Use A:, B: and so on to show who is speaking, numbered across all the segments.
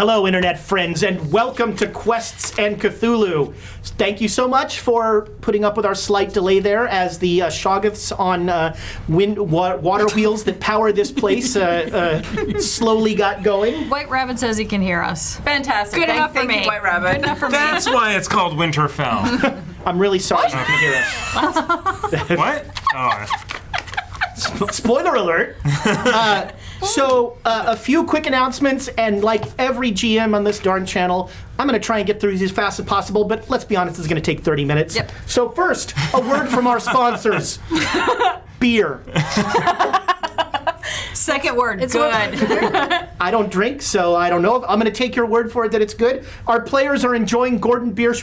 A: Hello, Internet friends, and welcome to Quests and Cthulhu. Thank you so much for putting up with our slight delay there as the Shoggoths on water wheels that power this place slowly got going.
B: White Rabbit says he can hear us.
C: Fantastic.
B: Good enough for me.
C: Thank you, White Rabbit.
B: Good enough for me.
D: That's why it's called Winterfell.
A: I'm really sorry you can hear us.
D: What? Oh.
A: Spoiler alert. So a few quick announcements, and like every GM on this darn channel, I'm going to try and get through these as fast as possible, but let's be honest, this is going to take 30 minutes.
B: Yep.
A: So first, a word from our sponsors. Beer.
B: Second word, good.
A: I don't drink, so I don't know. I'm going to take your word for it that it's good. Our players are enjoying Gordon beer.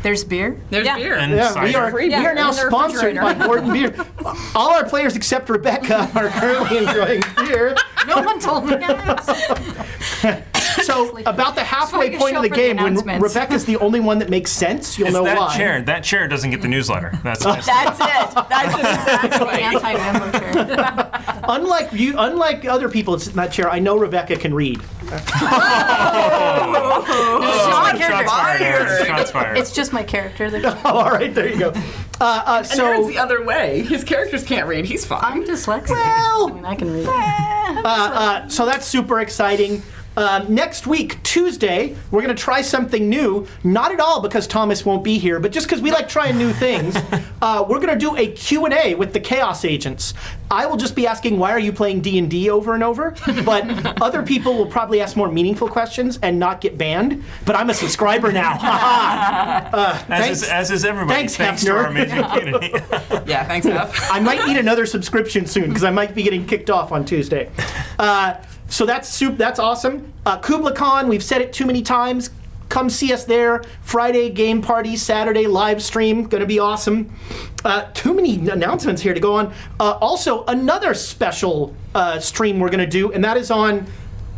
B: There's beer?
C: There's beer.
D: And
A: Yeah, we
D: cider.
A: are now
B: in the
A: sponsored by
B: refrigerator.
A: Gordon Beer. All our players except Rebecca are currently enjoying beer.
B: No one told me that.
A: So about the halfway
B: Just
A: point of the
B: show for the
A: game, when
B: announcements.
A: Rebecca's the only one that makes sense, you'll
D: It's
A: know
D: that
A: why.
D: chair. That chair doesn't get the newsletter. That's
C: That's it. That's it. Exactly.
B: Anti-member chair.
A: Unlike other people that sit in that chair, I know Rebecca can read.
D: Shots fired.
B: It's just my character.
A: Oh, all right, there you go.
C: And
A: So
C: Aaron's the other way. His characters can't read. He's fine.
B: I'm dyslexic.
A: Well-
B: I mean, I can read.
A: so that's super exciting. Next week, Tuesday, we're going to try something new. Not at all because Thomas won't be here, but just because we like trying new things. We're going to do a Q&A with the Chaos Agents. I will just be asking, why are you playing D&D over and over? But other people will probably ask more meaningful questions and not get banned. But I'm a subscriber now.
D: As is everybody.
A: Thanks,
D: to
A: Hefner.
D: our amazing community.
C: Yeah, thanks, F.
A: I might need another subscription soon because I might be getting kicked off on Tuesday. So that's awesome. Kubla Khan, we've said it too many times. Come see us there. Friday game party, Saturday live stream, going to be awesome. Too many announcements here to go on. Also, another special stream we're going to do, and that is on,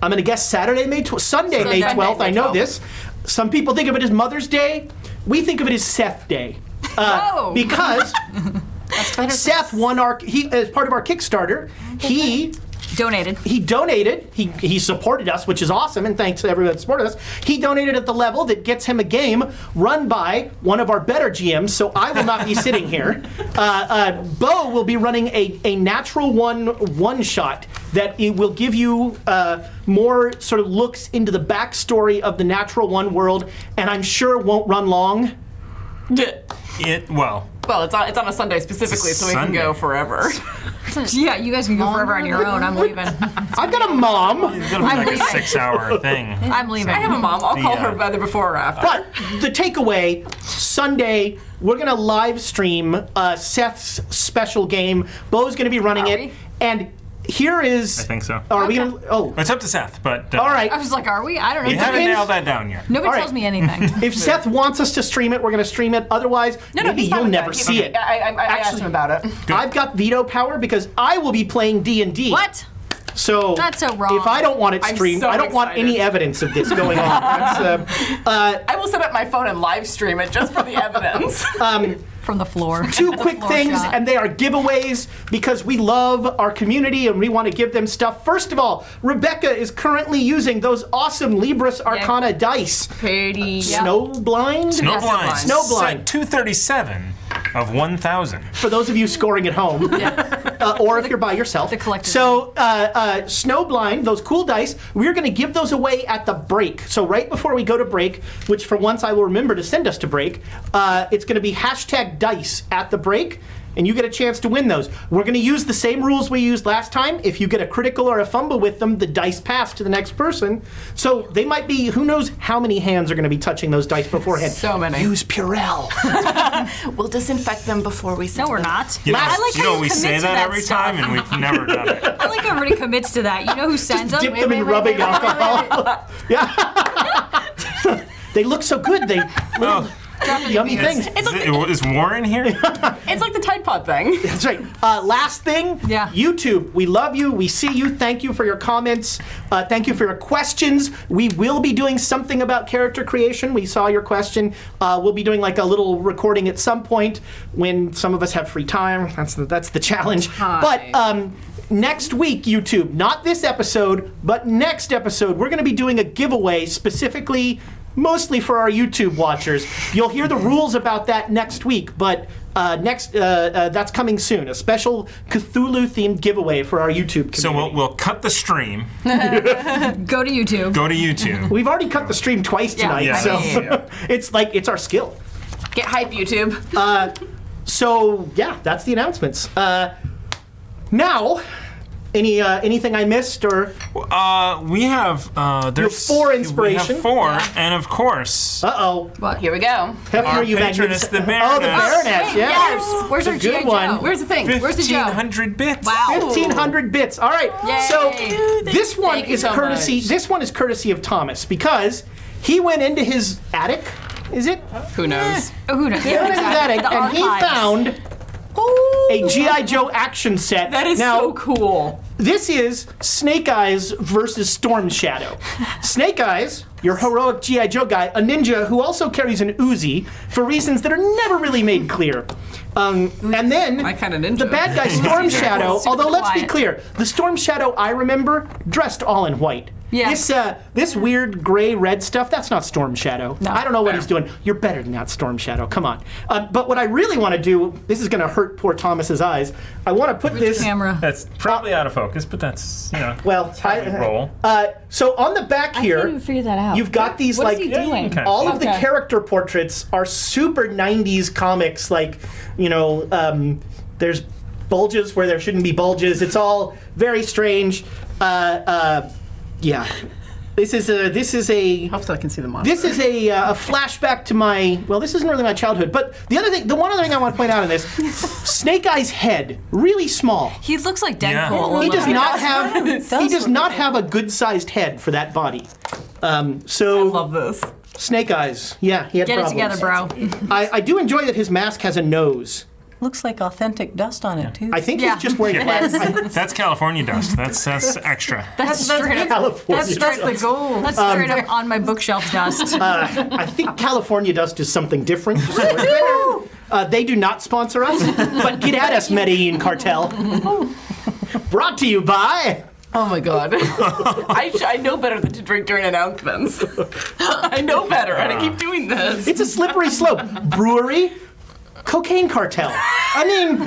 A: I'm going to guess Sunday, May 12th. I know this. Some people think of it as Mother's Day. We think of it as Seth Day.
B: Whoa.
A: Because
B: That's better.
A: Seth won as part of our Kickstarter, he
B: Donated.
A: he supported us, which is awesome, and thanks to everyone that supported us. He donated at the level that gets him a game run by one of our better GMs, so I will not be sitting here. Bo will be running a natural one-shot that it will give you more sort of looks into the backstory of the natural one world, and I'm sure won't run long.
C: Well, it's on a Sunday specifically, so we can go forever.
B: Yeah, you guys can go forever on your own. I'm leaving.
A: I've got a mom.
D: It'll be like a 6-hour thing.
B: I'm leaving.
C: I have a mom. I'll call her
D: Yeah.
C: either before or after.
A: But the takeaway, Sunday, we're going to live stream Seth's special game. Bo's going to be running
B: Are
A: it.
B: we?
A: And here is...
D: I think so.
A: Are we going to... Oh,
D: It's up to Seth, but
A: all right.
B: I was like, are we? I don't know.
D: we haven't
A: game's-
D: nailed that down yet.
B: Nobody
A: All right.
B: tells me anything.
A: If Seth wants us to stream it, we're going to stream it. Otherwise, maybe
C: he's fine
A: you'll
C: with
A: never
C: that.
A: see it.
C: I asked him about it.
A: I've got veto power because I will be playing D&D.
B: What?
A: So
B: That's so wrong.
A: if I don't want it
C: I'm
A: streamed,
C: so
A: I don't want
C: excited.
A: any evidence of this going on. That's,
C: I will set up my phone and live stream it just for the evidence.
B: From the floor.
A: Two quick
B: Floor
A: things,
B: shot.
A: and they are giveaways because we love our community and we want to give them stuff. First of all, Rebecca is currently using those awesome Libris Arcana dice.
C: Katie.
A: Snowblind?
D: Snowblind.
A: Snowblind.
D: Set 237 of 1,000.
A: For those of you scoring at home, or if you're by yourself.
B: the collective.
A: So, Snowblind, those cool dice, we're going to give those away at the break. So right before we go to break, which for once I will remember to send us to break, it's going to be #dice at the break, and you get a chance to win those. We're going to use the same rules we used last time. If you get a critical or a fumble with them, the dice pass to the next person. So they might be, who knows how many hands are going to be touching those dice beforehand.
C: So many.
A: Use Purell.
C: We'll disinfect them before we
B: No, we're not.
D: You know,
B: I like how
D: we
B: you
D: say
B: commit to
D: that every
B: stuff.
D: time, and we've never done it.
B: I like how everybody commits to that. You know who sends them?
A: Dip them in rubbing alcohol. Yeah. They look so good. They yummy things.
D: Is Warren here?
C: It's like the Tide Pod thing.
A: That's right. Last thing,
B: Yeah.
A: YouTube. We love you. We see you. Thank you for your comments. Thank you for your questions. We will be doing something about character creation. We saw your question. We'll be doing like a little recording at some point when some of us have free time. That's the challenge.
C: Hi.
A: But next week, YouTube, not this episode, but next episode, we're going to be doing a giveaway specifically, mostly for our YouTube watchers. You'll hear the rules about that next week, but that's coming soon. A special Cthulhu-themed giveaway for our YouTube community.
D: So we'll cut the stream.
B: Go to YouTube.
D: Go to YouTube.
A: We've already cut the stream twice tonight,
B: Yeah.
A: so
D: Yeah.
A: it's our skill.
C: Get hype, YouTube.
A: So yeah, that's the announcements. Now, anything I missed or?
D: We have there's
A: 4 inspiration.
D: We have 4, and of course,
A: Uh-oh.
C: Here we go.
A: Hefner,
D: our
A: you
D: patroness,
A: magnificent-
D: the Baroness.
A: Oh, the Baroness,
B: Wait,
A: yeah.
B: yes. Where's our
A: It's a good
B: G.I.
A: one.
B: Joe?
C: Where's the thing?
B: Where's the Joe?
D: 1,500 bits.
B: Wow.
A: 1,500 bits. All right.
B: Yay.
A: So this one
C: Thank you
A: is
C: so
A: courtesy.
C: much.
A: This one is courtesy of Thomas because he went into his attic. Is it?
C: Who knows?
B: Oh, who knows?
A: He went into his attic
B: The
A: and he
B: archives.
A: found a G.I. Joe action set.
C: That is
A: now,
C: so cool.
A: This is Snake Eyes versus Storm Shadow. Snake Eyes, your heroic G.I. Joe guy, a ninja who also carries an Uzi for reasons that are never really made clear. And then
C: My kind of ninja.
A: the bad guy Storm Shadow,
B: Super
A: although let's be
B: quiet.
A: clear, the Storm Shadow I remember dressed all in white.
B: Yeah.
A: This weird gray red stuff, that's not Storm Shadow.
B: No.
A: I don't know what he's doing. You're better than that, Storm Shadow. Come on. But what I really want to do, this is going to hurt poor Thomas's eyes. I want to put this.
B: Camera.
D: That's probably out of focus, but that's
A: Well,
D: that's how we roll.
A: So on the back
B: I
A: here,
B: can't even figure that out.
A: you've got these
B: What
A: like
B: is he
D: Yeah, you
B: doing?
D: can
A: all of the
B: Okay.
A: character portraits are super 90s comics, like, there's bulges where there shouldn't be bulges. It's all very strange. Yeah. This is a
C: Hope so I can see the monster.
A: this is a flashback to my, well, this isn't really my childhood, but the one other thing I want to point out in this, Snake Eye's head, really small.
B: He looks like
D: Yeah.
B: Deadpool.
A: He does not have he does
C: look
A: not have a good-sized head for that body. So
C: Love this.
A: Snake Eyes, yeah, he had
B: Get it
A: problems.
B: together, bro.
A: I do enjoy that his mask has a nose.
E: Looks like authentic dust on it, too.
A: I think
B: Yeah.
A: he's just wearing glasses.
D: That's California dust. That's extra.
B: That's straight up.
A: California
B: That's
A: dust.
B: the goal. That's straight up on my bookshelf dust.
A: I think California dust is something different. Just so we're clear. They do not sponsor us, but get at us, Medellin Cartel. Brought to you by.
C: Oh my god. I know better than to drink during announcements. I know better, and I keep doing this.
A: It's a slippery slope. Brewery, cocaine cartel. I mean,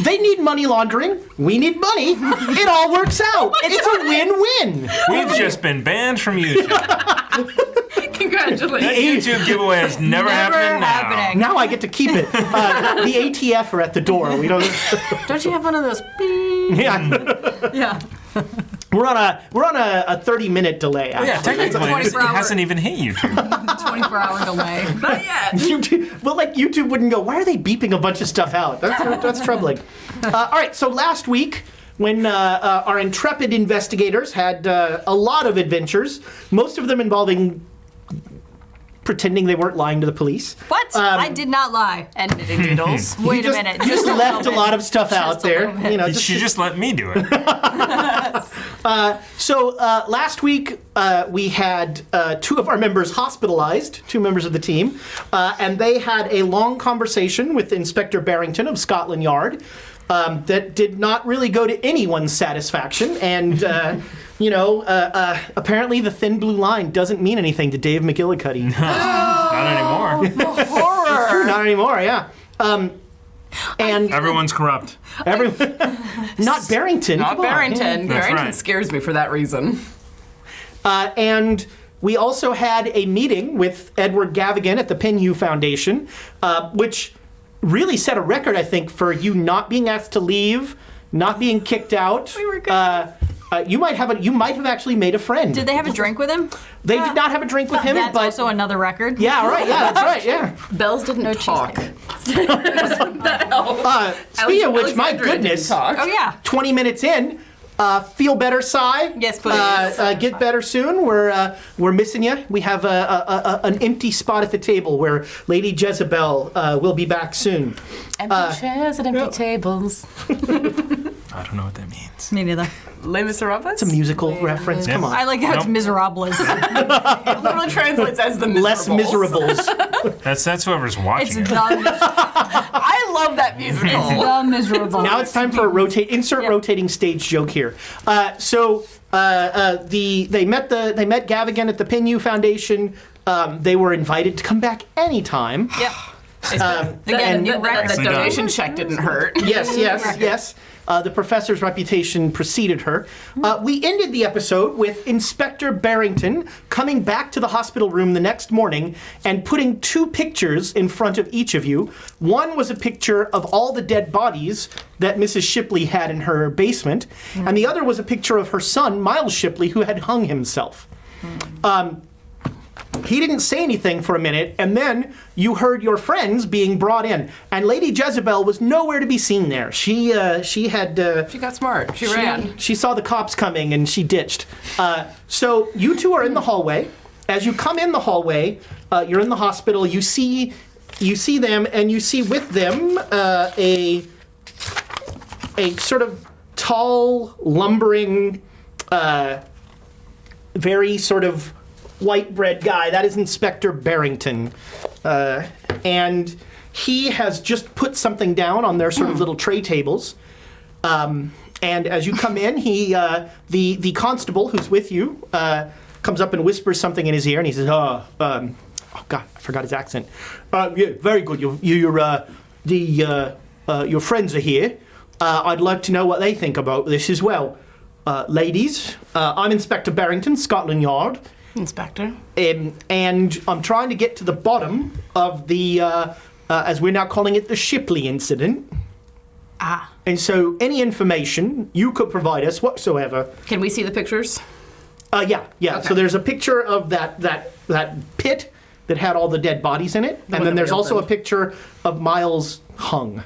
A: they need money laundering. We need money. It all works out. It's a win-win.
D: We've just been banned from YouTube. That
C: Congratulations.
D: YouTube giveaway has never happened now.
B: happening.
A: Now I get to keep it. The ATF are at the door. We don't.
E: Don't you have one of those?
A: Yeah,
B: Yeah.
A: we're on a 30-minute delay.
D: Yeah,
A: Actually.
D: technically, it
B: 24 hour.
D: hasn't even hit YouTube.
B: 24-hour delay.
C: Not yet.
A: YouTube, well, like YouTube wouldn't go. Why are they beeping a bunch of stuff out? That's troubling. All right, so last week, when our intrepid investigators had a lot of adventures, most of them involving pretending they weren't lying to the police.
B: What? I did not lie.
C: And knitting doodles.
B: Wait
A: just,
B: a minute.
A: Just left a lot of stuff out there. You know,
D: She just let me do it.
A: So last week we had 2 of our members hospitalized, 2 members of the team, and they had a long conversation with Inspector Barrington of Scotland Yard that did not really go to anyone's satisfaction. And apparently the thin blue line doesn't mean anything to Dave McGillicuddy.
D: Not anymore.
C: Horror.
A: Not anymore, yeah. And
D: Everyone's corrupt.
A: everyone, not Barrington.
C: Not
A: come on.
C: Barrington.
D: That's
C: Barrington
D: right.
C: scares me for that reason.
A: And we also had a meeting with Edward Gavigan at the Penhew Foundation, which really set a record, I think, for you not being asked to leave, not being kicked out.
C: We were good.
A: You might have actually made a friend.
B: Did they have a drink with him?
A: They did not have a drink with him,
B: That's
A: but
B: also another record.
A: yeah, right, yeah, that's right, yeah.
C: Bells didn't talk.
A: Speaking of which, my
C: Alexandra didn't
A: goodness,
C: talk.
B: Oh, yeah.
A: 20 minutes in. Feel better, Cy.
B: Yes, please.
A: Get better soon. We're missing you. We have an empty spot at the table where Lady Jezebel will be back soon.
C: Empty chairs and empty tables.
D: I don't know what that means.
B: Me neither.
C: Les Miserables?
A: It's a musical reference. Come
B: I
A: on.
B: like how it's
D: Nope.
B: miserables.
C: It literally translates as the
A: Less
C: miserables.
A: miserables.
D: That's whoever's
B: It's
D: watching it.
B: the,
C: I love that musical.
B: the miserable.
A: Now it's time for a insert rotating stage joke here. They met Gavigan at the Pinu Foundation. They were invited to come back anytime.
B: Yep.
C: Again,
B: new record.
C: the donation check didn't hurt.
A: Yes. The professor's reputation preceded her. We ended the episode with Inspector Barrington coming back to the hospital room the next morning and putting 2 pictures in front of each of you. One was a picture of all the dead bodies that Mrs. Shipley had in her basement, and the other was a picture of her son, Miles Shipley, who had hung himself. He didn't say anything for a minute, and then you heard your friends being brought in. And Lady Jezebel was nowhere to be seen there. She had...
C: She got smart. She ran.
A: She saw the cops coming, and she ditched. So you two are in the hallway. As you come in the hallway, you're in the hospital. You see them, and you see with them a sort of tall, lumbering, very sort of white bread guy. That is Inspector Barrington. And he has just put something down on their sort of little tray tables. And as you come in, the constable who's with you comes up and whispers something in his ear, and he says, oh God, I forgot his accent. Yeah, very good. Your friends are here. I'd like to know what they think about this as well. Ladies, I'm Inspector Barrington, Scotland Yard.
C: Inspector.
A: And I'm trying to get to the bottom of the, as we're now calling it, the Shipley incident.
C: Ah.
A: And so any information you could provide us whatsoever.
C: Can we see the pictures?
A: Yeah.
C: Okay.
A: So there's a picture of that pit that had all the dead bodies in it. And then there's also a picture of Miles hung.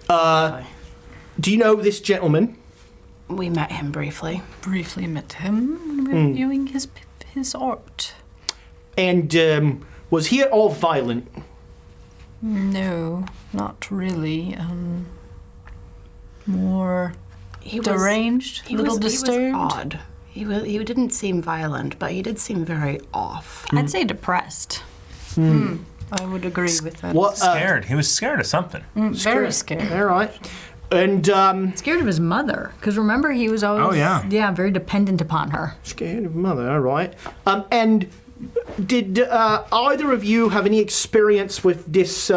A: Do you know this gentleman?
C: We met him briefly.
E: Briefly met him when we were viewing his art.
A: And was he at all violent?
E: No, not really. More
C: He
E: deranged, a little disturbed.
C: He was odd. He didn't seem violent, but he did seem very off.
B: I'd say depressed.
E: I would agree with that.
A: What?
D: Scared. He was scared of something.
E: Very scared.
A: All right. And
B: Scared of his mother, because remember he was always very dependent upon her.
A: scared of mother. All right. And did either of you have any experience with this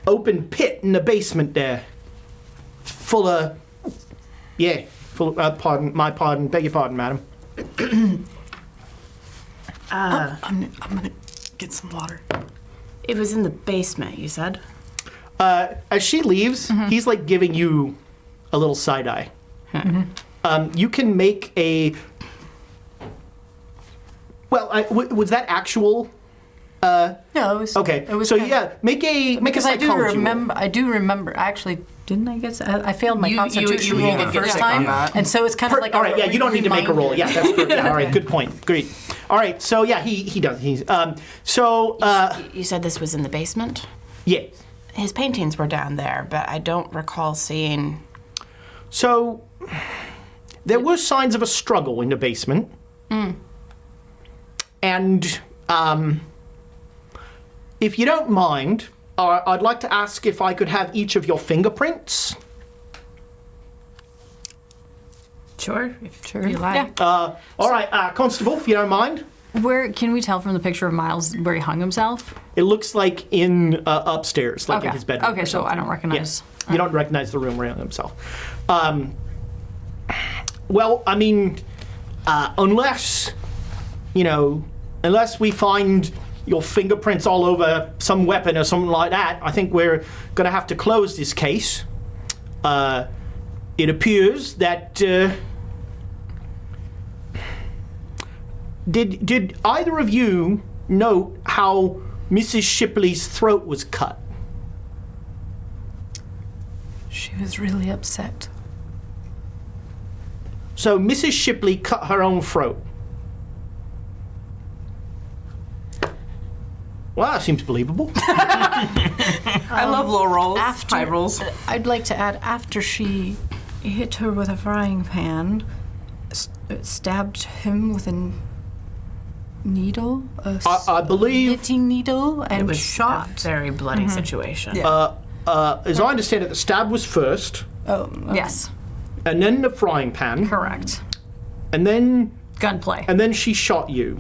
A: open pit in the basement there, full of? Pardon. Beg your pardon, madam.
E: I'm gonna get some water.
C: It was in the basement, you said?
A: As she leaves, he's like giving you a little side eye. You can make a. Well, was that actual?
E: No, it was
A: Okay.
E: It was
A: So
E: kind of-
A: yeah, make a
E: because I do
A: psychology roll.
E: remember. I do remember. Actually, didn't I guess I failed my
C: You
E: constitution roll the
C: get
E: first
C: sick
E: time,
C: on that.
E: and so it's kind of like.
A: All right, yeah, you don't need to make a roll. Yeah, that's good. Yeah, all right,
E: Okay.
A: good point. Great. All right, so yeah, he does. He's
C: You said this was in the basement?
A: yeah.
C: His paintings were down there, but I don't recall seeing...
A: So there were signs of a struggle in the basement. And if you don't mind, I'd like to ask if I could have each of your fingerprints.
C: Sure, if
E: Sure.
C: you like.
B: Yeah.
A: All right, Constable, if you don't mind.
B: Where can we tell from the picture of Miles where he hung himself?
A: It looks like in upstairs, like
B: Okay.
A: in his bedroom.
B: Okay,
A: or
B: so I
A: something.
B: don't recognize.
A: Yeah. You don't recognize the room where he hung himself. Well, I mean, unless we find your fingerprints all over some weapon or something like that, I think we're going to have to close this case. It appears that. Did either of you note how Mrs. Shipley's throat was cut?
E: She was really upset.
A: So Mrs. Shipley cut her own throat. Well, that seems believable.
C: I love low rolls, high rolls.
E: I'd like to add, after she hit her with a frying pan, stabbed him with needle?
A: I believe,
E: Knitting needle and
C: It was
E: shot.
C: a very bloody situation.
E: Yeah.
A: as I understand it, the stab was first,
E: Oh,
B: Yes,
A: and then the frying pan,
B: correct.
A: and then
B: Gunplay.
A: she shot you.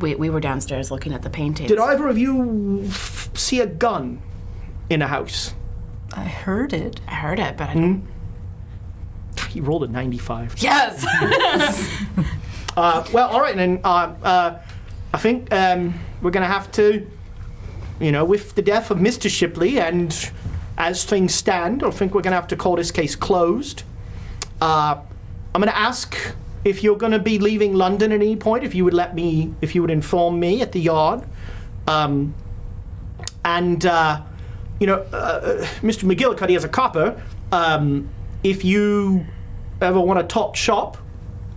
C: We were downstairs looking at the paintings.
A: Did either of you see a gun in a house?
E: I heard it.
C: I heard it, but I don't.
A: He rolled a 95.
C: Yes!
A: Well, all right, then. I think we're going to have to, with the death of Mr. Shipley, and as things stand, I think we're going to have to call this case closed. I'm going to ask if you're going to be leaving London at any point, if you would inform me at the yard. Mr. McGillicuddy, as a copper, if you ever want to talk shop,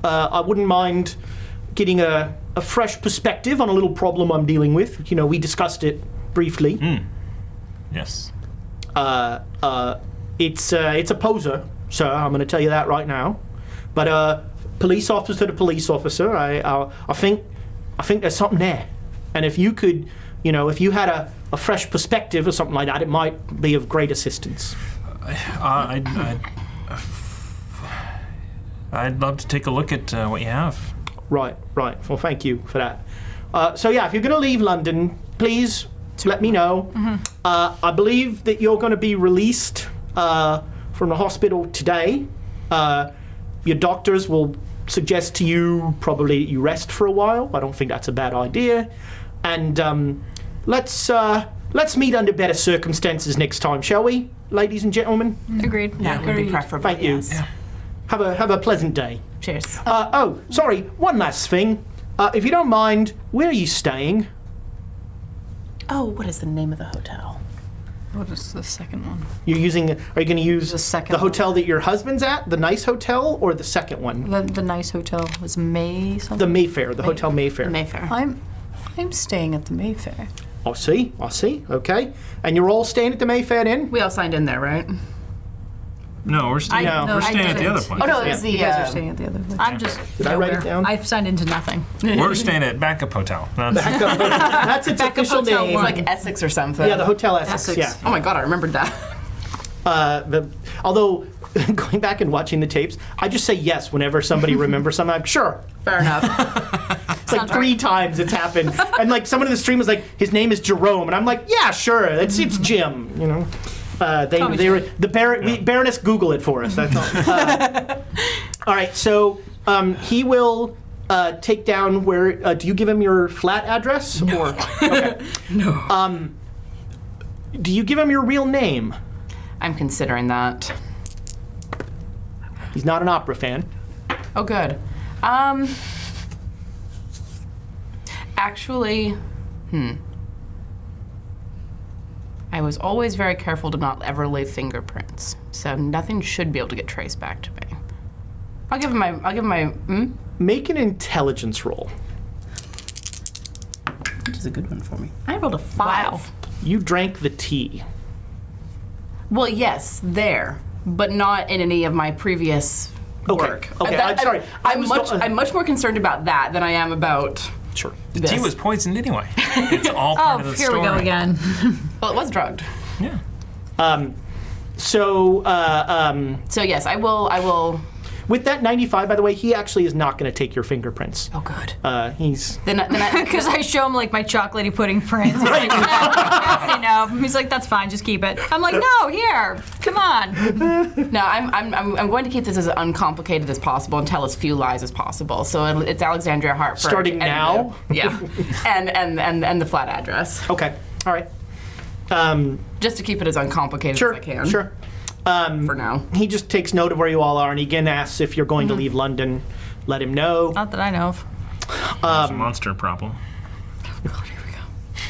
A: I wouldn't mind getting a fresh perspective on a little problem I'm dealing with. We discussed it briefly.
D: Yes.
A: It's a poser, sir. I'm going to tell you that right now. But police officer to police officer, I think there's something there. And if you could, if you had a fresh perspective or something like that, it might be of great assistance.
D: I'd love to take a look at what you have.
A: Right. Well, thank you for that. If you're going to leave London, please let me know. I believe that you're going to be released from the hospital today. Your doctors will suggest to you probably you rest for a while. I don't think that's a bad idea. And let's meet under better circumstances next time, shall we, ladies and gentlemen?
B: Agreed.
C: That would be preferable.
A: Thank you.
C: Yes.
D: Yeah.
A: Have a pleasant day.
C: Cheers.
A: Sorry, one last thing. If you don't mind, where are you staying?
C: Oh, what is the name of the hotel?
E: What is the second one?
A: Are you going to use
E: The second
A: the hotel
E: one.
A: that your husband's at, the nice hotel, or the second one?
E: The nice hotel was May something.
A: The Mayfair, the Hotel Mayfair.
C: Mayfair.
E: I'm staying at the Mayfair.
A: I see. Okay. And you're all staying at the Mayfair Inn?
C: We all signed in there, right?
D: No, we're staying.
A: No,
D: we're
A: I
D: staying at the
E: didn't.
D: other place.
C: Oh, no, it was the...
E: You guys are staying at the other place.
B: I'm just.
A: Did I write it down?
B: I've signed into nothing.
D: We're staying at Backup Hotel. That's,
A: That's its
B: Backup
A: official
B: Hotel
A: name.
B: One.
C: like Essex or something.
A: Yeah, the Hotel Essex.
B: Essex.
A: Yeah.
C: Oh my god, I remembered that.
A: Although, going back and watching the tapes, I just say yes whenever somebody remembers something. I'm sure.
C: Fair enough.
A: It's like 3 times it's happened. And like someone in the stream was like, his name is Jerome. And I'm like, yeah, sure. It's Jim, Baroness Google it for us. That's all. All right, so he will take down where. Do you give him your flat address? No. Or, okay.
C: No.
A: Do you give him your real name?
C: I'm considering that.
A: He's not an opera fan.
C: Oh, good. Actually, I was always very careful to not ever leave fingerprints, so nothing should be able to get traced back to me. I'll give him my.
A: Make an intelligence roll.
C: Which is a good one for me. I rolled a 5.
B: Wow.
A: You drank the tea.
C: Well, yes, there, but not in any of my previous work.
A: Okay, I'm sorry.
C: I'm much more concerned about that than I am about
A: Sure.
C: this.
D: tea was poisoned anyway. It's all part of the
B: Here
D: story.
B: we go again.
C: Well, it was drugged.
D: Yeah.
A: So
C: So yes, I will.
A: with that 95, by the way, he actually is not going to take your fingerprints.
C: Oh, good.
A: He's
C: Then I
B: Because I show him like my chocolatey pudding prints. He's like, He's like, that's fine, just keep it. I'm like, no, here, come on.
C: no, I'm going to keep this as uncomplicated as possible and tell as few lies as possible. So it's Alexandria Hartford.
A: Starting
C: and
A: now?
C: Yeah, and the flat address,
A: okay. All right.
C: just to keep it as uncomplicated
A: Sure.
C: as I can.
A: Sure.
C: For now.
A: He just takes note of where you all are, and he again asks if you're going to leave London. Let him know.
B: Not that I know of.
D: It's a monster problem.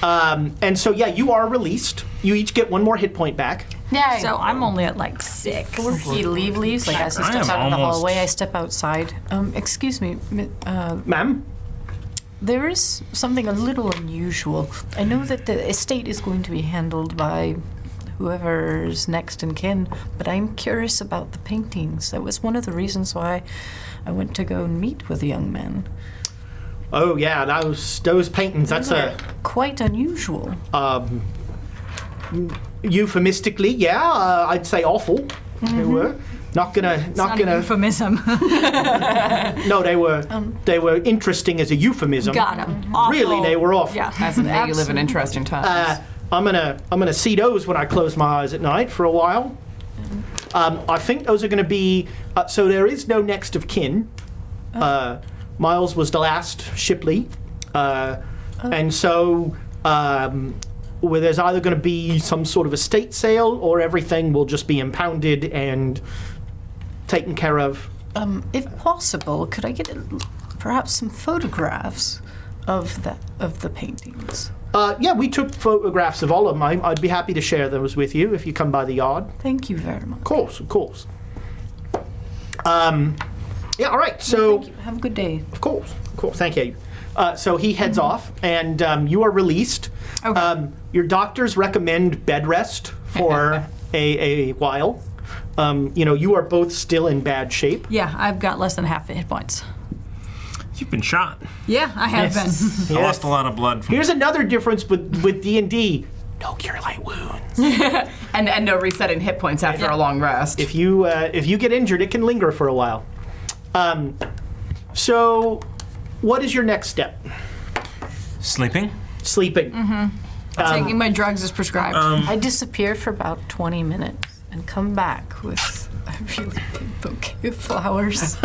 A: And so, yeah, you are released. You each get 1 more hit point back.
C: Yeah.
B: So I'm only at like 6.
E: Before he leaves, like as he
D: I
E: steps
D: am
E: out of the
D: almost-
E: hallway, I step outside. Excuse me,
A: Ma'am?
E: there is something a little unusual. I know that the estate is going to be handled by whoever's next in kin, but I'm curious about the paintings. That was one of the reasons why I went to go and meet with the young man.
A: Oh yeah, those paintings. That's
E: Quite unusual.
A: Euphemistically, yeah. I'd say awful. They were not gonna.
B: Not a euphemism.
A: No, they were interesting as a euphemism.
B: Got him. Awful.
A: Really, they were awful.
B: Yeah.
C: As in, you live in interesting times.
A: I'm gonna see those when I close my eyes at night for a while. I think those are gonna be. So there is no next of kin. Miles was the last Shipley, and so where there's either going to be some sort of estate sale or everything will just be impounded and taken care of.
E: If possible, could I get perhaps some photographs of the paintings?
A: Yeah, we took photographs of all of them. I'd be happy to share those with you if you come by the yard.
E: Thank you very much.
A: Of course. Yeah, all right. So,
E: Thank you. Have a good day.
A: Of course. Thank you. So he heads off, and you are released.
B: Okay.
A: Your doctors recommend bed rest for a while. You are both still in bad shape.
B: Yeah, I've got less than half the hit points.
D: You've been shot.
B: Yeah, I have been.
D: I lost a lot of blood.
A: Here's another difference with D&D. No cure light wounds.
C: and no resetting hit points after a long rest.
A: If you get injured, it can linger for a while. So, what is your next step?
D: Sleeping?
A: Sleeping.
B: Taking my drugs as prescribed.
E: I disappear for about 20 minutes and come back with a really big bouquet of flowers.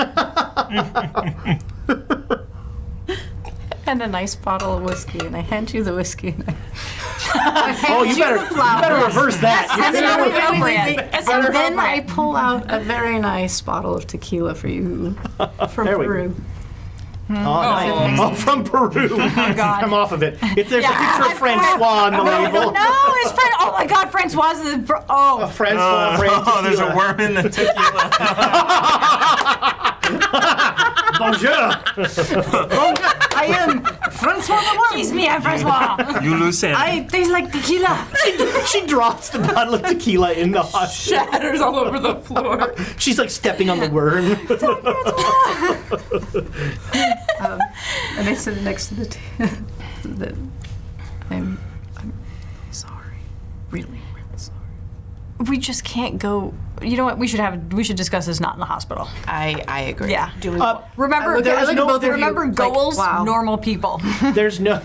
E: And a nice bottle of whiskey, and I hand you the whiskey. And
A: You better reverse that.
E: and then I pull out a very nice bottle of tequila for you from
A: There we
E: Peru.
A: Oh, nice. Oh, from Peru.
B: Oh, God.
A: I'm off of it. There's a picture of Francois on the label.
B: No, it's oh my God, Francois is
A: Francois brand tequila.
D: There's a worm in the tequila.
A: Bonjour.
E: I am Francois the One.
B: Kiss me, I'm Francois.
D: You lose Sandy.
E: I taste like tequila.
A: She drops the bottle of tequila in the hot
C: Shatters all over the floor.
A: She's like stepping on the worm.
E: And I sit next to the I'm sorry. Really sorry.
B: We just can't go. You know what? We should discuss this not in the hospital.
C: I agree.
B: Yeah.
C: Do we,
B: Remember, remember goals,
E: wow.
B: normal people.
A: There's no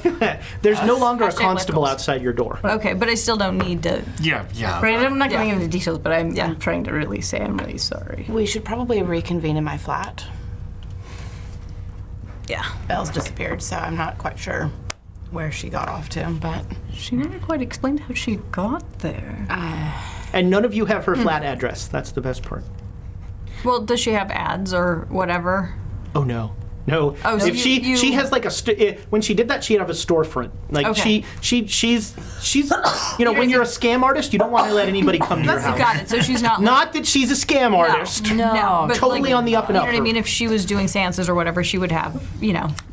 A: longer a constable
B: Lickles.
A: outside your door.
B: Okay, but I still don't need to.
D: Yeah.
E: Right, I'm not going
B: Yeah.
E: into details, but I'm
B: Yeah.
E: trying to really say I'm really sorry.
C: we should probably reconvene in my flat.
B: Yeah.
C: Belle's disappeared, so I'm not quite sure where she got off to, but
E: She never quite explained how she got there.
A: And none of you have her flat address. That's the best part.
B: Well, does she have ads or whatever?
A: Oh no.
B: Oh, so
A: if she has like when she did that, she'd have a storefront. Like
B: Okay.
A: she's when you're a scam artist, you don't want to let anybody come to your house.
B: Got it. So she's not.
A: Not that she's a scam artist.
B: No, but
A: Totally on the up and
B: You know
A: up.
B: what I mean? If she was doing seances or whatever, she would have,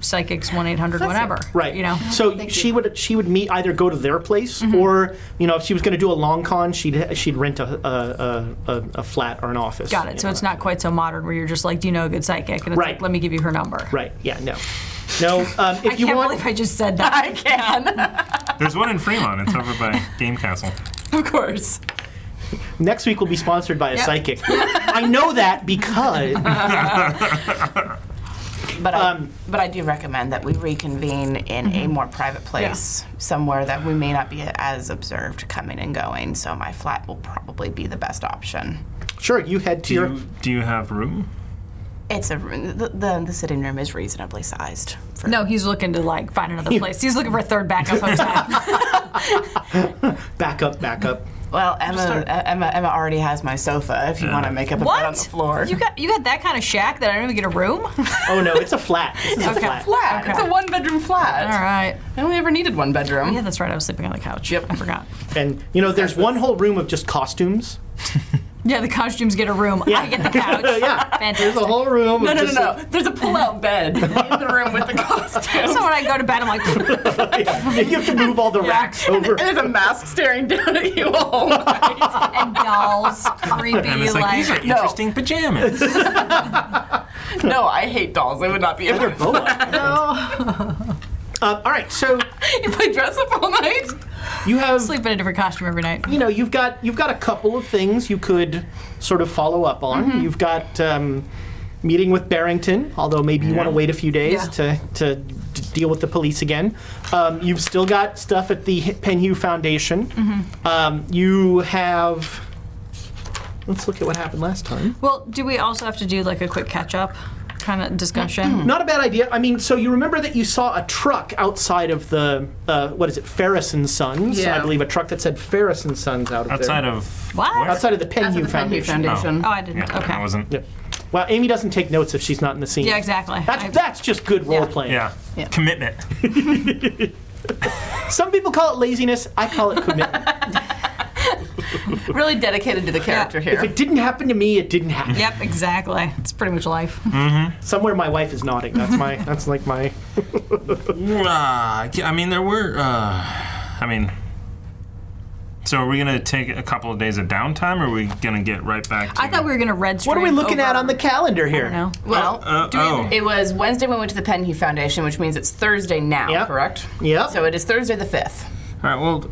B: psychics 1-800 whatever.
A: Right. So she would meet either go to their place or if she was going to do a long con, she'd rent a flat or an office.
B: Got it. So it's not quite so modern where you're just like, do you know a good psychic? And it's
A: Right.
B: like, let me give you her number.
A: Right. Yeah. No. If
B: I
A: you
B: can't
A: want,
B: believe I just said that. I can.
D: There's one in Fremont. It's over by Game Castle.
C: of course.
A: next week will be sponsored by a psychic. I know that because.
C: But I do recommend that we reconvene in a more private place, somewhere that we may not be as observed coming and going. So my flat will probably be the best option.
A: Sure. You head to your.
D: Do you have room?
C: It's the sitting room is reasonably sized.
B: No, he's looking to find another place. He's looking for a third backup hotel.
A: Back up.
C: Well, Emma already has my sofa. If you want to make up a bed on the floor,
B: You got that kind of shack that I don't even get a room?
A: Oh no, it's a flat. This is a flat.
C: flat. It's a 1-bedroom flat.
B: All right.
C: I only ever needed 1 bedroom.
B: Yeah, that's right. I was sleeping on the couch.
C: Yep.
B: I forgot.
A: And there's one whole room of just costumes.
B: Yeah, the costumes get a room. I get the couch.
A: Yeah.
B: Fantastic.
A: There's a whole room.
C: No,
A: of
C: no,
A: just,
C: no, no. There's a pull-out bed in the room with the costumes.
B: So when I go to bed, I'm like,
A: And you have to move all the racks over.
C: And there's a mask staring down at you all night.
B: and dolls, creepy,
D: And it's like, these are
C: No.
D: interesting pajamas.
C: No, I hate dolls. I would not be able to.
A: All right, so
C: You play dress up all night?
A: you have
B: sleep in a different costume every night.
A: you've got a couple of things you could sort of follow up on.
B: Mm-hmm.
A: You've got meeting with Barrington, although maybe you want to wait a few days to deal with the police again. You've still got stuff at the Penhew Foundation.
B: Mm-hmm.
A: You have. Let's look at what happened last time.
B: Well, do we also have to do like a quick catch-up kind of discussion?
A: Not a bad idea. I mean, so you remember that you saw a truck outside of the, what is it, Ferris and Sons?
C: Yeah.
A: I believe a truck that said Ferris and Sons out of
D: Outside
A: there.
D: of
B: What?
D: where?
A: Outside of the Penhew Foundation.
B: Oh, I didn't.
D: Yeah,
B: Okay.
D: I wasn't.
A: Yeah. Well, Amy doesn't take notes if she's not in the scene.
B: Yeah, exactly.
A: That's just good role playing.
D: Yeah.
E: Yeah.
D: Commitment.
A: Some people call it laziness. I call it commitment.
C: Really dedicated to the character
A: If
C: here.
A: it didn't happen to me, it didn't happen.
B: Yep, exactly. It's pretty much life.
A: Somewhere my wife is nodding. That's like my.
D: I mean, there were. So are we gonna take a couple of days of downtime, or are we gonna get right back to?
B: I thought we were gonna red string.
A: What are we looking at
B: over-
A: on the calendar
B: I
A: here?
B: don't know.
C: Well,
D: oh.
C: it was Wednesday we went to the Penhew Foundation, which means it's Thursday now,
A: Yep.
C: correct?
A: Yep.
C: So it is Thursday the 5th.
D: All right. Well,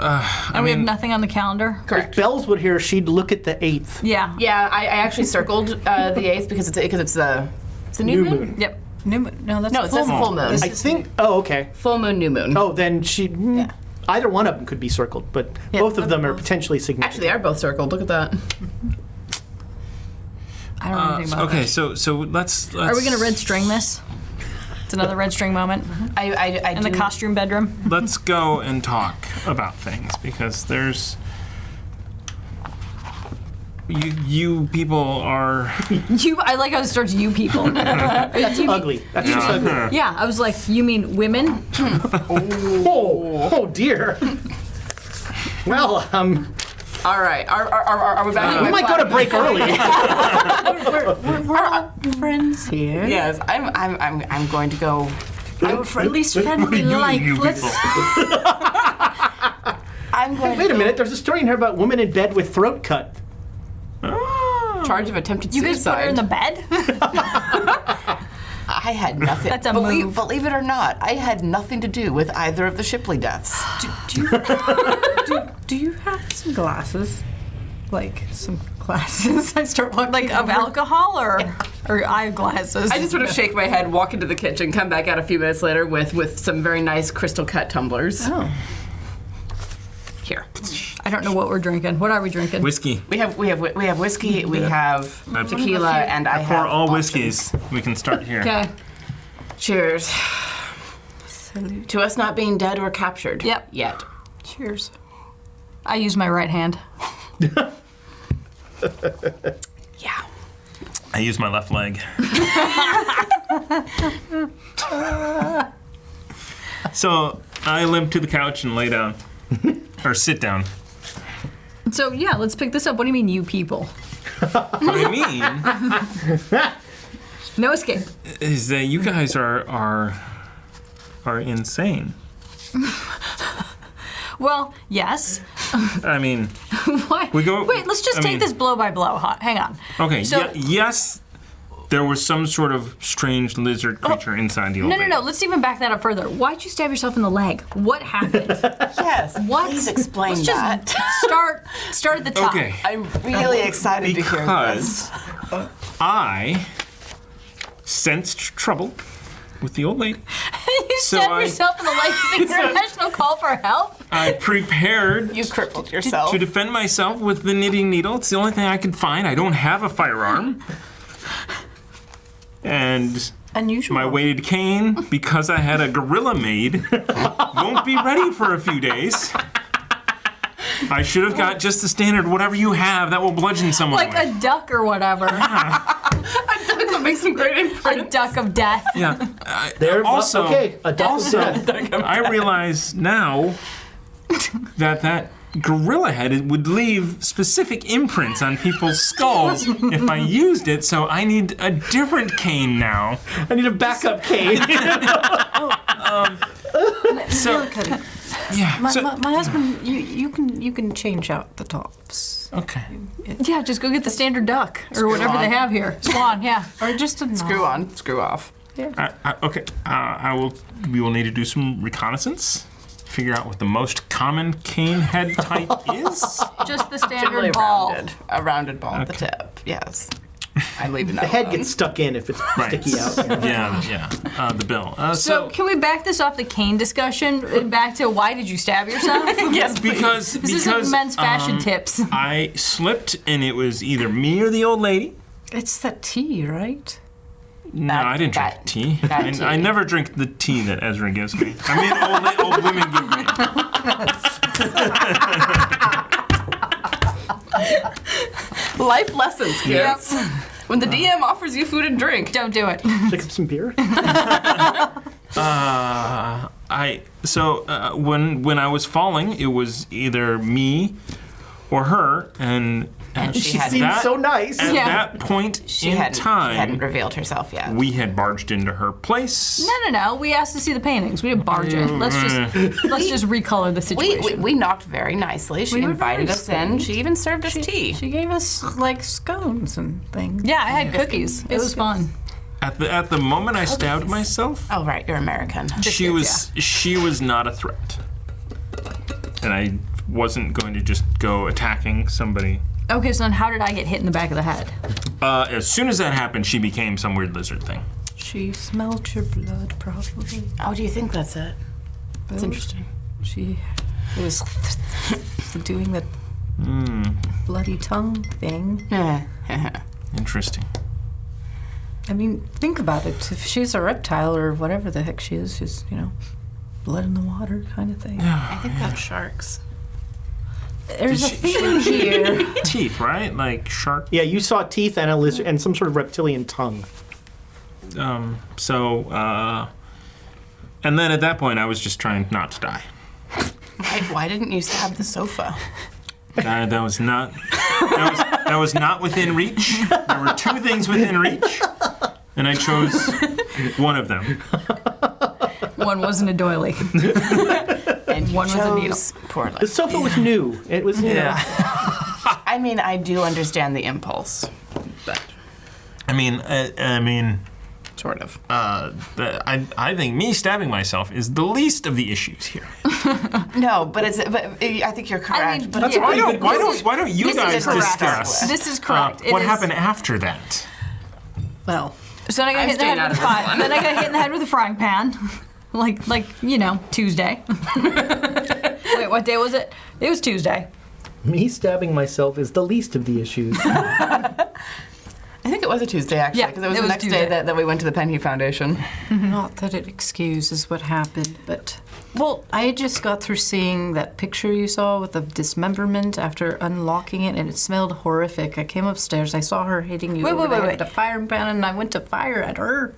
B: And we have nothing on the calendar?
C: Correct.
A: Bells would hear, she'd look at the 8th.
B: Yeah.
C: Yeah, I actually circled the 8th because it's the new moon.
B: Yep. New moon. No, that's
C: No, it's just a full moon.
A: I think. Oh, okay.
C: Full moon, new moon.
A: Oh, then either one of them could be circled, but both of them are potentially significant.
C: Actually, they are both circled. Look at that.
B: I don't know anything about
D: okay.
B: that.
D: So let's.
B: Are we gonna red string this? It's another red string moment
C: I
B: in the
C: do-
B: costume bedroom.
D: Let's go and talk about things because there's. You people are.
B: I like how it starts. You people.
A: That's ugly. That's just ugly.
B: Yeah, I was like, you mean women?
A: Oh dear. Well,
C: All right. Are we back?
A: we might go to break early.
E: We're all friends here.
C: Yes, I'm going to go.
E: We're at least friendly like.
D: you
E: Let's.
D: people?
C: I'm going
A: Wait
C: to
A: a minute. There's a story in here about women in bed with throat cut.
C: charge of attempted
B: You guys
C: suicide.
B: put her in the bed?
C: I had nothing.
B: That's a
C: believe,
B: move.
C: Believe it or not, I had nothing to do with either of the Shipley deaths.
E: Do you have some glasses? Like some glasses? I start walking
B: Like of alcohol or eyeglasses?
C: I just sort of shake my head, walk into the kitchen, come back out a few minutes later with some very nice crystal cut tumblers.
E: Oh.
C: Here.
B: I don't know what we're drinking. What are we drinking?
D: Whiskey.
C: We have whiskey, we have tequila, and I
D: For
C: have
D: all
C: Boston's.
D: whiskeys, we can start here.
B: Okay.
C: Cheers. To us not being dead or captured.
B: Yep.
C: Yet.
B: Cheers. I use my right hand.
C: Yeah.
D: I use my left leg. So I limp to the couch and lay down, or sit down.
B: So yeah, let's pick this up. What do you mean, you people?
D: What I mean
B: No escape.
D: is that you guys are insane.
B: Well, yes.
D: I mean,
B: Why?
D: We go-
B: Wait, let's just
D: I
B: take
D: mean-
B: this blow by blow. Hang on.
D: okay,
B: So-
D: yes, there was some sort of strange lizard creature inside the old
B: No.
D: lady.
B: Let's even back that up further. Why'd you stab yourself in the leg? What happened?
C: Yes.
B: What?
C: Please explain
B: Let's
C: that.
B: just start at the top.
D: Okay,
C: I'm really excited to hear this.
D: because I sensed trouble with the old lady.
B: You
D: So
B: stabbed
D: I-
B: yourself in the leg. Is the international call for help?
D: I prepared
C: You crippled yourself.
D: to defend myself with the knitting needle. It's the only thing I could find. I don't have a firearm. And
E: Unusual.
D: my weighted cane, because I had a gorilla made, won't be ready for a few days. I should have got just the standard, whatever you have that will bludgeon someone
B: Like
D: with.
B: a duck or whatever.
C: That makes some great
B: A
C: imprint.
B: duck of death.
D: Yeah.
A: There.
D: Also-
A: okay. A duck is dead.
D: I realize now that gorilla head, it would leave specific imprints on people's skulls if I used it, so I need a different cane now.
A: I need a backup cane.
D: So, yeah.
E: My husband, you can change out the tops.
D: Okay.
B: Yeah, just go get the standard duck or whatever they have here. Swan, yeah.
E: Or just a
C: Screw on, screw off.
D: Okay. We will need to do some reconnaissance. Figure out what the most common cane head type is.
B: Just the
C: Generally
B: standard ball.
C: a rounded ball at the tip. Yes. I'm leaving that
A: The head
C: alone.
A: gets stuck in if it's sticky out.
D: Yeah. The bill.
B: So can we back this off the cane discussion and back to why did you stab yourself?
C: Yes,
D: because
B: This isn't men's fashion tips.
D: I slipped and it was either me or the old lady.
E: It's the tea, right?
D: No, I didn't drink
C: that-
D: tea.
C: that tea.
D: I never drink the tea that Ezra gives me. I mean, old women give me.
C: Life lessons, kids. When the DM offers you food and drink,
B: Don't do it.
A: Pick up some beer.
D: When I was falling, it was either me or her, and
C: she had-
A: Seems so nice.
D: At
B: Yeah.
D: that point
C: she
D: in
C: hadn't
D: time,
C: revealed herself yet.
D: we had barged into her place.
B: No. We asked to see the paintings. We didn't barge in. Let's just recolor the situation.
C: We knocked very nicely. She
E: We were
C: invited
E: very
C: us in. She even served us tea.
E: She gave us like scones and things.
B: Yeah, I had cookies. It was fun.
D: At the moment I stabbed myself,
C: Oh, right, you're American.
D: she was not a threat, and I wasn't going to just go attacking somebody.
B: Okay, so then how did I get hit in the back of the head?
D: As soon as that happened, she became some weird lizard thing.
E: She smelled your blood, probably.
C: Oh, do you think that's it? That's interesting.
E: She was doing the bloody tongue thing.
D: Interesting.
E: I mean, think about it. If she's a reptile or whatever the heck she is, she's, blood in the water kind of thing.
C: I think that's sharks.
E: There's a thing here.
D: Teeth, right? Like shark.
A: Yeah, you saw teeth and a lizard and some sort of reptilian tongue.
D: And then at that point, I was just trying not to die.
C: Why didn't you stab the sofa?
D: That was not within reach. There were two things within reach, and I chose one of them.
B: One wasn't a doily.
C: And you
B: One was a needle.
C: chose poorly.
A: The sofa was new. It was, you know.
C: I mean, I do understand the impulse, but
D: I mean,
C: sort of.
D: I think me stabbing myself is the least of the issues here.
C: No, but I think you're correct.
B: I mean,
C: but
B: that's a
D: Why don't you
C: This is
D: guys
C: correct.
D: discuss
B: This is correct. It
D: what
B: is-
D: happened after that?
C: well,
B: So then I got
C: I'm
B: hit in the head
C: staying
B: with a
C: out of
B: fire. Then I got hit in the head with a frying pan. like Tuesday. Wait, what day was it? It was Tuesday.
A: Me stabbing myself is the least of the issues.
C: I think it was a Tuesday actually,
B: Yeah,
C: because it was
B: it
C: the
B: was
C: next
B: Tuesday.
C: day that we went to the Penny Foundation.
E: Not that it excuses what happened, but
B: Well,
E: I just got through seeing that picture you saw with the dismemberment after unlocking it, and it smelled horrific. I came upstairs, I saw her hitting you
B: Wait,
E: over
B: wait,
E: the head
B: wait.
E: with the fire pan, and I went to fire at her.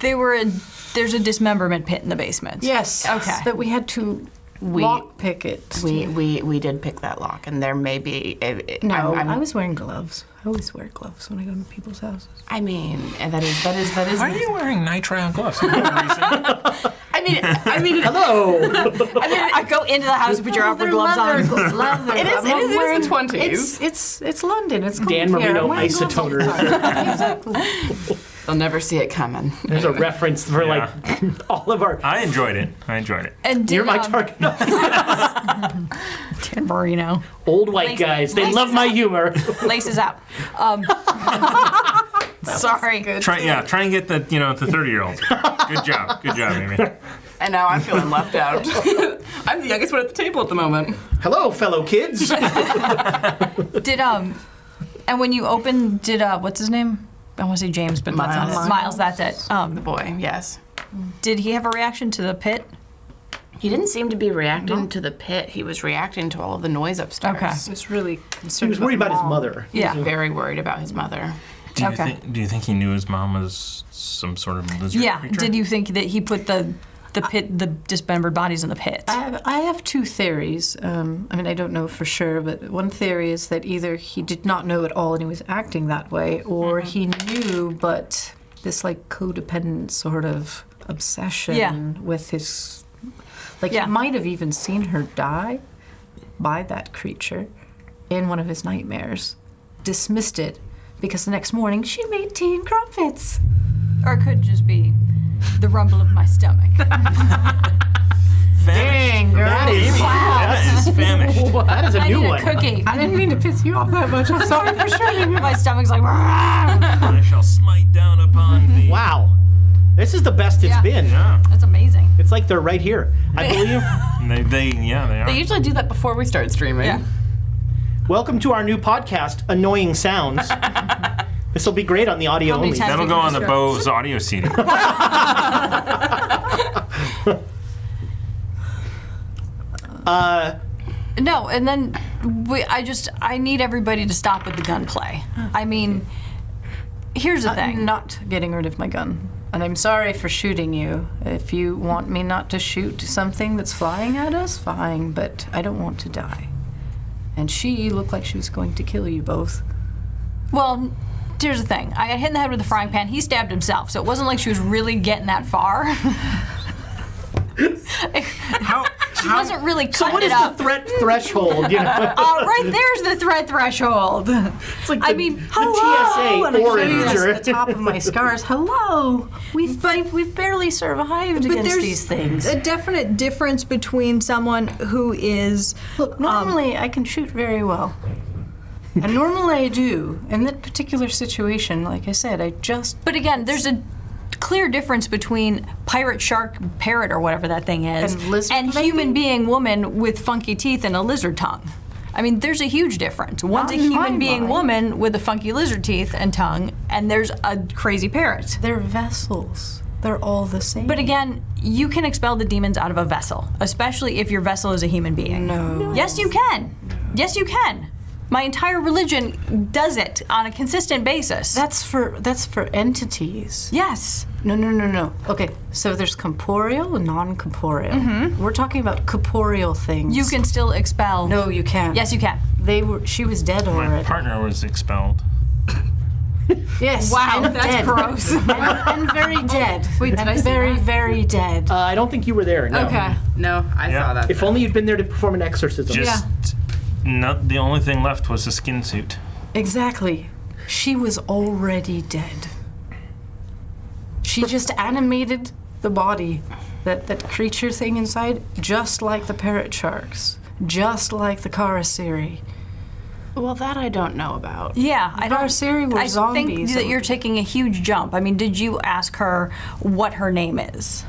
B: there's a dismemberment pit in the basement.
E: Yes.
B: Okay.
E: That we had to lock pick it.
C: We did pick that lock, and there may be.
E: No, I was wearing gloves. I always wear gloves when I go to people's houses.
C: I mean, and that is.
D: Why are you wearing nitrile gloves? No reason.
C: I mean,
A: Hello!
B: I go into the house and put your opera gloves on.
E: Leather.
C: It is-
E: I'm
C: it
E: not
C: is the
E: wearing-
C: 20s.
E: It's London. It's cold
A: Dan
E: here.
A: Marino
E: I'm wearing gloves all the
A: isotoner.
E: time. Exactly.
C: they'll never see it coming.
A: There's a reference for like all of our.
D: I enjoyed it.
B: And
A: You're my
B: did,
A: target.
B: Dan Marino.
A: Old white guys. They
B: laces
A: love my
B: up.
A: humor.
B: Laces out. Sorry.
D: Try and get the 30-year-olds. Good job, Amy.
C: And now I'm feeling left out. I'm the youngest one at the table at the moment.
A: Hello, fellow kids.
B: Did and when you opened, did what's his name? I want to say James, but that's not
C: Miles.
B: it. Miles, that's it.
C: Boy, yes.
B: Did he have a reaction to the pit?
C: He didn't seem to be reacting to the pit. He was reacting to all of the noise upstairs.
B: Okay.
E: I was really
A: He
E: concerned
A: was worried about his
E: Mom.
A: mother.
C: He was
B: Yeah.
C: very worried about his mother.
D: Do you
B: Okay.
D: think he knew his mom was some sort of lizard
B: Yeah.
D: creature?
B: Did you think that he put the the pit, the dismembered bodies in the pit.
E: I have two theories. I mean, I don't know for sure, but one theory is that either he did not know at all and he was acting that way, or he knew, but this like codependent sort of obsession with his, like he might have even seen her die by that creature in one of his nightmares, dismissed it because the next morning she made tea and crumpets.
B: Or it could just be the rumble of my stomach.
E: Dang, girl.
A: That is
D: That is famished.
A: that is a
B: I
A: new
B: need
A: one.
B: a cookie.
E: I didn't mean to piss you off that much. I'm sorry for showing you.
B: My stomach's like, "Rah!"
D: I shall smite down upon thee.
A: Wow, this is the best it's been.
D: Yeah.
B: That's amazing.
A: It's like they're right here. I believe.
D: They are.
C: They usually do that before we start streaming.
B: Yeah.
A: Welcome to our new podcast, Annoying Sounds. This will be great on the audio
B: How many
A: only.
B: times-
D: That'll go on the Bose audio CD.
B: No, and then I need everybody to stop with the gunplay. I mean, here's the thing.
E: I'm not getting rid of my gun. And I'm sorry for shooting you. If you want me not to shoot something that's flying at us, fine, but I don't want to die. And she looked like she was going to kill you both.
B: Well, here's the thing. I got hit in the head with a frying pan. He stabbed himself, so it wasn't like she was really getting that far. She wasn't really
A: So
B: cutting
A: what
B: it
A: is
B: up.
A: the threat threshold? You know,
B: Right there's the threat threshold.
A: it's like
B: I mean,
A: the
E: Hello! And
A: TSA
E: I show
A: orange.
E: you
A: or-
E: the top of my scars. Hello! We've barely survived against
F: there's
E: these things.
F: a definite difference between someone who is
E: Look, normally I can shoot very well. And normally I do. In that particular situation, like I said, I just...
B: But again, there's a clear difference between pirate, shark, parrot, or whatever that thing is,
E: And lizard lady?
B: human being woman with funky teeth and a lizard tongue. I mean, there's a huge difference. One's a
E: Not in
B: human
E: my
B: being
E: mind.
B: woman with a funky lizard teeth and tongue, and there's a crazy parrot.
E: They're vessels. They're all the same.
B: But again, you can expel the demons out of a vessel, especially if your vessel is a human being.
E: No.
B: Yes, you can. Yes, you can. My entire religion does it on a consistent basis.
E: That's for entities.
B: Yes.
E: No. Okay, so there's corporeal and non-corporeal. We're talking about corporeal things.
B: You can still expel.
E: No, you can't.
B: Yes, you can.
E: She was dead
D: My
E: already.
D: partner was expelled.
E: Yes.
B: Wow,
E: and
B: that's
E: dead.
B: gross.
E: and very dead.
C: Wait, did
E: and
C: I see
E: very,
C: that?
E: very dead.
A: I don't think you were there. No.
C: Okay. No, I
D: Yeah.
C: saw that.
A: If only you'd been there to perform an exorcism.
D: Just not the only thing left was a skin suit.
E: Exactly. She was already dead. She just animated the body, that creature thing inside, just like the parrot sharks, just like the Karasiri.
C: Well, that I don't know about.
B: Yeah, I don't.
E: Karasiri were
B: I think
E: zombies.
B: that you're taking a huge jump. I mean, did you ask her what her name is?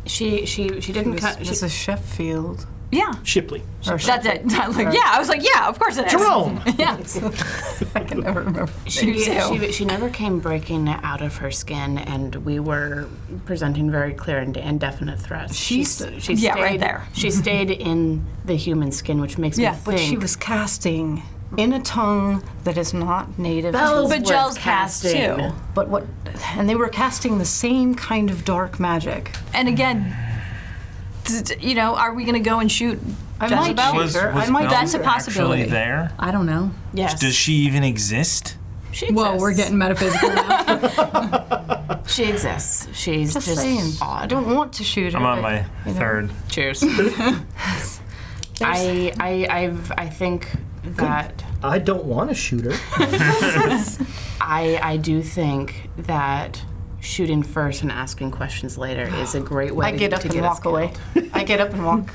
C: She didn't cut.
E: It was a Sheffield.
B: Yeah,
A: Shipley.
E: Or
B: that's it. Yeah, I was like, yeah, of course it is.
A: Jerome.
B: Yeah.
E: I can never remember.
C: She never came breaking out of her skin, and we were presenting very clear and definite threats. She
B: Yeah,
C: stayed,
B: right there.
C: She stayed in the human skin, which makes
B: Yeah,
C: me
E: But
C: think.
E: she was casting in a tongue that is not native
C: Bells
E: to
B: But
C: was
B: Gel's cast
C: casting.
B: too.
E: But what? And they were casting the same kind of dark magic.
B: And again, you know, are we going to go and shoot
E: I might
B: Jezebel?
E: shoot
D: Was
E: her. I might
D: Belle
B: That's a possibility.
D: actually there?
B: I don't know.
C: Yes.
D: Does she even exist?
C: She exists.
B: Whoa, we're getting metaphysical now.
C: She exists. She's
E: Just
C: just
E: saying. I
C: odd.
E: don't want to shoot her.
D: I'm on
E: but,
D: my
E: you know,
D: third.
C: Cheers. I think that
A: I don't want to shoot her.
C: I do think that shooting first and asking questions later is a great way
E: I get up
C: to
E: and
C: get us
E: walk away.
C: killed.
E: I get up and walk.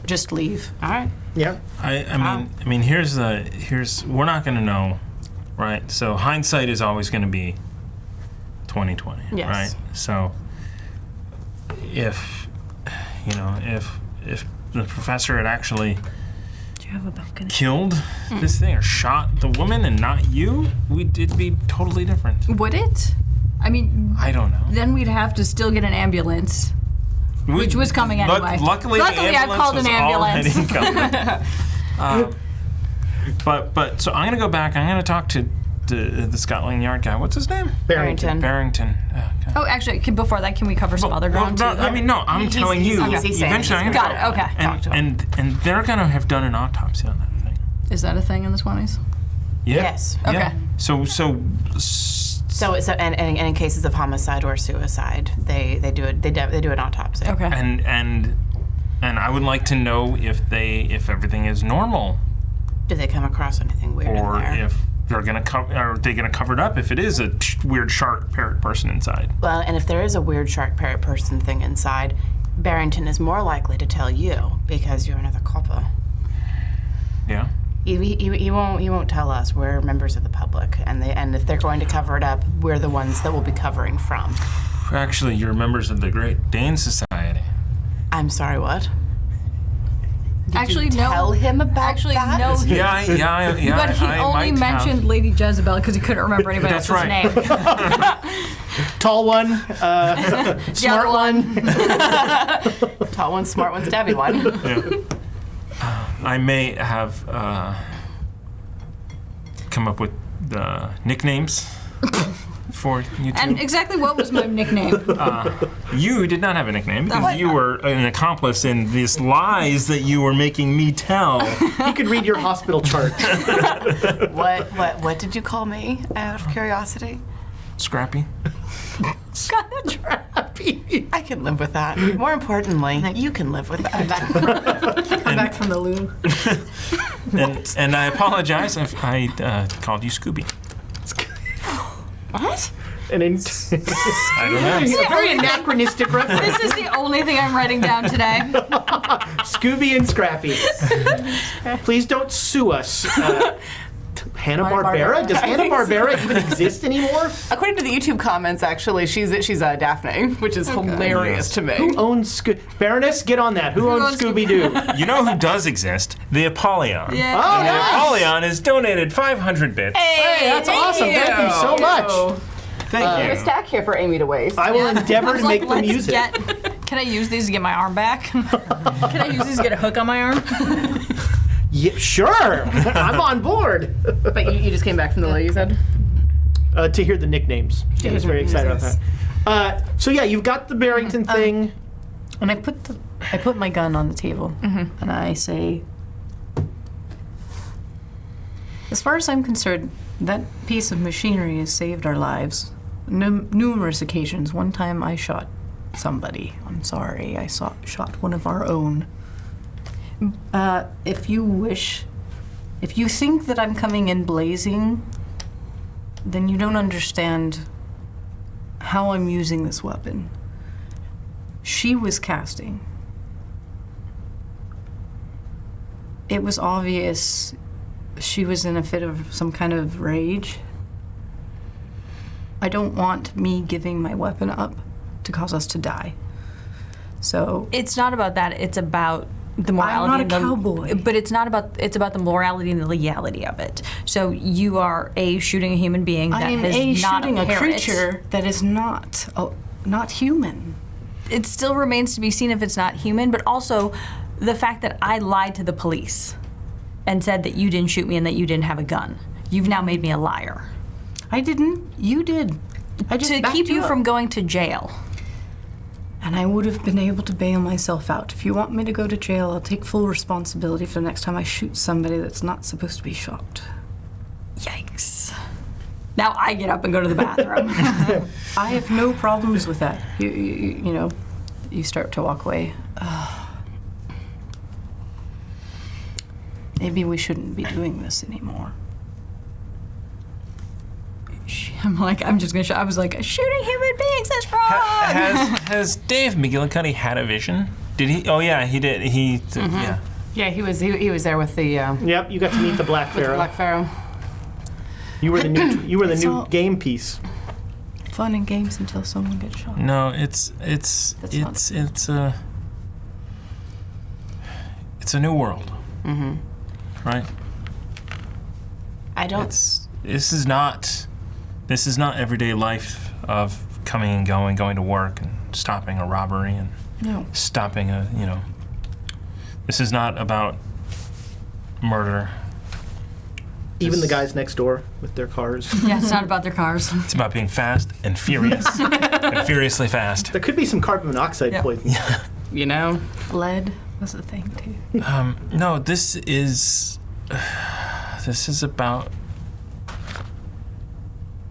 E: Just leave.
C: All right.
A: Yeah.
D: I mean, here's we're not gonna know, right? So hindsight is always gonna be 2020,
C: Yes.
D: right? So if the professor had actually
E: Do you have a balcony?
D: killed this thing or shot the woman and not you, it'd be totally different.
B: Would it? I mean,
D: I don't know.
B: then we'd have to still get an ambulance. Which was coming anyway.
D: Luckily, the
B: I've
D: ambulance
B: called
D: was
B: an ambulance.
D: already coming. But so I'm gonna go back. I'm gonna talk to the Scotland Yard guy. What's his name?
A: Barrington.
D: Barrington. Okay.
B: Oh, actually, before that, can we cover some other ground too?
D: I mean, no. I'm telling you.
C: he's saying
D: Eventually, I'm
C: he's
D: gonna
B: Got it. Okay.
D: and they're gonna have done an autopsy on that thing.
B: Is that a thing in the 20s?
D: Yeah.
C: Yes.
D: Yeah.
B: Okay.
D: So
C: And in cases of homicide or suicide, they do an autopsy.
B: Okay.
D: and I would like to know if everything is normal,
C: Did they come across anything weird
D: or
C: in there?
D: if they're gonna are they gonna cover it up if it is a weird shark parrot person inside.
C: Well, and if there is a weird shark parrot person thing inside, Barrington is more likely to tell you because you're another copper.
D: Yeah.
C: He won't tell us. We're members of the public, and if they're going to cover it up, we're the ones that will be covering from.
D: Actually, you're members of the Great Dane Society.
C: I'm sorry, what?
B: Actually,
C: you tell him about
B: Actually,
C: that?
B: no.
D: Yeah.
B: But he
D: I
B: only
D: might
B: mentioned
D: have.
B: Lady Jezebel because he couldn't remember anybody
D: That's
B: else's
D: right.
B: name.
A: Tall one, smart one.
C: Tall one, smart one, stabby one.
D: Yeah. I may have come up with nicknames for you two.
B: And exactly what was my nickname?
D: You did not have a nickname because you were an accomplice in these lies that you were making me tell.
A: You could read your hospital chart.
C: What did you call me? Out of curiosity.
D: Scrappy.
C: I can live with that. More importantly, you can live with that.
E: Come back from the loo.
D: And I apologize if I called you Scooby.
C: What?
A: And in
D: I don't know.
A: a very anachronistic reference.
B: This is the only thing I'm writing down today.
A: Scooby and Scrappy. Please don't sue us. Hanna-Barbera? Does Hanna-Barbera even exist anymore?
C: According to the YouTube comments, actually, she's Daphne, which is hilarious to me.
A: Who owns Baroness? Get on that. Who owns
B: owns
A: Scooby-Doo?
D: You know who does exist? The Apollyon.
B: Yeah.
A: Oh,
D: And the
A: nice.
D: Apollyon has donated 500 bits.
A: Hey, that's awesome. Thank you so much.
D: Thank you.
C: Stack here for Amy to waste.
A: I will endeavor to make them
B: Let's
A: use it.
B: Can I use these to get my arm back? Can I use these to get a hook on my arm?
A: Yeah, sure. I'm on board.
C: But you just came back from the loo, you said?
A: To hear the nicknames. She was very excited about that. So yeah, you've got the Barrington thing.
E: And I put my gun on the table, and I say, as far as I'm concerned, that piece of machinery has saved our lives. Numerous occasions. One time I shot somebody. I'm sorry, I shot one of our own. If you wish, if you think that I'm coming in blazing, then you don't understand how I'm using this weapon. She was casting. It was obvious she was in a fit of some kind of rage. I don't want me giving my weapon up to cause us to die. So
B: It's not about that. It's about the morality.
E: not a
B: and the,
E: cowboy.
B: But it's not about. It's about the morality and the legality of it. So you are shooting a human being that
E: I am
B: is not
E: shooting a
B: parrot.
E: creature that is not human.
B: It still remains to be seen if it's not human, but also the fact that I lied to the police and said that you didn't shoot me and that you didn't have a gun. You've now made me a liar.
E: I didn't. You did. I just
B: To
E: backed
B: keep you
E: up.
B: from going to jail.
E: And I would have been able to bail myself out. If you want me to go to jail, I'll take full responsibility for the next time I shoot somebody that's not supposed to be shot.
B: Yikes. Now I get up and go to the bathroom.
E: I have no problems with that. You know, you start to walk away. Maybe we shouldn't be doing this anymore.
B: I'm just gonna shoot. I was like, shooting human beings, that's wrong.
D: Has Dave McGillicuddy had a vision? Did he? Oh yeah, he did. Yeah.
C: Yeah, he was there with the
A: Yep, you got to meet the Black Pharaoh.
C: Black Pharaoh.
A: You were the new
E: It's
A: new
E: all-
A: game piece.
E: Fun and games until someone gets shot.
D: No, it's a new world. Mm-hmm. Right.
C: I don't.
D: This is not everyday life of coming and going to work and stopping a robbery and
E: No.
D: stopping a, This is not about murder.
A: Even the guys next door with their cars.
B: Yeah, it's not about their cars.
D: It's about being fast and furious. And furiously fast.
A: There could be some carbon monoxide poison.
C: You know?
E: Lead was a thing too.
D: No, this is about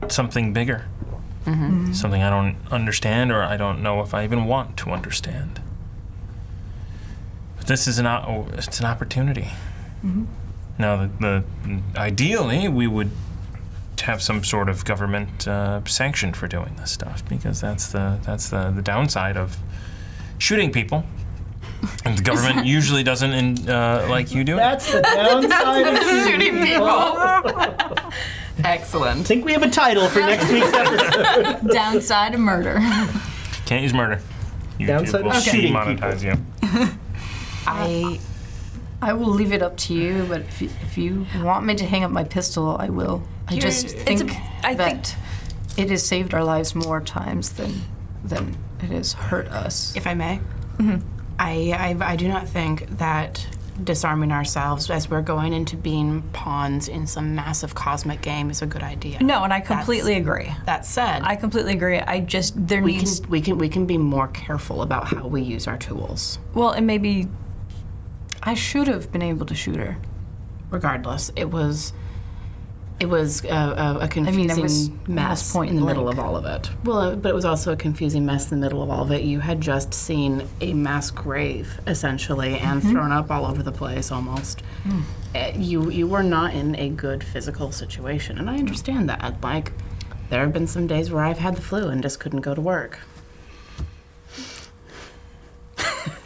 D: something bigger. Something I don't understand, or I don't know if I even want to understand. But this is it's an opportunity. Now, ideally, we would have some sort of government sanction for doing this stuff, because that's the downside of shooting people. And the government usually doesn't like you doing.
A: That's the downside of
C: Shooting people. Excellent.
A: I think we have a title for next week's episode.
B: Downside of murder.
D: Can't use murder. YouTube
A: Downside
D: will
A: of shooting
D: demonetize you.
E: I will leave it up to you, but if you want me to hang up my pistol, I will. I just think that it has saved our lives more times than it has hurt us.
C: If I may, I do not think that disarming ourselves as we're going into being pawns in some massive cosmic game is a good idea.
B: No, and I completely agree.
C: That said,
B: I completely agree. I just
C: we can be more careful about how we use our tools.
B: Well, and maybe
E: I should have been able to shoot her.
C: Regardless, it was a confusing mess
E: point
C: in the middle
E: blank.
C: of all of it. Well, but it was also a confusing mess in the middle of all of it. You had just seen a mass grave, essentially, and thrown up all over the place almost. You were not in a good physical situation, and I understand that. Like, there have been some days where I've had the flu and just couldn't go to work.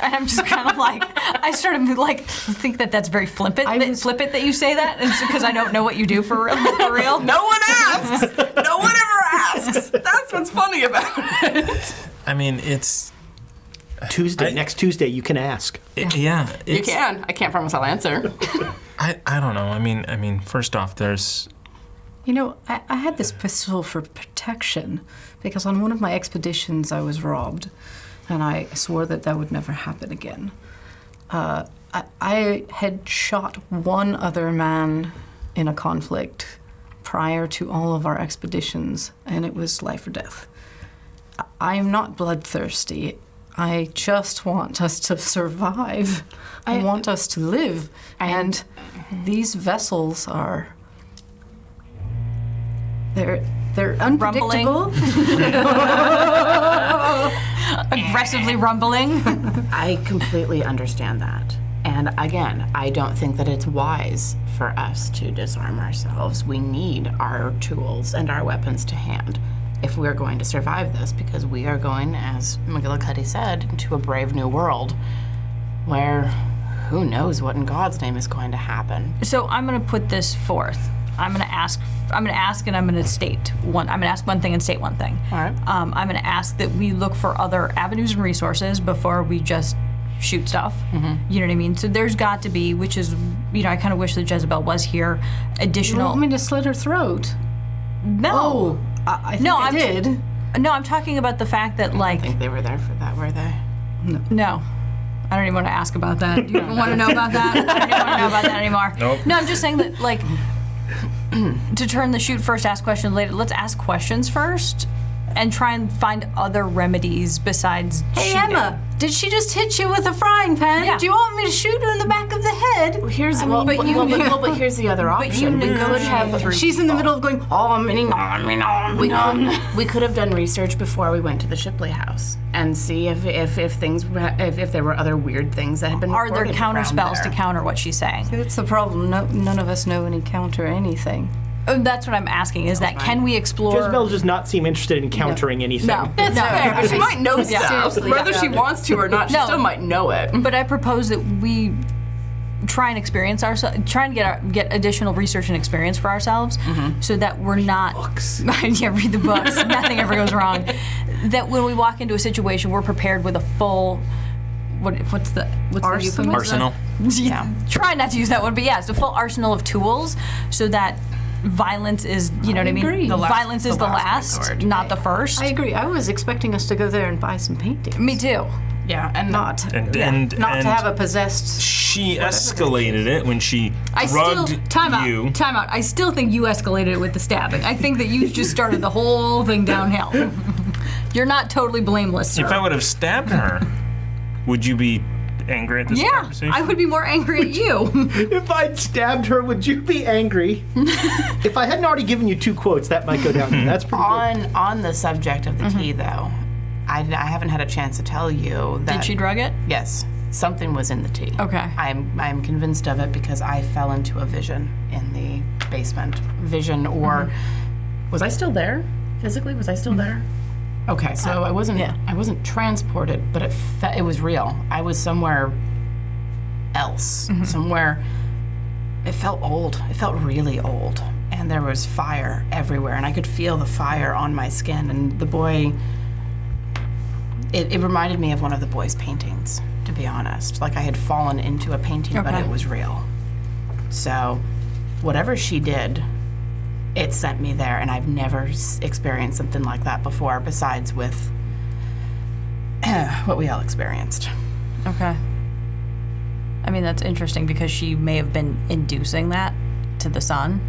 B: and I'm just kind of like, I sort of like think that that's very flippant. Flippant that you say that, because I don't know what you do for real. For real.
C: No one asks. No one ever asks. That's what's funny about it.
D: I mean, it's
A: Tuesday. Next Tuesday, you can ask.
C: You can. I can't promise I'll answer.
D: I don't know. I mean, first off, there's.
E: You know, I had this pistol for protection because on one of my expeditions I was robbed, and I swore that would never happen again. I had shot one other man in a conflict prior to all of our expeditions, and it was life or death. I am not bloodthirsty. I just want us to survive. I want us to live. And these vessels are... They're unpredictable.
B: Aggressively rumbling.
C: I completely understand that. And again, I don't think that it's wise for us to disarm ourselves. We need our tools and our weapons to hand if we're going to survive this, because we are going, as McGillicuddy said, into a brave new world where who knows what in God's name is going to happen.
B: So I'm going to put this forth. I'm going to ask, and I'm going to state one. I'm going to ask one thing and state one thing.
C: All right.
B: I'm going to ask that we look for other avenues and resources before we just shoot stuff. You know what I mean? So there's got to be, which is, you know, I kind of wish that Jezebel was here.
E: You
B: Additional.
E: want me to slit her throat?
B: No.
E: I think I did.
B: No, I'm talking about the fact that, like,
C: I think they were there for that, were they?
B: no. I don't even want to ask about that. Do you even want to know about that? I don't even want to know about that anymore.
D: Nope.
B: No, I'm just saying that, like, to turn the shoot first, ask questions later. Let's ask questions first and try and find other remedies besides
E: Hey,
B: shooting.
E: Emma, did she just hit you with a frying pan?
B: Yeah.
E: Do you want me to shoot her in the back of the head?
C: But here's the other option. We could have.
E: She's in the middle of going,
C: We could have done research before we went to the Shipley house and see if there were other weird things that had been.
B: Are there
C: reported
B: counter
C: around
B: spells
C: there.
B: to counter what she's saying?
E: That's the problem. None of us know any counter anything.
B: That's what I'm asking, is that can we explore...
A: Jezebel does not seem interested in countering anything.
B: No.
C: That's fair, but she might know stuff.
E: seriously,
C: Whether she wants to or not, she
B: No.
C: still might know it.
B: But I propose that we try and experience ourselves, try and get additional research and experience for ourselves, so that we're not.
A: Books.
B: Yeah, read the books. Nothing ever goes wrong. That when we walk into a situation, we're prepared with a full. What's the euphemism?
D: Arsenal.
B: Yeah. Try not to use that one, but yeah, it's a full arsenal of tools, so that violence is, you know what I mean?
E: agree.
B: Violence is the last,
C: resort.
B: not the first.
E: I agree. I was expecting us to go there and buy some paintings.
B: Me too.
C: Yeah, and
E: not
D: And
E: not to have a possessed.
D: she escalated it when she
B: I still
D: drugged
B: time
D: you.
B: out. I still think you escalated it with the stabbing. I think that you just started the whole thing downhill. You're not totally blameless, sir.
D: If I would have stabbed her, would you be angry at this conversation?
B: I would be more angry at you.
A: If I'd stabbed her, would you be angry? If I hadn't already given you 2 quotes, that might go down. That's pretty good.
C: on the subject of the tea, though, I haven't had a chance to tell you that.
B: Did she drug it?
C: Yes, something was in the tea.
B: Okay.
C: I'm convinced of it because I fell into a vision in the basement. Vision, or was I still there? Physically, was I still there? Okay, so I wasn't transported, but it was real. I was somewhere else, somewhere. It felt old. It felt really old, and there was fire everywhere, and I could feel the fire on my skin. And the boy, it reminded me of one of the boy's paintings, to be honest. Like I had fallen into a painting, but it was real. So, whatever she did, it sent me there, and I've never experienced something like that before, besides with what we all experienced.
B: Okay. I mean, that's interesting because she may have been inducing that to the son.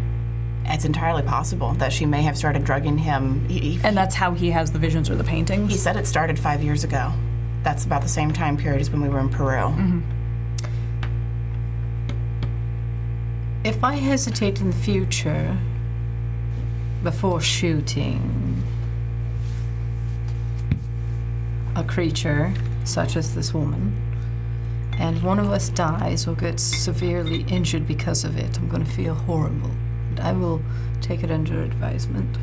C: It's entirely possible that she may have started drugging him.
B: And that's how he has the visions or the paintings?
C: He said it started 5 years ago. That's about the same time period as when we were in Peru.
E: If I hesitate in the future before shooting a creature such as this woman, and one of us dies or gets severely injured because of it, I'm going to feel horrible. But I will take it under advisement.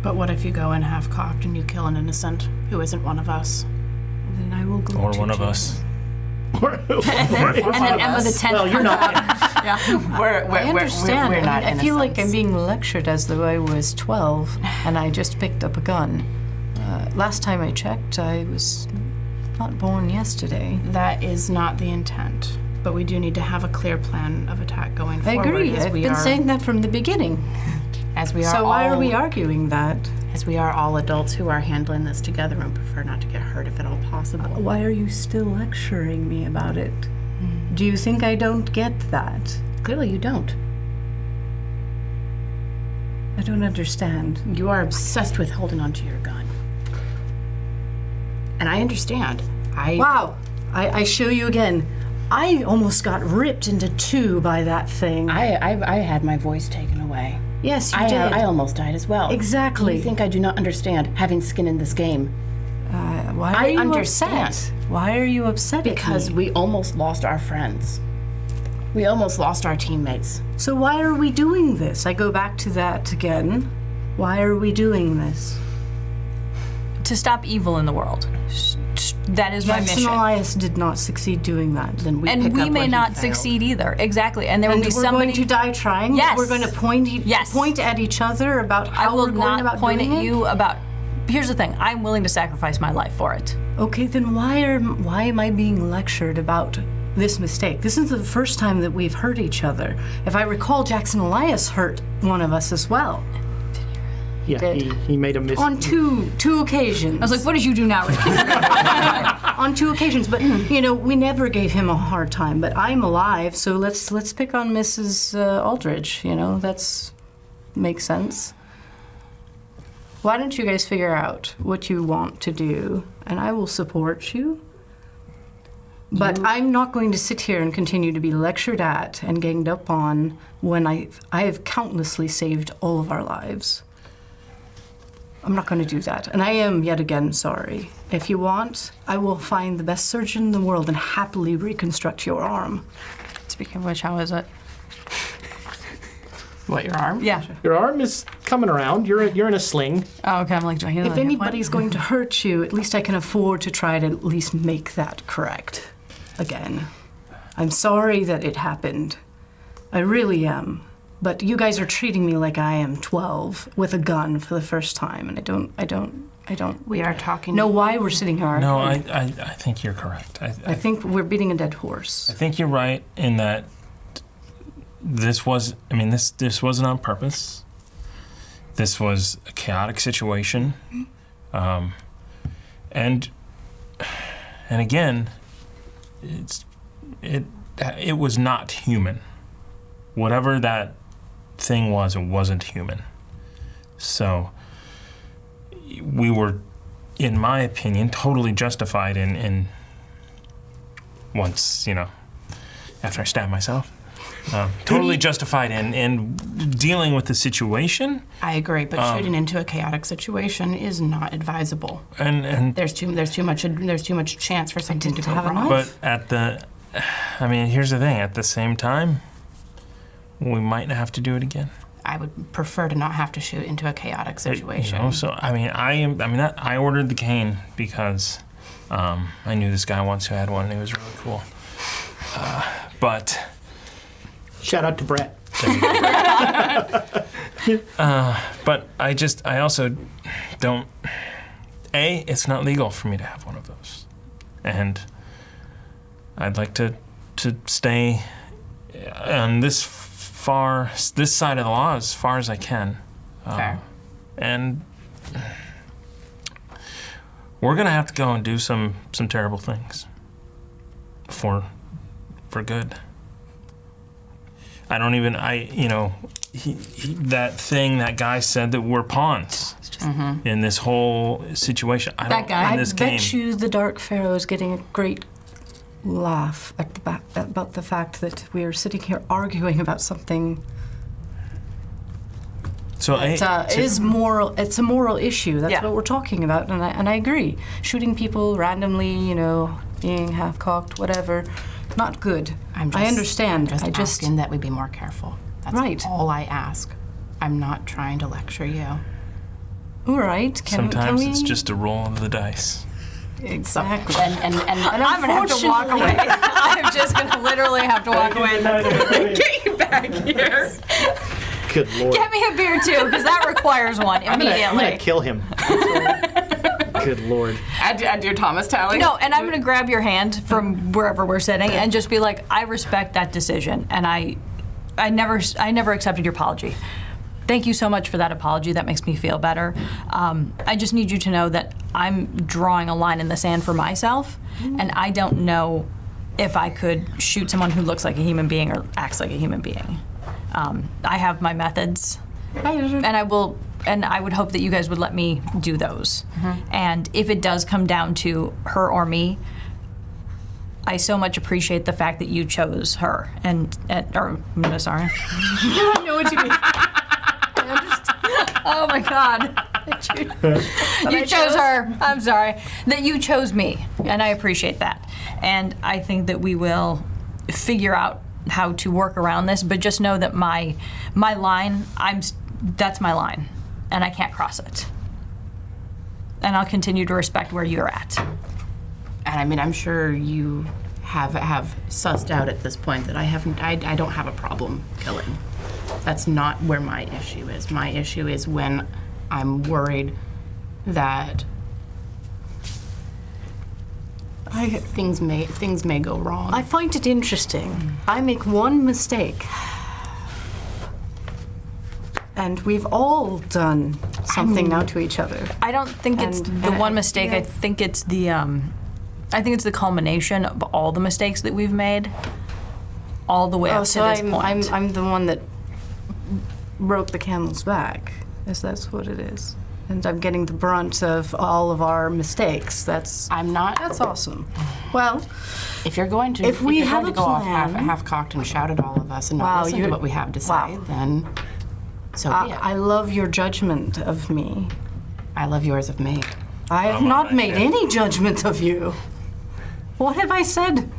C: But what if you go in half-cocked and you kill an innocent who isn't one of us?
E: Then I will go
D: Or
E: to
D: one of
E: jail.
D: us.
B: And then Emma the 10th.
A: Well, you're not.
B: Yeah.
E: I understand.
C: We're not
E: I feel like I'm
C: innocents.
E: being lectured as though I was 12 and I just picked up a gun. Last time I checked, I was not born yesterday.
C: That is not the intent. But we do need to have a clear plan of attack going
E: I
C: forward.
E: agree.
C: as
E: I've
C: we
E: been
C: are,
E: saying that from the beginning.
C: as we are
E: So why are
C: all-
E: we arguing that?
C: As we are all adults who are handling this together and prefer not to get hurt if at all possible.
E: Why are you still lecturing me about it? Do you think I don't get that?
C: Clearly you don't.
E: I don't understand.
C: You are obsessed with holding onto your gun. And I understand.
E: Wow. I show you again. I almost got ripped into 2 by that thing.
C: I had my voice taken away.
E: Yes, you
C: I
E: did.
C: almost died as well.
E: Exactly.
C: You think I do not understand having skin in this game?
E: Why are
C: I
E: you
C: understand.
E: upset? Why are you upset
C: Because
E: at me?
C: we almost lost our friends. We almost lost our teammates.
E: So why are we doing this? I go back to that again. Why are we doing this?
B: To stop evil in the world. That is my
E: Jackson
B: mission.
E: Elias did not succeed doing that.
C: Then we
B: And
C: pick
B: we
C: up
B: may
C: where he
B: not
C: failed.
B: succeed either. Exactly. And there will
E: And
B: be
E: we're
B: somebody.
E: going to die trying.
B: Yes.
E: We're going to point at each other about
B: I
E: how
B: will
E: we're going
B: not
E: about
B: point at
E: doing it.
B: you about. Here's the thing. I'm willing to sacrifice my life for it.
E: Okay, then why am I being lectured about this mistake? This isn't the first time that we've hurt each other. If I recall, Jackson Elias hurt one of us as well
A: Yeah, he made a mistake.
E: on two occasions.
B: I was like, what did you do now, Ricky?
E: On 2 occasions, but you know, we never gave him a hard time. But I'm alive, so let's pick on Mrs. Aldridge. You know, makes sense. Why don't you guys figure out what you want to do, and I will support you. But I'm not going to sit here and continue to be lectured at and ganged up on when I have countlessly saved all of our lives. I'm not going to do that. And I am, yet again, sorry. If you want, I will find the best surgeon in the world and happily reconstruct your arm.
B: Speaking of which, how is it?
C: What, your arm?
B: Yeah.
A: Your arm is coming around. You're in a sling.
B: Oh, okay. I'm like, do I hear
E: If
B: that?
E: anybody's going to hurt you, at least I can afford to try to at least make that correct. Again. I'm sorry that it happened. I really am. But you guys are treating me like I am 12 with a gun for the first time, and I don't
C: We are talking.
E: know why we're sitting here.
D: No,
E: arguing.
D: I think you're correct.
E: I think we're beating a dead horse.
D: I think you're right in that this wasn't on purpose. This was a chaotic situation. And again, it was not human. Whatever that thing was, it wasn't human. So we were, in my opinion, totally justified in once, after I stabbed myself, totally justified in dealing with the situation.
C: I agree, but shooting into a chaotic situation is not advisable.
D: And
C: There's too much chance for something to go wrong.
D: but here's the thing. At the same time, we might have to do it again.
C: I would prefer to not have to shoot into a chaotic situation.
D: So I ordered the cane because I knew this guy once who had one, and he was really cool. But
A: Shout out to Brett.
D: but I also don't. It's not legal for me to have one of those, and I'd like to stay on this side of the law as far as I can.
C: Fair.
D: And we're gonna have to go and do some terrible things for good. That guy said that we're pawns in this whole situation.
E: I
D: in this game.
E: bet you the Dark Pharaoh is getting a great laugh at the back about the fact that we are sitting here arguing about something
D: So
E: that is moral. It's a moral issue. That's
B: Yeah.
E: what we're talking about, and I agree. Shooting people randomly, being half-cocked, whatever, not good. I understand.
C: I'm just asking that we be more careful. That's
E: Right.
C: all I ask. I'm not trying to lecture you.
E: All right.
D: sometimes
E: can we?
D: it's just a roll of the dice.
E: Exactly.
C: And
B: I'm gonna have to walk away. I'm just gonna literally have to walk away. Get you back here.
A: Good Lord.
B: Get me a beer too, because that requires one
A: I'm
B: immediately.
A: gonna kill him. Good Lord.
C: Add your Thomas tally.
B: No, and I'm gonna grab your hand from wherever we're sitting and just be like, I respect that decision, and I never accepted your apology. Thank you so much for that apology. That makes me feel better. I just need you to know that I'm drawing a line in the sand for myself, and I don't know if I could shoot someone who looks like a human being or acts like a human being. I have my methods, and I would hope that you guys would let me do those. And if it does come down to her or me, I so much appreciate the fact that you chose her or no, sorry.
E: I know what you mean.
B: Oh my God. You chose her. I'm sorry. That you chose me, and I appreciate that. And I think that we will figure out how to work around this, but just know that my line, that's my line, and I can't cross it. And I'll continue to respect where you're at.
C: And I'm sure you have sussed out at this point that I don't have a problem killing. That's not where my issue is. My issue is when I'm worried that things may go wrong.
E: I find it interesting. I make one mistake, and we've all done something now to each other.
B: I don't think it's
E: And,
B: the one mistake.
E: yeah.
B: I think it's the culmination of all the mistakes that we've made, all the way up to this point.
E: I'm the one that broke the camel's back, if that's what it is. And I'm getting the brunt of all of our mistakes. That's awesome. Well,
C: If you're going to,
E: If we
C: you're
E: have
C: going
E: a
C: to go off
E: plan-
C: half-cocked and shout at all of us and
E: Wow,
C: not listen to
E: you're-
C: what we have to say, then so be it.
E: I love your judgment of me.
C: I love yours of me.
E: I have
D: I'm
E: not
D: on
E: made
D: that.
E: any judgment of you. What have I said?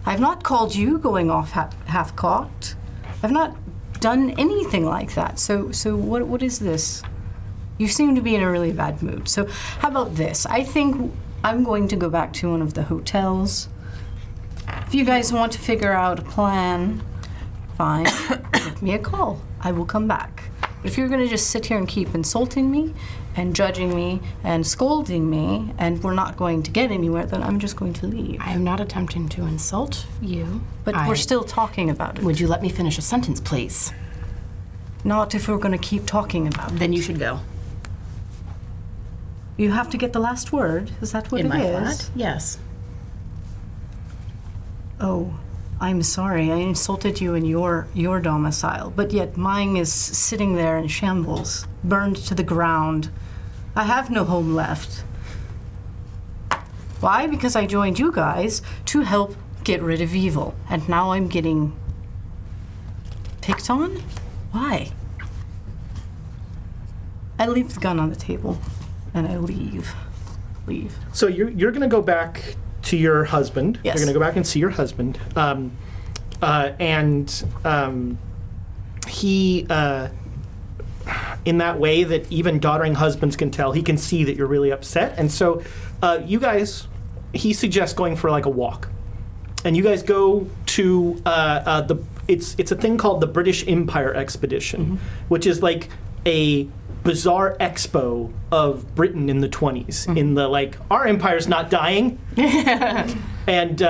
E: I've not called you going off half-cocked. I've not done anything like that. So what is this? You seem to be in a really bad mood. So how about this? I think I'm going to go back to one of the hotels. If you guys want to figure out a plan, fine. Give me a call. I will come back. If you're going to just sit here and keep insulting me and judging me and scolding me and we're not going to get anywhere, then I'm just going to leave.
C: I am not attempting to insult you.
E: But we're still talking about it.
C: Would you let me finish a sentence, please?
E: Not if we're going to keep talking about it.
C: Then you should go.
E: You have to get the last word. Is that what
C: In
E: it
C: my
E: is?
C: flat? Yes.
E: Oh, I'm sorry. I insulted you in your domicile, but yet mine is sitting there in shambles, burned to the ground. I have no home left. Why? Because I joined you guys to help get rid of evil, and now I'm getting picked on? Why? I leave the gun on the table, and I leave.
A: So you're going to go back to your husband.
E: Yes.
A: You're going to go back and see your husband. He, in that way that even doddering husbands can tell, he can see that you're really upset. And so you guys, he suggests going for like a walk. And you guys go to it's a thing called the British Empire Expedition, which is like a bizarre expo of Britain in the 20s. In the like, our empire's not dying. And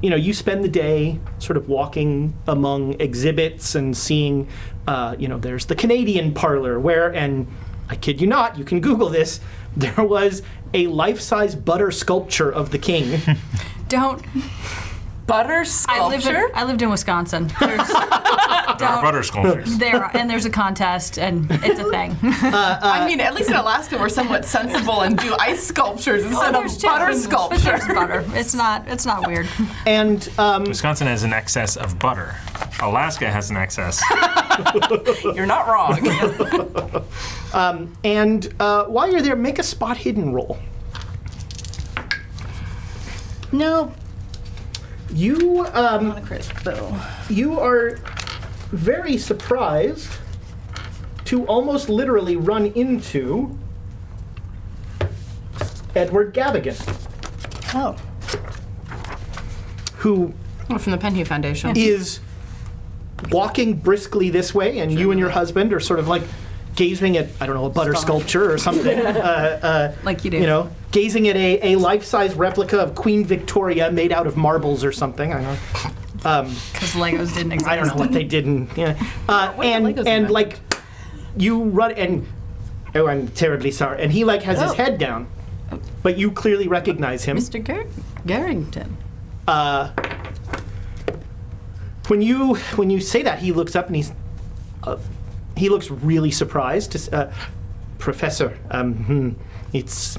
A: you spend the day sort of walking among exhibits and seeing, there's the Canadian parlor where, and I kid you not, you can Google this, there was a life-size butter sculpture of the king.
B: Don't.
G: Butter sculpture?
B: I lived in Wisconsin.
D: There are butter sculptures.
B: There's a contest, and it's a thing.
G: I mean, at least in Alaska, we're somewhat sensible and do ice sculptures instead of butter sculpture.
B: There's butter. It's not weird.
A: And
D: Wisconsin has an excess of butter. Alaska has an excess.
G: You're not wrong.
A: while you're there, make a spot hidden roll.
E: No.
A: You
E: Not a crit, though.
A: you are very surprised to almost literally run into Edward Gavigan,
E: Oh.
A: who
C: From the Penhew Foundation.
A: is walking briskly this way, and you and your husband are sort of like gazing at, I don't know, a butter sculpture or something.
B: Like you do.
A: Gazing at a life-size replica of Queen Victoria made out of marbles or something. I don't know.
B: Because Legos didn't exist.
A: I don't know what they did. And
C: Legos
A: and
C: invent?
A: like you run and I'm terribly sorry. And he like has his head down, but you clearly recognize him.
E: Mr. Barrington.
A: When you say that, he looks up and he looks really surprised. Professor, it's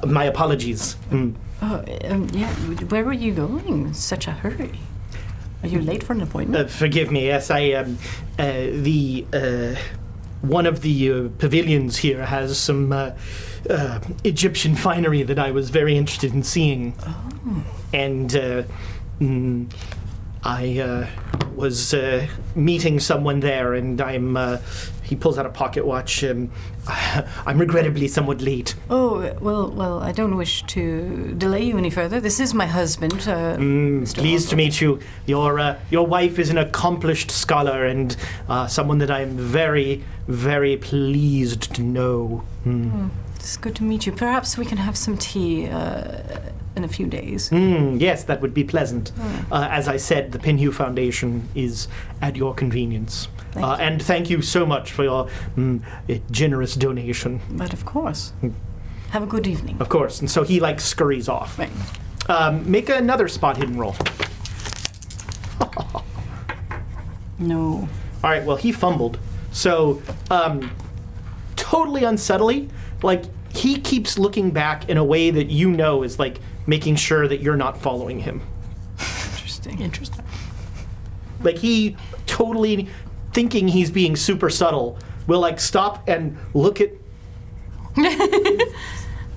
A: my apologies.
E: Oh, yeah. Where were you going in such a hurry? Are you late for an appointment?
A: Forgive me. Yes, I one of the pavilions here has some Egyptian finery that I was very interested in seeing.
E: Oh.
A: And I was meeting someone there, and he pulls out a pocket watch. I'm regrettably somewhat late.
E: Oh, well, I don't wish to delay you any further. This is my husband, Mr.
A: Pleased to meet you. Your wife is an accomplished scholar and someone that I'm very, very pleased to know.
E: It's good to meet you. Perhaps we can have some tea in a few days.
A: Yes, that would be pleasant. As I said, the Penhew Foundation is at your convenience. And thank you so much for your generous donation.
E: But of course. Have a good evening.
A: Of course. And so he like scurries off.
E: Right.
A: Make another spot hidden roll.
E: No.
A: All right, well, he fumbled. So, totally unsettling, like, he keeps looking back in a way that you know is, like, making sure that you're not following him.
E: Interesting.
A: Like, he totally, thinking he's being super subtle, will, like, stop and look at...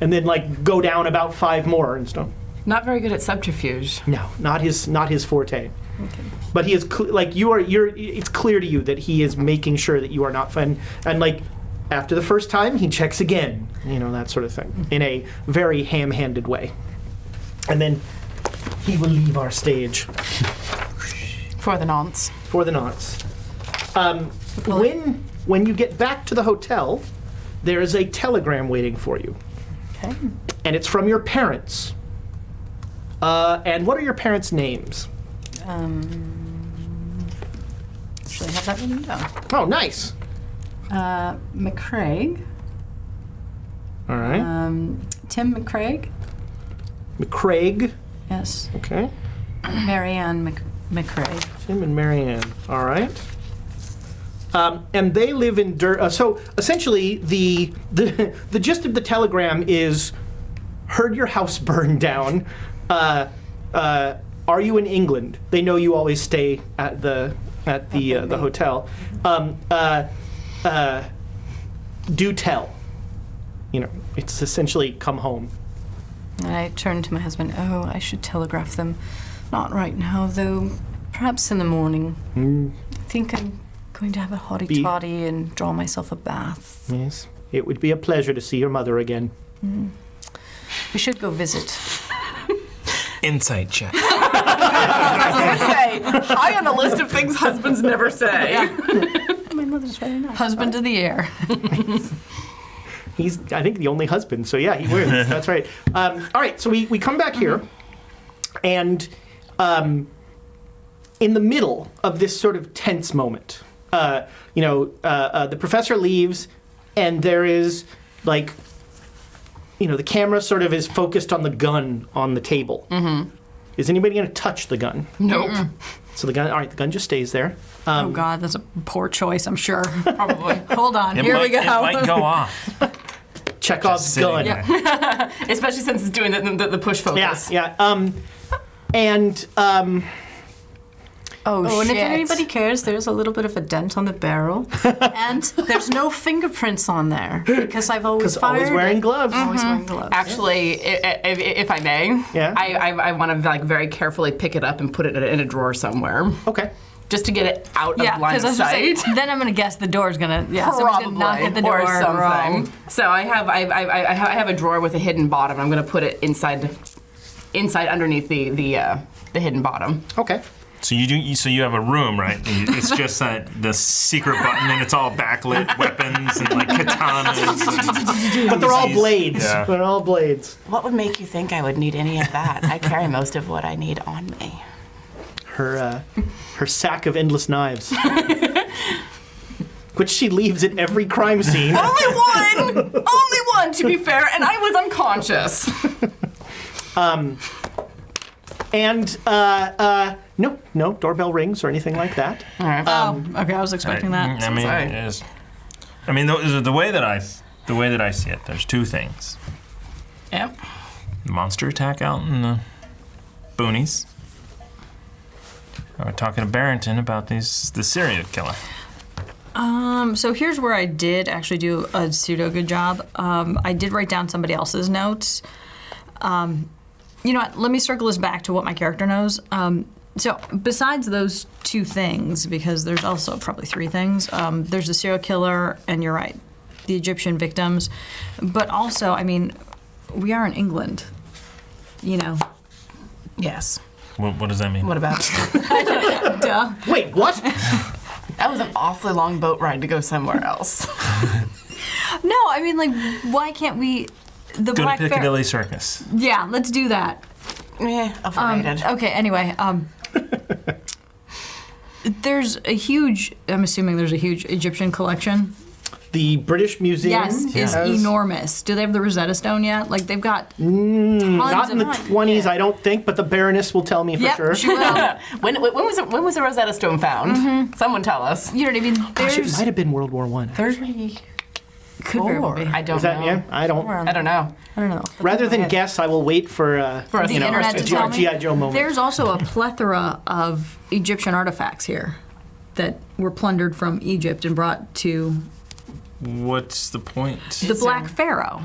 A: and then, like, go down about 5 more and stuff.
C: Not very good at subterfuge.
A: No, not his forte. Okay. But he is it's clear to you that he is making sure that you are not fun. And like after the first time, he checks again, that sort of thing, in a very ham-handed way. And then he will leave our stage
C: For the nonce.
A: for the nonce. When you get back to the hotel, there is a telegram waiting for you,
E: Okay.
A: and it's from your parents. And what are your parents' names?
E: Actually, I have that written down.
A: Oh, nice.
E: McCraig
A: All right.
E: Tim McCraig.
A: McCraig.
E: Yes.
A: Okay.
E: Marianne McCraig.
A: Tim and Marianne. All right. And they live in so essentially, the gist of the telegram is, heard your house burn down. Are you in England? They know you always stay at the hotel. Do tell. It's essentially come home.
E: And I turned to my husband. Oh, I should telegraph them. Not right now, though. Perhaps in the morning. I think I'm going to have a hotty-toddy and draw myself a bath.
A: Yes. It would be a pleasure to see your mother again.
E: We should go visit.
D: Insight check.
G: Say, high on the list of things husbands never say.
E: My mother's very nice.
B: Husband of the year.
A: He's, I think, the only husband, so yeah, he wins. That's right. All right, so we come back here, and in the middle of this sort of tense moment, the professor leaves, and there is, like, the camera sort of is focused on the gun on the table. Mm-hmm. Is anybody going to touch the gun?
G: Nope.
A: So the gun just stays there.
B: Oh, God, that's a poor choice, I'm sure.
G: Probably.
B: Hold on, here we go.
D: It might go off.
A: Chekhov's gun.
G: Especially since it's doing the push focus.
A: Yeah.
E: Oh, and
B: shit.
E: if anybody cares, there's a little bit of a dent on the barrel. And there's no fingerprints on there because I've always fired.
A: Always wearing gloves.
E: Always wearing gloves.
G: Actually, if I may,
A: Yeah.
G: I want to very carefully pick it up and put it in a drawer somewhere,
A: Okay.
G: just to get it out
B: Yeah,
G: of line of sight.
B: then I'm gonna guess the door's gonna, someone's
G: Probably,
B: gonna knock at the door
G: or something.
B: roll.
G: So I have a drawer with a hidden bottom. I'm going to put it inside underneath the hidden bottom.
A: Okay.
D: So you have a room, right? It's just the secret button, and it's all backlit weapons and like katanas.
A: But they're all blades.
D: Yeah.
A: They're all blades.
C: What would make you think I would need any of that? I carry most of what I need on me.
A: Her sack of endless knives. Which she leaves at every crime scene.
G: Only one, to be fair, and I was unconscious.
A: No doorbell rings or anything like that.
B: Okay, I was expecting that.
D: I mean, the way that I see it, there's two things.
G: Yep.
D: Monster attack out in the boonies. We're talking to Barrington about the serial killer.
B: So here's where I did actually do a pseudo good job. I did write down somebody else's notes. You know what? Let me circle this back to what my character knows. So besides those two things, because there's also probably three things, there's the serial killer, and you're right, the Egyptian victims. But also, I mean, we are in England,
G: Yes.
D: What does that mean?
G: What about
B: Duh.
A: Wait, what?
G: that was an awfully long boat ride to go somewhere else.
B: No, I mean, like, why can't we... The
D: Go to
B: Black
D: Piccadilly Circus.
B: Yeah, let's do that.
G: Overrated.
B: Okay, anyway, there's a huge, I'm assuming there's a huge Egyptian collection.
A: The British Museum
B: Is
A: has-
B: enormous. Do they have the Rosetta Stone yet? Like, they've got tons
A: Not in the
B: of...
A: 20s, I don't think, but the Baroness will tell me for
B: Yep,
A: sure.
B: she will.
G: When was the Rosetta Stone found? Someone tell us.
B: You know what I mean?
A: Gosh, it
B: There's...
A: might have been World War I.
B: Could very well be.
G: I don't
A: Is that,
G: know.
A: yeah? I don't.
G: I don't know.
E: I don't know.
A: Rather than guess, I will wait for
G: us
B: The
G: to know.
B: internet to tell me.
A: G.I. Joe moment.
B: There's also a plethora of Egyptian artifacts here that were plundered from Egypt and brought to
D: What's the point?
B: the Black Pharaoh.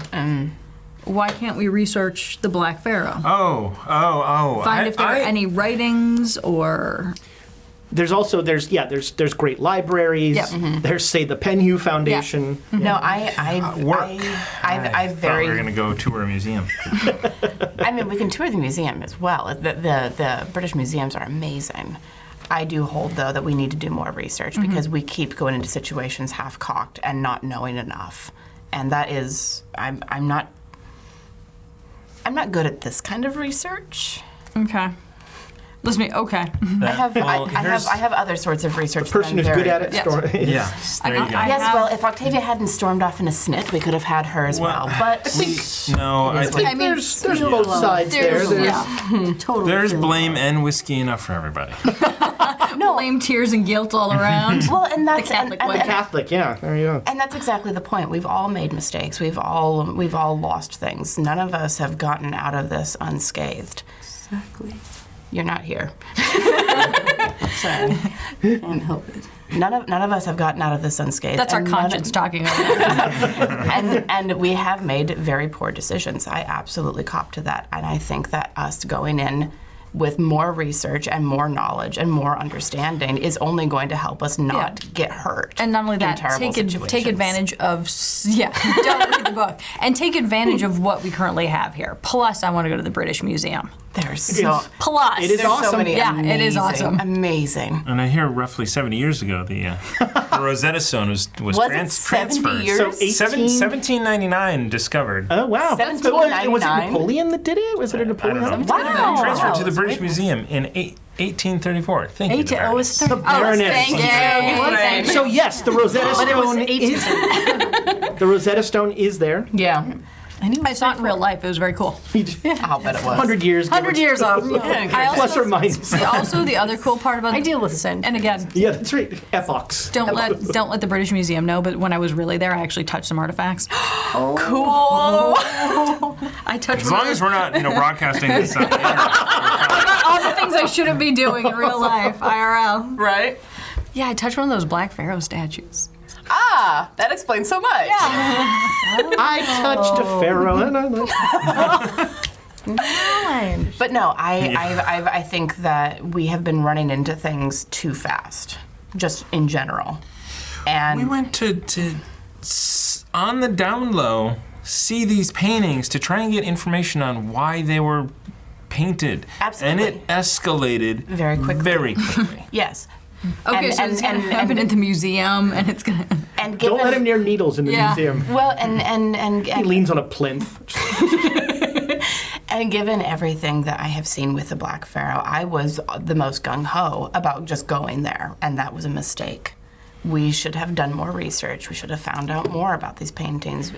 B: Why can't we research the Black Pharaoh?
D: Oh.
B: Find if there are any writings or...
A: There's also there's great libraries.
B: Yep.
A: There's say the Penhew Foundation.
G: No, I
D: thought we were going to go tour a museum.
C: I mean, we can tour the museum as well. The British museums are amazing. I do hold, though, that we need to do more research because we keep going into situations half-cocked and not knowing enough. And that is, I'm not good at this kind of research.
B: Okay. Listen to me. Okay.
C: I have other sorts of research.
A: Person who's good at it.
B: Yes.
D: Yeah, there you go.
C: Yes, well, if Octavia hadn't stormed off in a snit, we could have had her as well. But
D: I think
B: I mean,
A: There's both sides there.
D: there's blame and whiskey enough for everybody.
B: blame, tears, and guilt all around.
C: well, and that's
B: The Catholic way.
A: Catholic, yeah. There you go.
C: And that's exactly the point. We've all made mistakes. We've all lost things. None of us have gotten out of this unscathed.
E: Exactly.
C: You're not here.
E: Sorry. Can't help it.
C: None of us have gotten out of this unscathed.
B: That's our
C: and
B: conscience talking over there.
C: and we have made very poor decisions. I absolutely cop to that. And I think that us going in with more research and more knowledge and more understanding is only going to help us not get hurt.
B: And not only
C: in
B: that,
C: terrible
B: take
C: situations.
B: advantage of, don't read the book, and take advantage of what we currently have here. Plus, I want to go to the British Museum.
C: There's so
B: Plus.
A: It is
C: there's
A: awesome.
C: so many
B: Yeah, it is awesome.
C: Amazing.
D: And I hear roughly 70 years ago, the Rosetta Stone was
C: Was it
D: transferred.
C: 70 years?
A: So
D: 1799 discovered.
A: Oh, wow. Was it
C: 1799?
A: Napoleon that did it? Was it a Napoleon?
D: I don't know.
C: Wow.
D: Transferred to the British Museum in 1834. Thank you. the
E: Oh, it's
D: Baroness.
A: Baroness.
B: Thank you.
A: So yes, the Rosetta
E: But it was
A: Stone
E: 18.
A: is the Rosetta Stone is there.
C: Yeah.
B: I saw it in real life. It was very cool.
C: I'll bet it was.
A: 100 years.
B: 100 years off. I
A: Plus
B: also,
A: or minus.
B: also, the other cool part about
E: I deal with sin.
B: and again,
A: Yeah, that's right. Epochs.
B: don't let the British Museum know. But when I was really there, I actually touched some artifacts.
C: Cool.
B: I touched
D: As long as we're not, broadcasting this on the internet.
B: all the things I shouldn't be doing in real life, IRL.
C: Right?
B: Yeah, I touched one of those Black Pharaoh statues.
C: Ah, that explains so much.
A: I touched a pharaoh and I like.
C: But no, I think that we have been running into things too fast, just in general. And
D: We went to on the down low, see these paintings to try and get information on why they were painted.
C: Absolutely.
D: And it escalated
C: Very quickly.
D: Very quickly.
C: yes.
B: Okay,
C: And-
B: so it's
C: and-
B: gonna happen at the museum, and it's gonna.
C: And given,
A: Don't let him near needles in the
B: Yeah.
A: museum.
C: well, and
A: He leans on a plinth.
C: And given everything that I have seen with the Black Pharaoh, I was the most gung-ho about just going there, and that was a mistake. We should have done more research. We should have found out more about these paintings.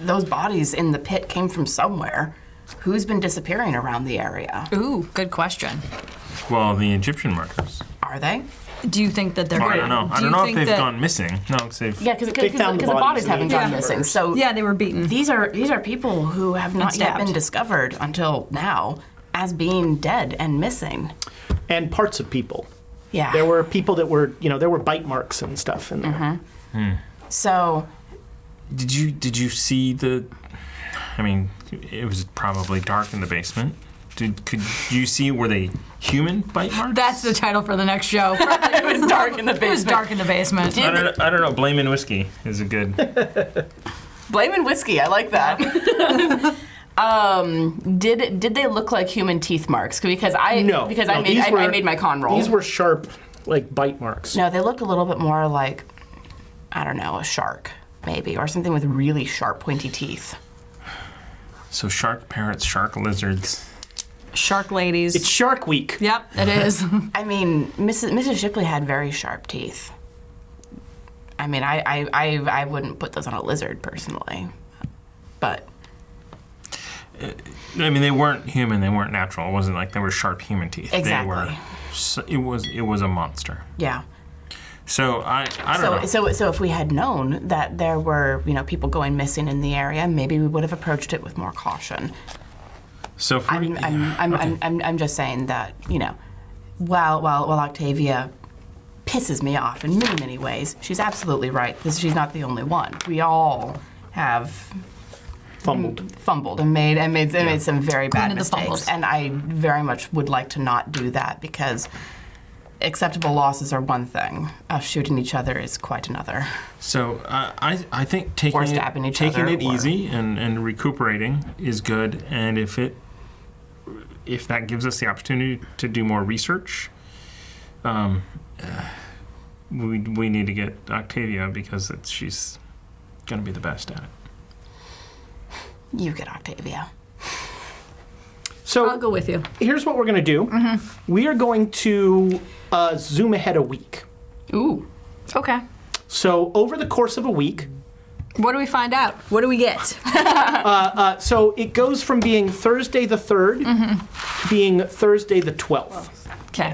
C: Those bodies in the pit came from somewhere. Who's been disappearing around the area?
B: Ooh, good question.
D: Well, the Egyptian markers.
C: Are they?
B: Do you think that they're?
D: Well, I don't know. I
B: Do
D: don't
B: you
D: know if
B: think
D: they've
B: that-
D: gone missing. No, because they've.
C: Yeah, because
A: They found
C: the
A: the
C: bodies
A: bodies in
C: haven't
A: the
C: gone
A: Egyptian
C: missing.
A: murders.
C: So
B: Yeah, they were beaten.
C: these are people who have not yet been
B: stabbed.
C: discovered until now as being dead and missing.
A: And parts of people.
C: Yeah.
A: There were people that were, there were bite marks and stuff in there.
C: So
D: Did you see the? I mean, it was probably dark in the basement. Could you see, were they human bite marks?
B: That's the title for the next show.
C: it was dark in the
B: It was dark in the basement.
D: I don't know. Blaming whiskey is a good.
C: Blaming whiskey, I like that. Did they look like human teeth marks? Because I
A: No.
C: because
A: no,
C: I
A: these
C: made
A: were-
C: I made my con roll.
A: These were sharp, like bite marks.
C: No, they looked a little bit more like, I don't know, a shark maybe, or something with really sharp, pointy teeth.
D: So shark parrots, shark lizards.
B: Shark ladies.
A: It's Shark Week.
B: Yep, it is.
C: I mean, Mrs. Shipley had very sharp teeth. I mean, I wouldn't put those on a lizard personally, but
D: I mean, they weren't human. They weren't natural. It wasn't like they were sharp human teeth.
C: Exactly.
D: They were. So it was a monster.
C: yeah.
D: So I don't know.
C: So if we had known that there were people going missing in the area, maybe we would have approached it with more caution.
D: So if we,
C: I'm just saying that while Octavia pisses me off in many ways, she's absolutely right. She's not the only one. We all have fumbled and made some very bad
B: of the
C: mistakes,
B: fumbles.
C: and I very much would like to not do that because acceptable losses are one thing. Us shooting each other is quite another.
D: So I think taking
C: Or stabbing each
D: taking
C: other,
D: it
C: or-
D: easy and recuperating is good. And if that gives us the opportunity to do more research, we need to get Octavia because she's going to be the best at it.
C: You get Octavia.
A: So
B: I'll go with you.
A: here's what we're going to do. We are going to zoom ahead a week.
G: Ooh.
B: Okay.
A: So over the course of a week,
B: What do we find out? What do we get?
A: so it goes from being Thursday the 3rd to being Thursday the 12th.
B: Okay.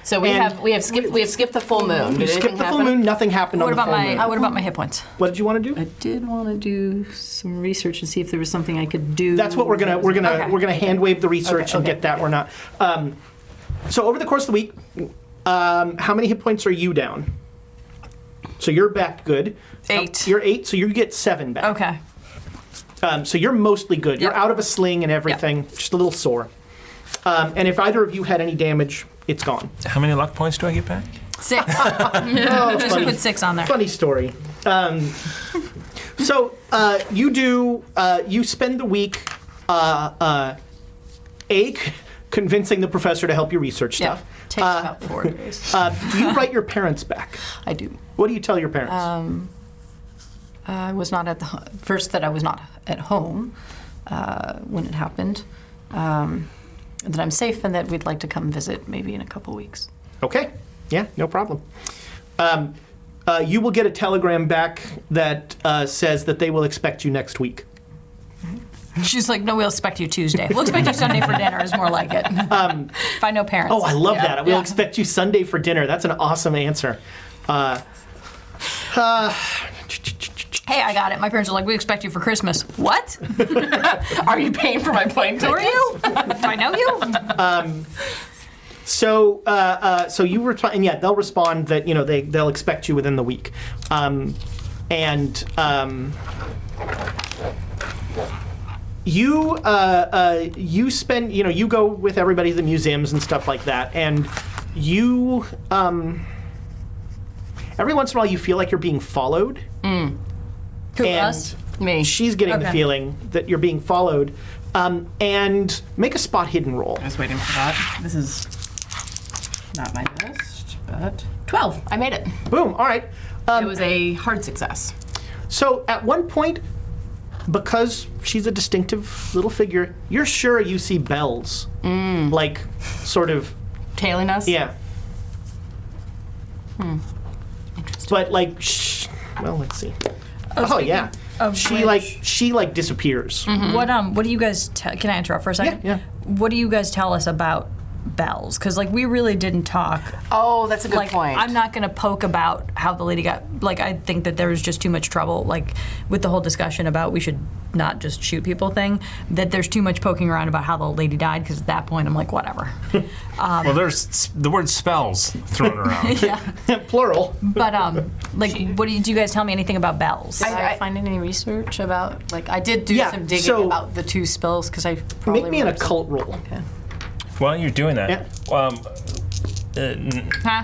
G: So we
A: And-
G: have skipped the full moon. Did
A: Skip
G: anything
A: the full
G: happen?
A: moon, nothing happened
B: What
A: on the
B: about
A: full
B: my
A: moon.
B: what about my hit points?
A: What did you want to do?
E: I did want to do some research and see if there was something I could do.
A: That's what we're gonna hand wave the research and get that or not. So over the course of the week, how many hit points are you down? So you're back good.
B: 8.
A: You're 8, so you get 7 back.
B: Okay.
A: So you're mostly good. You're
B: Yep.
A: out of a sling and everything, just a little sore. And if either of you had any damage, it's gone.
D: How many luck points do I get back?
B: 6. Just
A: funny.
B: put 6 on there.
A: Funny story. So you spend the week convincing the professor to help you research
E: Yeah,
A: stuff.
E: takes about 4 days.
A: Do you write your parents back?
E: I do.
A: What do you tell your parents?
E: I was not at the first that I was not at home when it happened. That I'm safe and that we'd like to come visit maybe in a couple weeks.
A: Okay. Yeah, no problem. You will get a telegram back that says that they will expect you next week.
B: She's like, no, we'll expect you Tuesday. We'll expect you Sunday for dinner is more like it. If I know parents.
A: Oh, I love that. We'll
B: Yeah.
A: expect you Sunday for dinner. That's an awesome answer.
B: Hey, I got it. My parents are like, we expect you for Christmas. What?
G: Are you paying for my plane
B: Who are
G: ticket?
B: you? Do I know you?
A: So you respond, and yeah, they'll respond that they'll expect you within the week, you spend you go with everybody to the museums and stuff like that, and you every once in a while you feel like you're being followed.
B: Who,
A: And
B: us?
G: Me.
A: she's getting the
B: Okay.
A: feeling that you're being followed, and make a spot hidden roll.
G: I was waiting for that. This is not my best, but 12. I made it.
A: Boom. All right.
G: It was a hard success.
A: So at one point, because she's a distinctive little figure, you're sure you see bells, like sort of,
G: Tailing us?
A: yeah. But like, well, let's see. Oh yeah.
B: of
A: She disappears.
B: What do you guys can I interrupt for a second?
A: Yeah.
B: What do you guys tell us about bells? Because we really didn't talk.
G: Oh, that's a good point.
B: I'm not going to poke about how the lady got. I think that there was just too much trouble. With the whole discussion about we should not just shoot people thing. That there's too much poking around about how the lady died. Because at that point, I'm like, whatever.
D: Well, there's the word spells thrown around.
B: Yeah.
A: Plural.
B: But what do you guys tell me anything about bells?
E: Did I find any research about, I did do
A: Yeah,
E: some digging
A: so-
E: about the 2 spells because I probably
A: Make me an
E: wrote some-
A: occult roll.
E: Okay.
D: While you're doing that,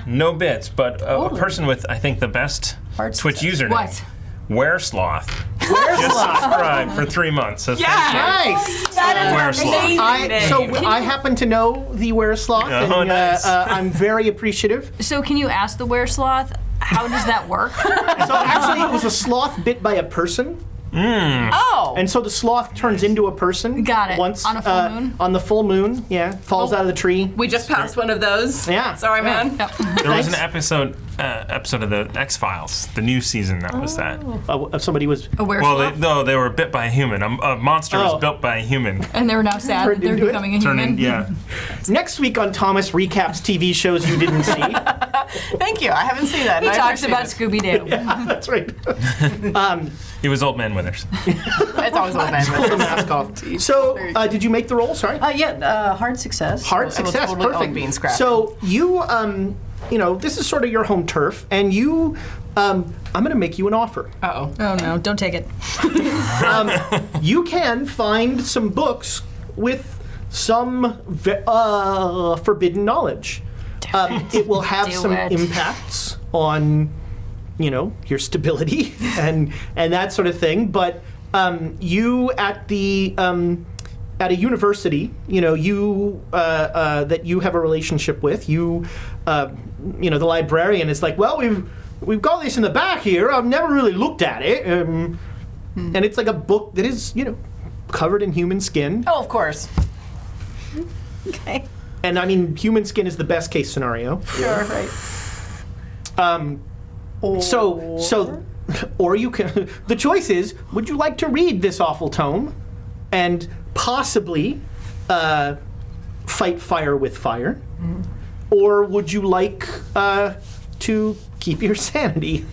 D: no bits, but a person with, I think, the best
E: Hard
D: Twitch
E: success.
D: username.
B: What?
D: Weresloth. Just subscribe for 3 months. So
A: Nice.
D: Weresloth.
A: I happen to know the Weresloth,
D: Oh,
A: and
D: nice.
A: I'm very appreciative.
B: So can you ask the weresloth how does that work?
A: So actually, it was a sloth bit by a person.
G: Oh.
A: And so the sloth turns into a person.
B: Got it.
A: Once
B: On a full moon?
A: On the full moon, yeah. Falls out of the tree.
G: We just passed one of those.
A: Yeah.
G: Sorry,
A: Yeah.
G: man.
D: There was an episode of the X-Files, the new season that was that.
A: Somebody was.
B: A weresloth?
D: They were bit by a human. A monster
A: Oh.
D: was built by a human.
B: And they're now sad that
A: Turned
B: they're
A: into it?
B: becoming a human.
A: Next week on Thomas Recaps TV shows you didn't see.
G: Thank you. I haven't seen that.
B: He
G: and I
B: talks
G: appreciate
B: about
G: it.
B: Scooby-Doo.
A: That's right.
D: He was Old Man Withers.
G: It's always a little bad.
A: Pull the mask off. So, did you make the roll? Sorry.
E: Hard success.
A: Hard
G: I will
A: success.
G: totally
A: Perfect.
G: own bean scrapping.
A: So you, this is sort of your home turf, and you, I'm going to make you an offer.
G: Uh-oh.
B: Oh no, don't take it.
A: You can find some books with some forbidden knowledge. It will have
B: Do
A: some
B: it.
A: impacts on, your stability and that sort of thing. But you at a university, that you have a relationship with, the librarian is like, well, we've got this in the back here. I've never really looked at it, and it's like a book that is, covered in human skin.
G: Oh, of course.
F: Okay.
A: And I mean, human skin is the best case scenario.
F: Sure. Right.
A: Or you can. The choice is: would you like to read this awful tome, and possibly fight fire with fire, or would you like to keep your sanity?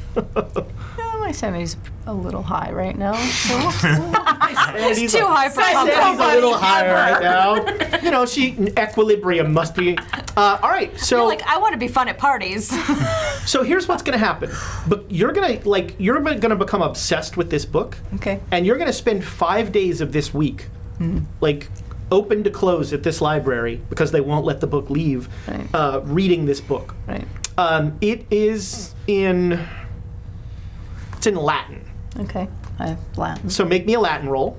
E: My sanity's a little high right now. So.
A: It's
B: too high for
A: Sanity's a little higher right now. You know, equilibrium must be. All right, so
B: Like, I want to be fun at parties.
A: so here's what's going to happen. But you're going to become obsessed with this book.
E: Okay.
A: And you're going to spend 5 days of this week, like open to close at this library because they won't let the book leave.
E: Right.
A: Reading this book.
E: Right.
A: It is in. It's in Latin.
E: Okay. I have Latin.
A: So make me a Latin roll.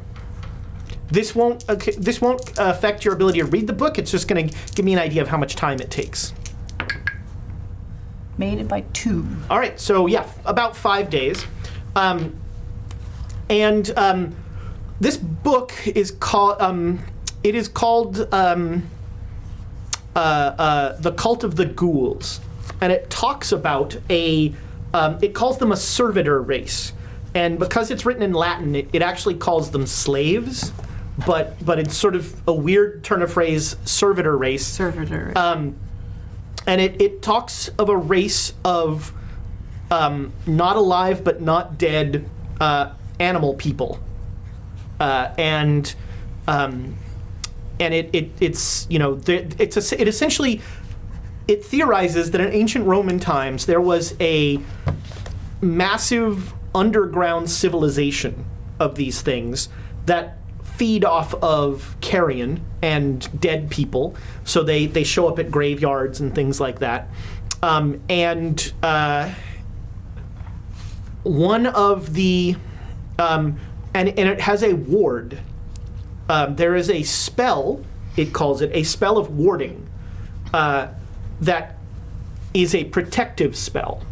A: This won't affect your ability to read the book. It's just going to give me an idea of how much time it takes.
E: Made it by 2.
A: All right, so yeah, about 5 days. This book is called. It is called The Cult of the Ghouls, and it talks about it calls them a servitor race, and because it's written in Latin, it actually calls them slaves, but it's sort of a weird turn of phrase, servitor race.
E: Servitor.
A: And it talks of a race of not alive but not dead animal people, and it's you know it essentially. It theorizes that in ancient Roman times there was a massive underground civilization of these things that feed off of carrion and dead people. So they show up at graveyards and things like that. And one of the and it has a ward. There is a spell. It calls it a spell of warding. That is a protective spell.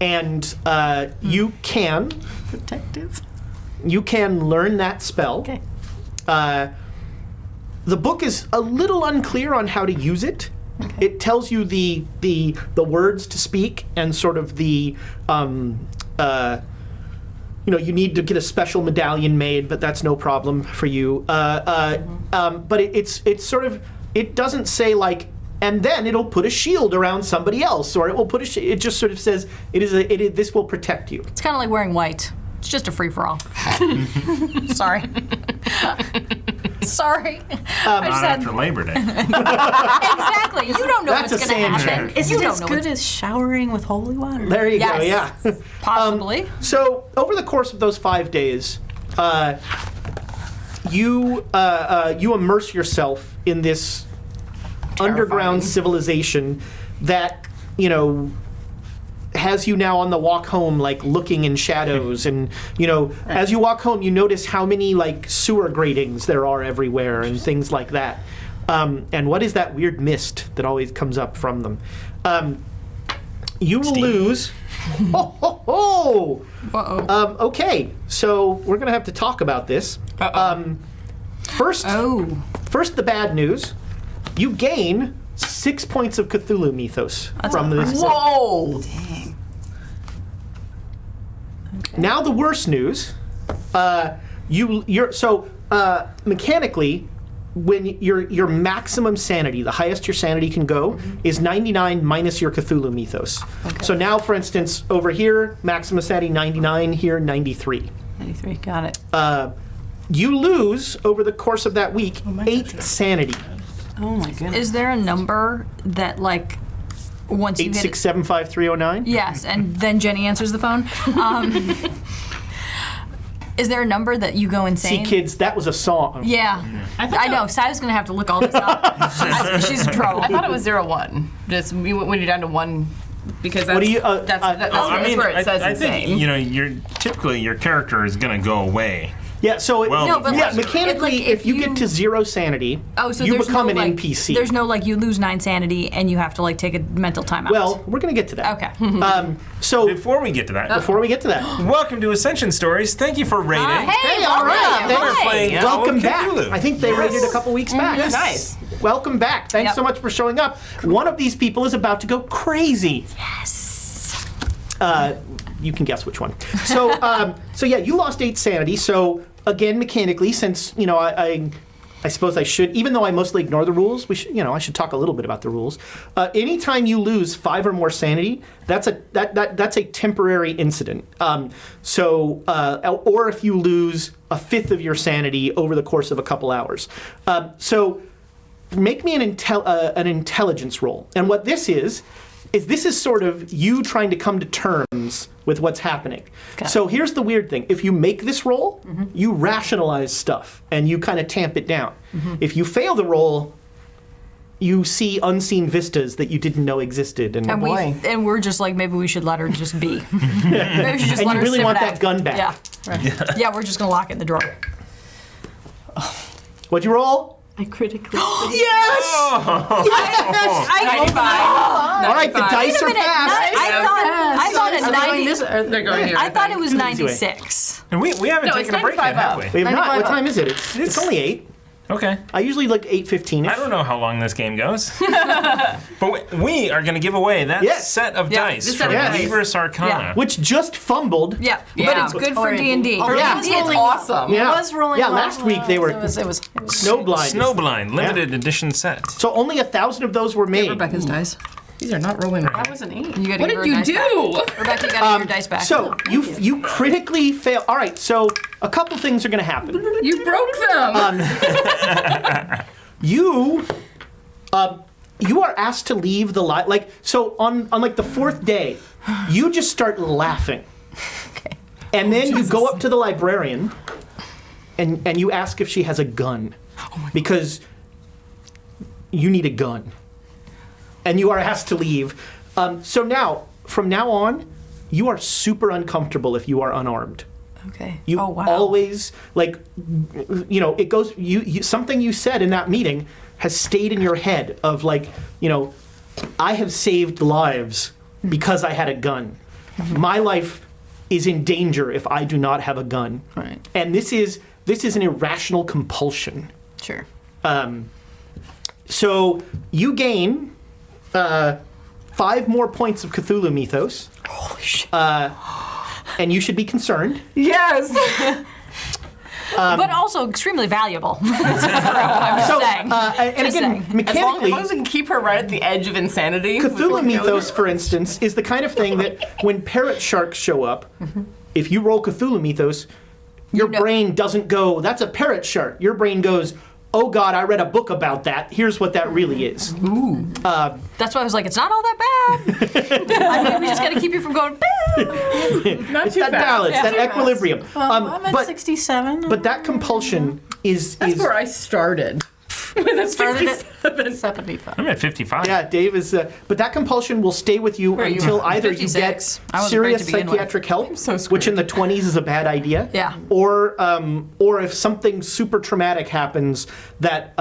A: And you can
E: Protective.
A: You can learn that spell.
E: Okay.
A: The book is a little unclear on how to use it. Okay. It tells you the words to speak and sort of the you need to get a special medallion made, but that's no problem for you. But it's sort of. It doesn't say like, and then it'll put a shield around somebody else, or it will put it just sort of says this will protect you.
B: It's kind of like wearing white. It's just a free-for-all. Sorry. Sorry.
H: Not after Labor Day.
B: Exactly. You don't know
A: That's
B: what's
A: a
B: going to
A: sand
B: happen.
A: check.
E: Is
B: You
E: it
B: don't
E: as
B: know
E: good
B: what's-
E: as showering with holy water?
A: There you go.
B: Yes.
A: Yeah.
B: Possibly.
A: So over the course of those 5 days, you immerse yourself in this underground civilization that has you now on the walk home, like looking in shadows, and as you walk home, you notice how many like sewer gratings there are everywhere and things like that. And what is that weird mist that always comes up from them? You will lose. Okay, so we're gonna have to talk about this. First, the bad news. You gain 6 points of Cthulhu mythos from this.
G: Whoa!
C: Dang.
A: Now the worst news. Mechanically, when your maximum sanity, the highest your sanity can go, is 99 minus your Cthulhu mythos. Okay. So now, for instance, over here, maximum sanity 99, here 93.
E: 93, got it.
A: You lose, over the course of that week, 8 sanity.
C: Oh my goodness.
B: Is there a number that, like, once you hit it?
A: 8675309?
B: Yes, and then Jenny answers the phone. Is there a number that you go insane?
A: See, kids, that was a song.
B: Yeah. I know. Si's going to have to look all this up. She's in trouble.
G: I thought it was 0-1. Just when you're down to 1, because that's,
A: What do you?
G: that's where it says
H: I
G: insane.
H: think your character is going to go away
A: Yeah, so
H: Well,
B: No, but like-
A: mechanically,
B: like,
A: if you get to 0 sanity,
B: so
A: you
B: there's
A: become
B: no,
A: an
B: like,
A: NPC.
B: There's no like you lose 9 sanity and you have to like take a mental timeout.
A: Well, we're going to get to that.
B: okay.
A: So
D: Before we get to that,
A: before we get to that,
D: welcome to Ascension Stories. Thank you for raiding.
A: hey, all right,
D: We're
A: thanks.
D: playing
A: Welcome
D: Call of
A: back.
D: Cthulhu.
A: I think they raided a couple weeks back.
G: Nice.
A: Welcome back. Thanks
B: Yep.
A: so much for showing up. One of these people is about to go crazy.
B: Yes.
A: You can guess which one. So, so yeah, you lost 8 sanity. So again, mechanically, since I suppose I should, even though I mostly ignore the rules, I should talk a little bit about the rules. Anytime you lose 5 or more sanity, that's a temporary incident. Or if you lose a fifth of your sanity over the course of a couple hours. So make me an intelligence roll. And what this is this is sort of you trying to come to terms with what's happening. So here's the weird thing. If you make this roll, you rationalize stuff and you kind of tamp it down. If you fail the roll, you see unseen vistas that you didn't know existed. And
B: we're just like, maybe we should let her just be. Maybe we should just
A: And
B: let
A: you
B: her
A: really
B: sit
A: want
B: it
A: that
B: out.
A: gun back.
B: Yeah, we're just gonna lock it in the drawer.
A: What'd you roll?
E: I critically.
A: Yes!
B: I
G: 95.
A: All right, the dice are
B: Wait a minute,
A: fast.
B: I thought a 90.
G: They're going here.
B: I thought it was
A: way.
B: 96.
D: And we haven't
G: No,
D: taken
G: it's
D: a break yet,
G: 95
D: have
G: up.
D: we?
A: We have not.
G: 95
A: What
G: up.
A: time is it? It's only 8.
D: Okay.
A: I usually look 8:15.
D: I don't know how long this game goes. But we are going to give away that
A: Yes.
D: set of
B: Yeah,
D: dice
B: this
D: from
B: set of
A: dice.
D: Libris Arcana.
B: Yeah.
A: Which just fumbled.
B: Yeah, but
G: Yeah.
B: it's good for D&D.
E: Oh,
G: Yeah, it's awesome.
A: Yeah.
E: It was rolling.
A: Yeah,
E: well.
A: last week they were
E: It was
A: snowblind.
D: Snowblind, limited edition set.
A: So only 1,000 of those were made.
B: Rebecca's dice.
G: These are not rolling.
E: That was an 8.
B: You gotta
G: What
B: give her
G: did you
B: dice back.
G: do?
B: Rebecca, you gotta give your dice back.
A: So you critically fail. All right, so a couple things are going to happen.
G: You broke them.
A: You are asked to leave the so on like the 4th day, you just start laughing.
B: Okay.
A: And then you go up to the librarian and you ask if she has a gun. Because you need a gun. And you are asked to leave. So now, from now on, you are super uncomfortable if you are unarmed.
B: Okay.
A: You always, it goes, something you said in that meeting has stayed in your head of I have saved lives because I had a gun. My life is in danger if I do not have a gun.
E: Right.
A: And this is an irrational compulsion.
E: Sure.
A: So you gain 5 more points of Cthulhu mythos.
B: Holy shit.
A: And you should be concerned.
G: Yes.
B: But also extremely valuable. I'm just saying.
A: And
B: Just
A: again,
B: saying.
G: As
A: mechanically,
G: long as we can keep her right at the edge of insanity.
A: Cthulhu mythos, for instance, is the kind of thing that when parrot sharks show up, if you roll Cthulhu mythos, your brain doesn't go, that's a parrot shark. Your brain goes, oh God, I read a book about that. Here's what that really is.
B: Ooh. That's why I was like, it's not all that bad. I mean, we just got to keep you from going,
A: It's that balance, that equilibrium.
E: I'm at 67.
A: But that compulsion is
G: That's where I started. With a
E: started
G: 67.
E: at 75.
D: I'm at 55.
A: Yeah, Dave is. But that compulsion will stay with you
G: are you?
A: until either you
B: 56.
A: get
B: I wasn't
A: serious
B: great to begin with.
A: psychiatric help,
G: so screwed.
A: which in the 20s is a bad idea.
B: Yeah.
A: Or if something super traumatic happens that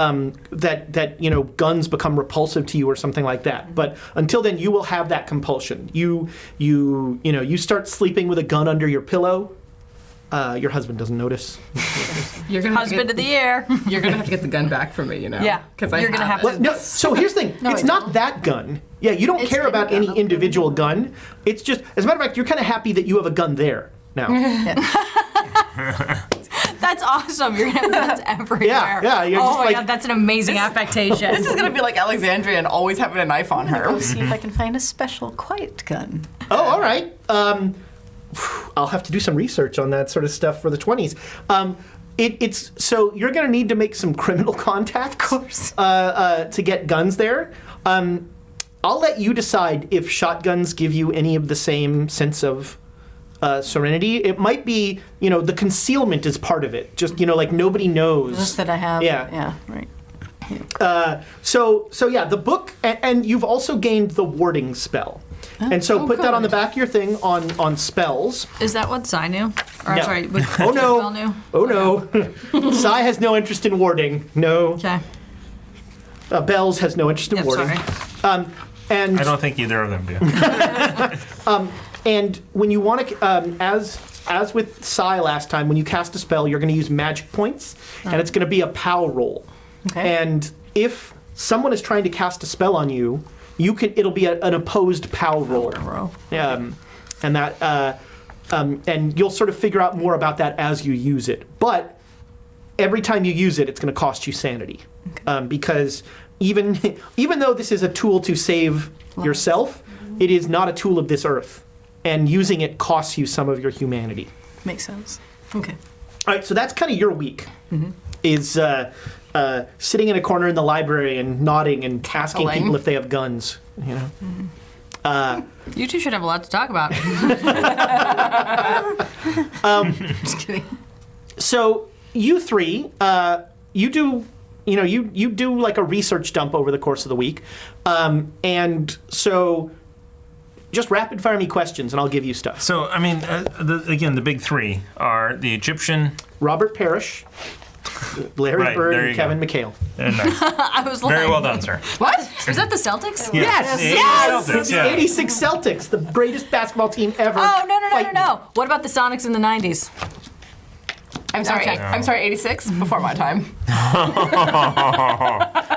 A: guns become repulsive to you or something like that. But until then, you will have that compulsion. You start sleeping with a gun under your pillow. Your husband doesn't notice.
G: You're gonna
B: husband of the year.
G: You're gonna have to get the gun back from me,
B: Yeah.
G: Because
B: You're gonna have
A: Well, no, so here's the thing. It's not that gun. Yeah, you don't care about any individual gun. It's just, as a matter of fact, you're kind of happy that you have a gun there now.
B: That's awesome. You're going to have guns everywhere.
A: Yeah, you're
B: oh
A: just
B: my
A: like-
B: God, that's an amazing affectation.
G: This is gonna be like Alexandria and always having a knife on her.
E: Go see if I can find a special quiet gun.
A: Oh, all right. I'll have to do some research on that sort of stuff for the 20s. It's so you're going to need to make some criminal contacts, of course, to get guns there. I'll let you decide if shotguns give you any of the same sense of serenity. It might be, the concealment is part of it. Just, like nobody knows.
E: Just that I have.
A: Yeah.
E: Yeah, right.
A: So yeah, the book, and you've also gained the warding spell. And so put that on the back of your thing on spells.
B: Is that what Zai knew? Or,
A: No.
B: sorry, was
A: Oh no!
B: Spell new?
A: Oh no! Sai has no interest in warding. No.
B: Okay.
A: Bells has no interest in
B: Yep,
A: warding.
B: sorry.
A: And
D: I don't think either of them do.
A: and when you want to, as with Sai last time, when you cast a spell, you're going to use magic points, and it's going to be a POW roll.
B: Okay.
A: And if someone is trying to cast a spell on you, it'll be an opposed POW roll. And that and you'll sort of figure out more about that as you use it. But every time you use it, it's going to cost you sanity, because even though this is a tool to save yourself, it is not a tool of this earth, and using it costs you some of your humanity.
E: Makes sense. Okay.
A: All right, so that's kind of your week. Is sitting in a corner in the library and nodding and asking
G: Elaine?
A: people if they have guns. You know.
B: You two should have a lot to talk about.
E: Just kidding.
A: So you three, you do like a research dump over the course of the week, and so just rapid fire me questions and I'll give you stuff.
D: So, I mean, again, the big three are the Egyptian.
A: Robert Parrish, Larry
D: Right,
A: Bird,
D: there
A: and
D: you
A: Kevin
D: go.
A: McHale.
D: Nice.
B: I was like,
D: Very well done, sir.
B: What? Is that the Celtics?
A: Yes,
D: Yes!
A: It's the
D: Yeah.
A: 86 Celtics, the greatest basketball team ever.
B: Oh, no.
A: Fighting.
B: What about the Sonics in the 90s?
G: I'm sorry.
B: Okay.
G: I'm sorry. 86 before my time.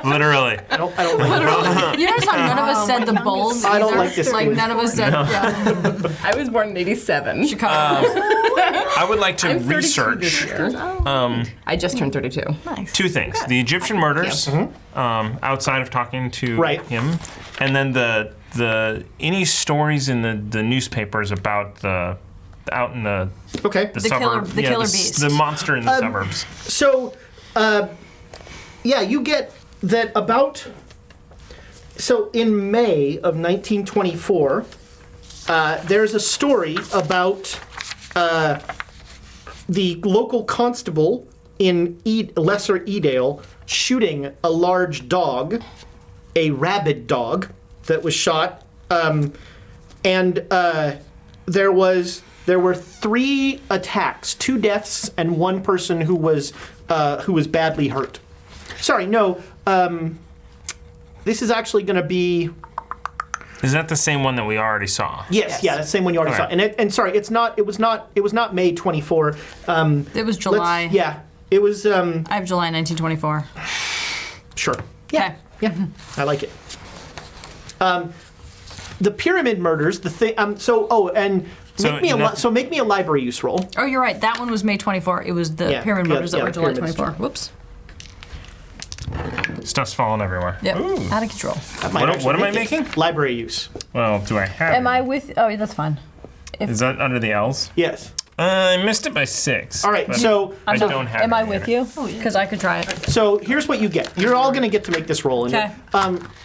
D: Literally.
A: I don't like
B: You notice how none of us said the Bulls?
A: I don't
B: either?
A: like this
B: Like,
A: quiz.
B: none of us said
G: I was born in 87.
B: Chicago.
D: I would like to
G: I'm 32 this
D: research
G: year. I just turned 32.
D: two things: the Egyptian murders, outside of talking to
A: Right.
D: him, and then the any stories in the newspapers about the out in the
A: Okay.
D: the
B: killer-
D: suburb,
B: the killer beast.
D: the monster in the suburbs.
A: So, yeah, you get that about. So in May of 1924, there's a story about the local constable in Lesser Edale shooting a large dog, a rabid dog that was shot, and there were 3 attacks, 2 deaths, and 1 person who was badly hurt. Sorry, no. This is actually going to be.
D: Is that the same one that we already saw?
A: Yes, yeah, that's the same one you already
D: Okay.
A: saw. And sorry, it was not May 24.
B: It was July.
A: Yeah, it was.
B: I have July 1924.
A: Sure.
B: Okay.
A: Yeah, I like it. The pyramid murders. The thing. Make me a library use roll.
B: Oh, you're right. That one was May 24. It was the
A: Yeah,
B: pyramid
A: yeah,
B: murders that
A: yeah,
B: were July
A: pyramids.
B: 24. Whoops.
D: Stuff's falling everywhere.
B: Yep. Out of control.
D: What am I making?
A: Library use.
D: Well, do I have?
B: Am
D: it?
B: I with? Oh, that's fine.
D: Is that under the L's?
A: Yes.
D: I missed it by 6.
A: All right.
D: but
A: So
D: I don't have.
B: Am I
D: any
B: with
D: of it.
B: you? Because I could try it.
A: So here's what you get. You're all going to get to make this roll.
B: Okay.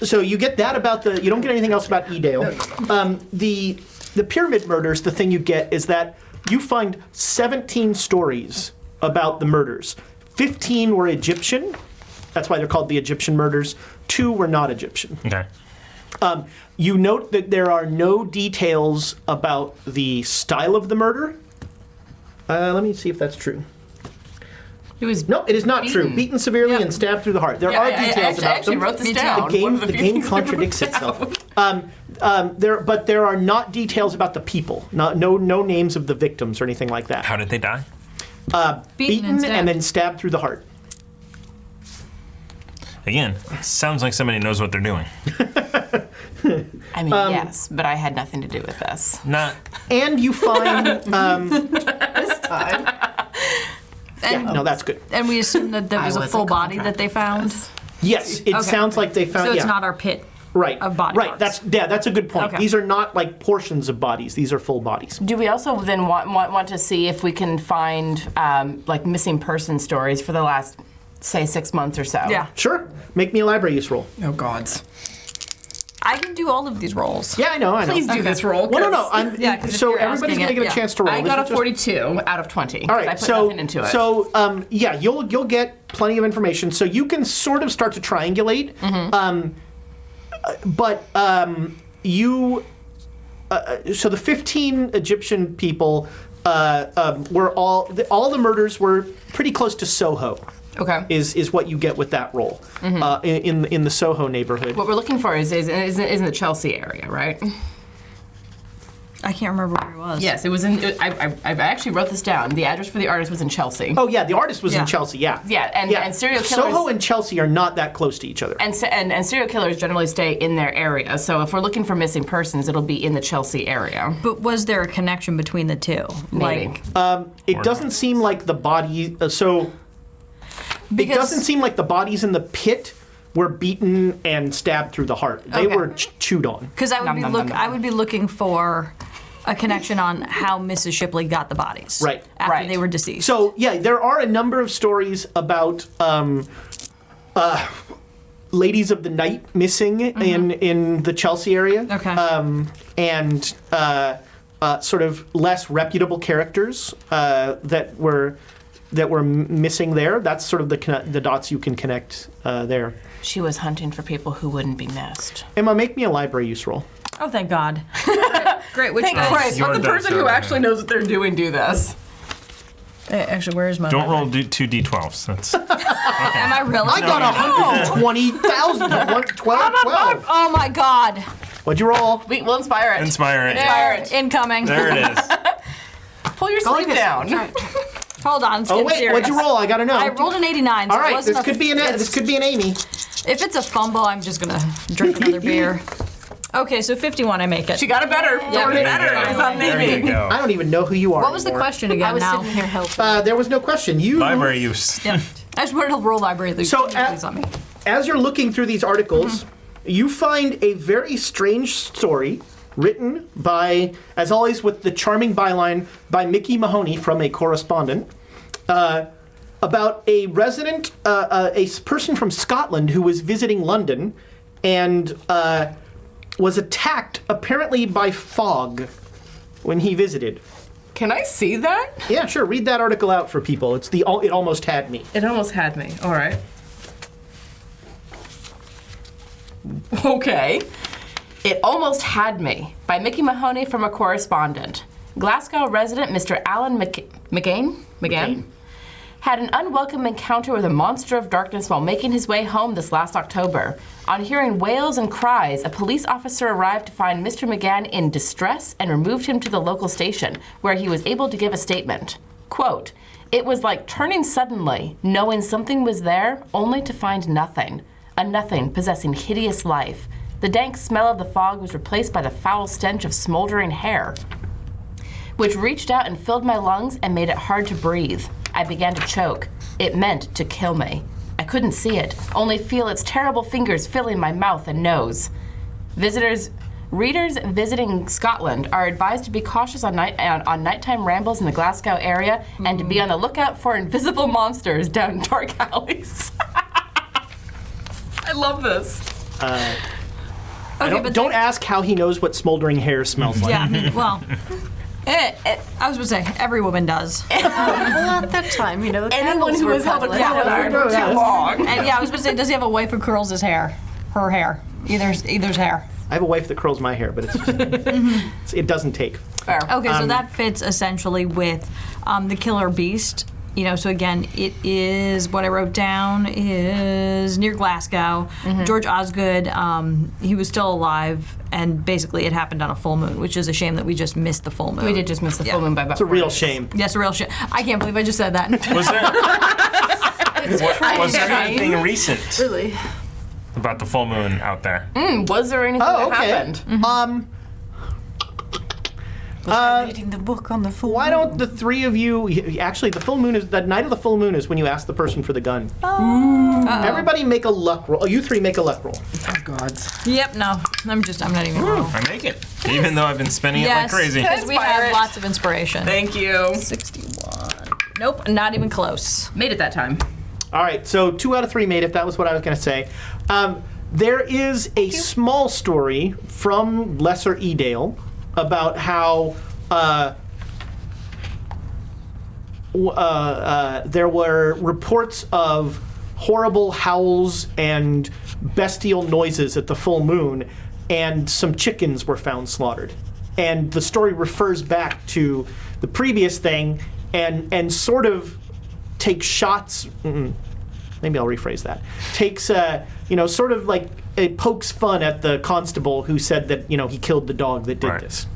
A: So you get that about the. You don't get anything else about Edale. The pyramid murders. The thing you get is that you find 17 stories about the murders. 15 were Egyptian. That's why they're called the Egyptian murders. 2 were not Egyptian.
D: Okay.
A: You note that there are no details about the style of the murder. Let me see if that's true.
G: It was.
A: No, it is not true.
G: Beaten.
A: Beaten severely
G: Yep.
A: and stabbed through the heart. There
G: Yeah,
A: are
G: I
A: details about
G: actually
A: them.
G: wrote this
B: Me too.
G: down.
A: The game,
G: One of
A: the
G: few
A: game
G: things I
A: contradicts
G: wrote down.
A: itself. But there are not details about the people. No names of the victims or anything like that.
D: How did they die?
A: Beaten
B: stabbed.
A: and then stabbed through the heart.
D: Again, sounds like somebody knows what they're doing.
G: I mean, yes, but I had nothing to do with this.
D: Not.
A: And you find.
G: This time.
A: Yeah, no, that's good.
B: And we assume that there was a
C: was a
B: full body
C: contractor
B: that they found.
A: Yes, it
B: Okay.
A: sounds like they found.
B: So it's
A: yeah.
B: not our pit.
A: Right.
B: of body
A: Right.
B: parts.
A: That's a good point.
B: Okay.
A: These are not like portions of bodies. These are full bodies.
G: Do we also then want to see if we can find like missing person stories for the last, say, 6 months or so?
B: Yeah.
A: Sure. Make me a library use roll.
G: Oh gods.
B: I can do all of these rolls.
A: Yeah, I know.
G: Please do this roll.
A: Well, no. I'm,
B: Yeah, 'cause if
A: so
B: you're
A: everybody's
B: asking
A: going to
B: it,
A: get a
B: yeah.
A: chance to roll.
G: I
A: This
G: got a
A: is just-
G: 42 out of 20.
A: All
G: 'cause
A: right,
G: I put nothing into it.
A: So yeah, you'll get plenty of information. So you can sort of start to triangulate. But you, so the 15 Egyptian people, were all the murders were pretty close to Soho.
G: Okay.
A: Is what you get with that role in the Soho neighborhood.
G: What we're looking for is in the Chelsea area, right?
B: I can't remember where it was.
G: Yes, it was in. I actually wrote this down. The address for the artist was in Chelsea.
A: Oh yeah, the artist was
B: Yeah.
A: in Chelsea. Yeah.
G: Yeah, and serial killers.
A: Soho and Chelsea are not that close to each other.
G: And serial killers generally stay in their area. So if we're looking for missing persons, it'll be in the Chelsea area.
B: But was there a connection between the two?
G: Maybe.
A: It doesn't seem like the body. It doesn't seem like the bodies in the pit were beaten and stabbed through the heart. They
B: Okay.
A: were chewed on.
B: Because I would
G: Nom, nom, nom, nom.
B: I would be looking for a connection on how Mrs. Shipley got the bodies.
A: Right.
B: After
G: Right.
B: they were deceased.
A: So yeah, there are a number of stories about ladies of the night missing in the Chelsea area.
B: Okay.
A: And sort of less reputable characters that were missing there. That's sort of the dots you can connect there.
G: She was hunting for people who wouldn't be missed.
A: Emma, make me a library use roll.
B: Oh, thank God. Great. Which
G: Thank
B: one?
G: Christ,
H: Your
G: let the
H: dice
G: person who
H: are-
G: actually knows what they're doing do this.
B: Actually, where is my?
H: Don't roll 2 d12s. That's
B: Am I really?
A: I got 120,000. 12.
B: Oh my God.
A: What'd you roll?
G: We'll inspire it.
H: inspire it.
G: Inspire it.
B: Incoming.
H: There it is.
G: Pull your sleeve down.
B: Hold on. It's
A: Oh
B: getting
A: wait,
B: serious.
A: what'd you roll? I gotta know.
B: I rolled an 89. So
A: All
B: it
A: right,
B: wasn't
A: this could be an Amy.
B: If it's a fumble, I'm just gonna drink another beer. Okay, so 51, I make it.
G: She got it better. Darn it better. It's not
H: There you
G: maybe.
H: go.
A: I don't even know who you are.
B: What was the
A: anymore.
B: question again?
C: I was
B: now?
C: sitting here helping.
A: There was no question. You
H: Library use.
B: Yeah. I just wanted to roll library loot.
A: So,
B: Please let me.
A: as you're looking through these articles, you find a very strange story written by, as always, with the charming byline by Mickey Mahoney from A Correspondent, about a resident, a person from Scotland who was visiting London and was attacked apparently by fog when he visited.
G: Can I see that?
A: Yeah, sure. Read that article out for people. It's It Almost Had Me.
G: It almost had me. All right. Okay. It Almost Had Me by Mickey Mahoney from A Correspondent. Glasgow resident Mr. Alan McGann had an unwelcome encounter with a monster of darkness while making his way home this last October. On hearing wails and cries, a police officer arrived to find Mr. McGann in distress and removed him to the local station, where he was able to give a statement. Quote, "It was like turning suddenly, knowing something was there, only to find nothing. A nothing possessing hideous life. The dank smell of the fog was replaced by the foul stench of smoldering hair, which reached out and filled my lungs and made it hard to breathe. I began to choke. It meant to kill me. I couldn't see it, only feel its terrible fingers filling my mouth and nose. Readers visiting Scotland are advised to be cautious on nighttime rambles in the Glasgow area and to be on the lookout for invisible monsters down dark alleys." I love this.
A: Don't ask how he knows what smoldering hair smells like.
B: Yeah, well, I was going to say, every woman does.
E: Well, at that time, the
G: Anyone
E: candles
G: who
E: were
G: has held a
E: public.
G: candle iron for too long.
B: And yeah, I was going to say, does he have a wife who curls his hair? Her hair. Either's hair.
A: I have a wife that curls my hair, but it doesn't take.
G: Fair.
B: Okay, so that fits essentially with the killer beast. So again, it is what I wrote down is near Glasgow. George Osgood, he was still alive, and basically it happened on a full moon, which is a shame that we just missed the full moon.
G: We did just miss the full moon by about
A: It's a
G: 4
A: real
G: days.
A: shame.
B: Yes, a real shit. I can't believe I just said that.
H: Was there anything recent
E: Really?
H: about the full moon out there?
G: Was there anything
A: Oh,
G: that
A: okay.
G: happened?
E: Reading the book on the full
A: Why don't the three of you? Actually, the night of the full moon is when you ask the person for the gun. Everybody make a luck roll. Oh, you three make a luck roll.
B: Yep, no. I'm not even wrong.
H: I make it, even though I've been spending it like
B: Yes,
H: crazy.
B: because we
G: Inspire
B: have
G: it.
B: lots of inspiration.
G: Thank you.
B: 61. Nope, not even close.
G: Made it that time.
A: All right, so 2 out of 3 made it. That was what I was going to say. There is a small story from Lesser Edale about how there were reports of horrible howls and bestial noises at the full moon, and some chickens were found slaughtered. and the story refers back to the previous thing, and sort of takes shots. Maybe I'll rephrase that. Takes sort of like it pokes fun at the constable who said that he killed the dog that did
D: Right.
A: this.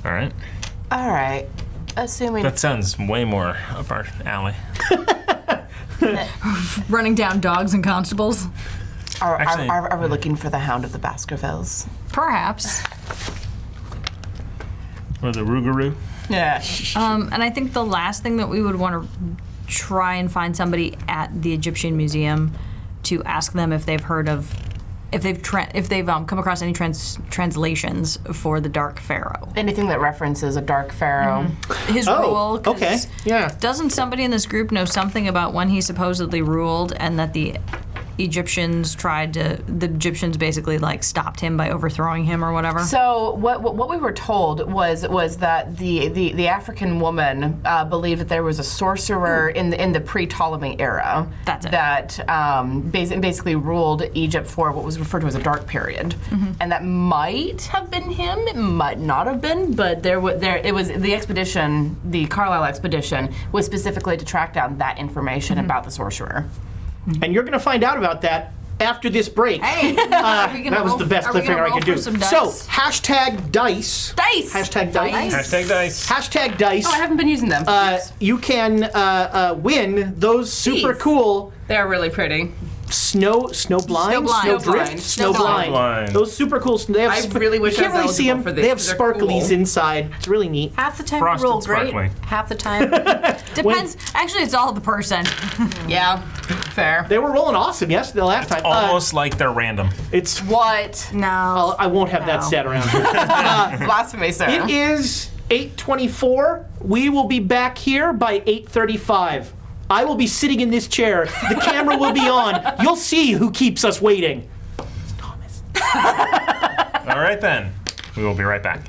D: All right.
G: All right. Assuming
D: That sounds way more up our alley.
B: Running down dogs and constables?
D: Actually-
G: are we looking for the Hound of the Baskervilles?
B: Perhaps.
D: Or the Rougarou.
G: Yeah.
B: And I think the last thing that we would want to try and find somebody at the Egyptian Museum to ask them if they've heard of, if they've come across any translations for the Dark Pharaoh.
G: Anything that references a dark pharaoh.
B: His rule. 'Cause
A: okay, yeah.
B: Doesn't somebody in this group know something about when he supposedly ruled and that the Egyptians basically like stopped him by overthrowing him or whatever?
G: So what we were told was that the African woman believed that there was a sorcerer in the pre-Ptolemy era.
B: That's it.
G: That basically ruled Egypt for what was referred to as a dark period, and that might have been him. It might not have been, but it was the expedition, the Carlisle expedition, was specifically to track down that information about the sorcerer.
A: And you're going to find out about that after this break.
B: Hey,
A: That was the best cliffhanger I could do.
B: Some dice?
A: So, hashtag dice.
G: Dice.
A: Hashtag dice.
D: Hashtag dice.
A: Hashtag dice.
G: Oh, I haven't been using them.
A: You can win those super
G: These.
A: cool
G: They're really pretty.
A: snow blind,
B: blind.
A: snow drift, snow blind.
D: blind.
A: Those super cool. They have
G: I really wish
A: you can't
G: I was
A: really see them.
G: eligible for
A: They have
G: these. They're
A: sparklies
G: cool.
A: inside. It's really neat.
E: Half the time
D: Frosted
E: you roll great.
D: sparkly.
E: Half the time.
B: Depends. Actually, it's all the person.
G: Yeah, fair.
A: They were rolling awesome. Yes, the last time.
D: Almost like they're random.
A: It's.
G: What?
E: No.
A: I won't have that
E: No.
A: set around.
G: Blasphemy, sir.
A: It is 8:24. We will be back here by 8:35. I will be sitting in this chair. The camera will be on. You'll see who keeps us waiting. It's Thomas.
D: All right then. We will be right back.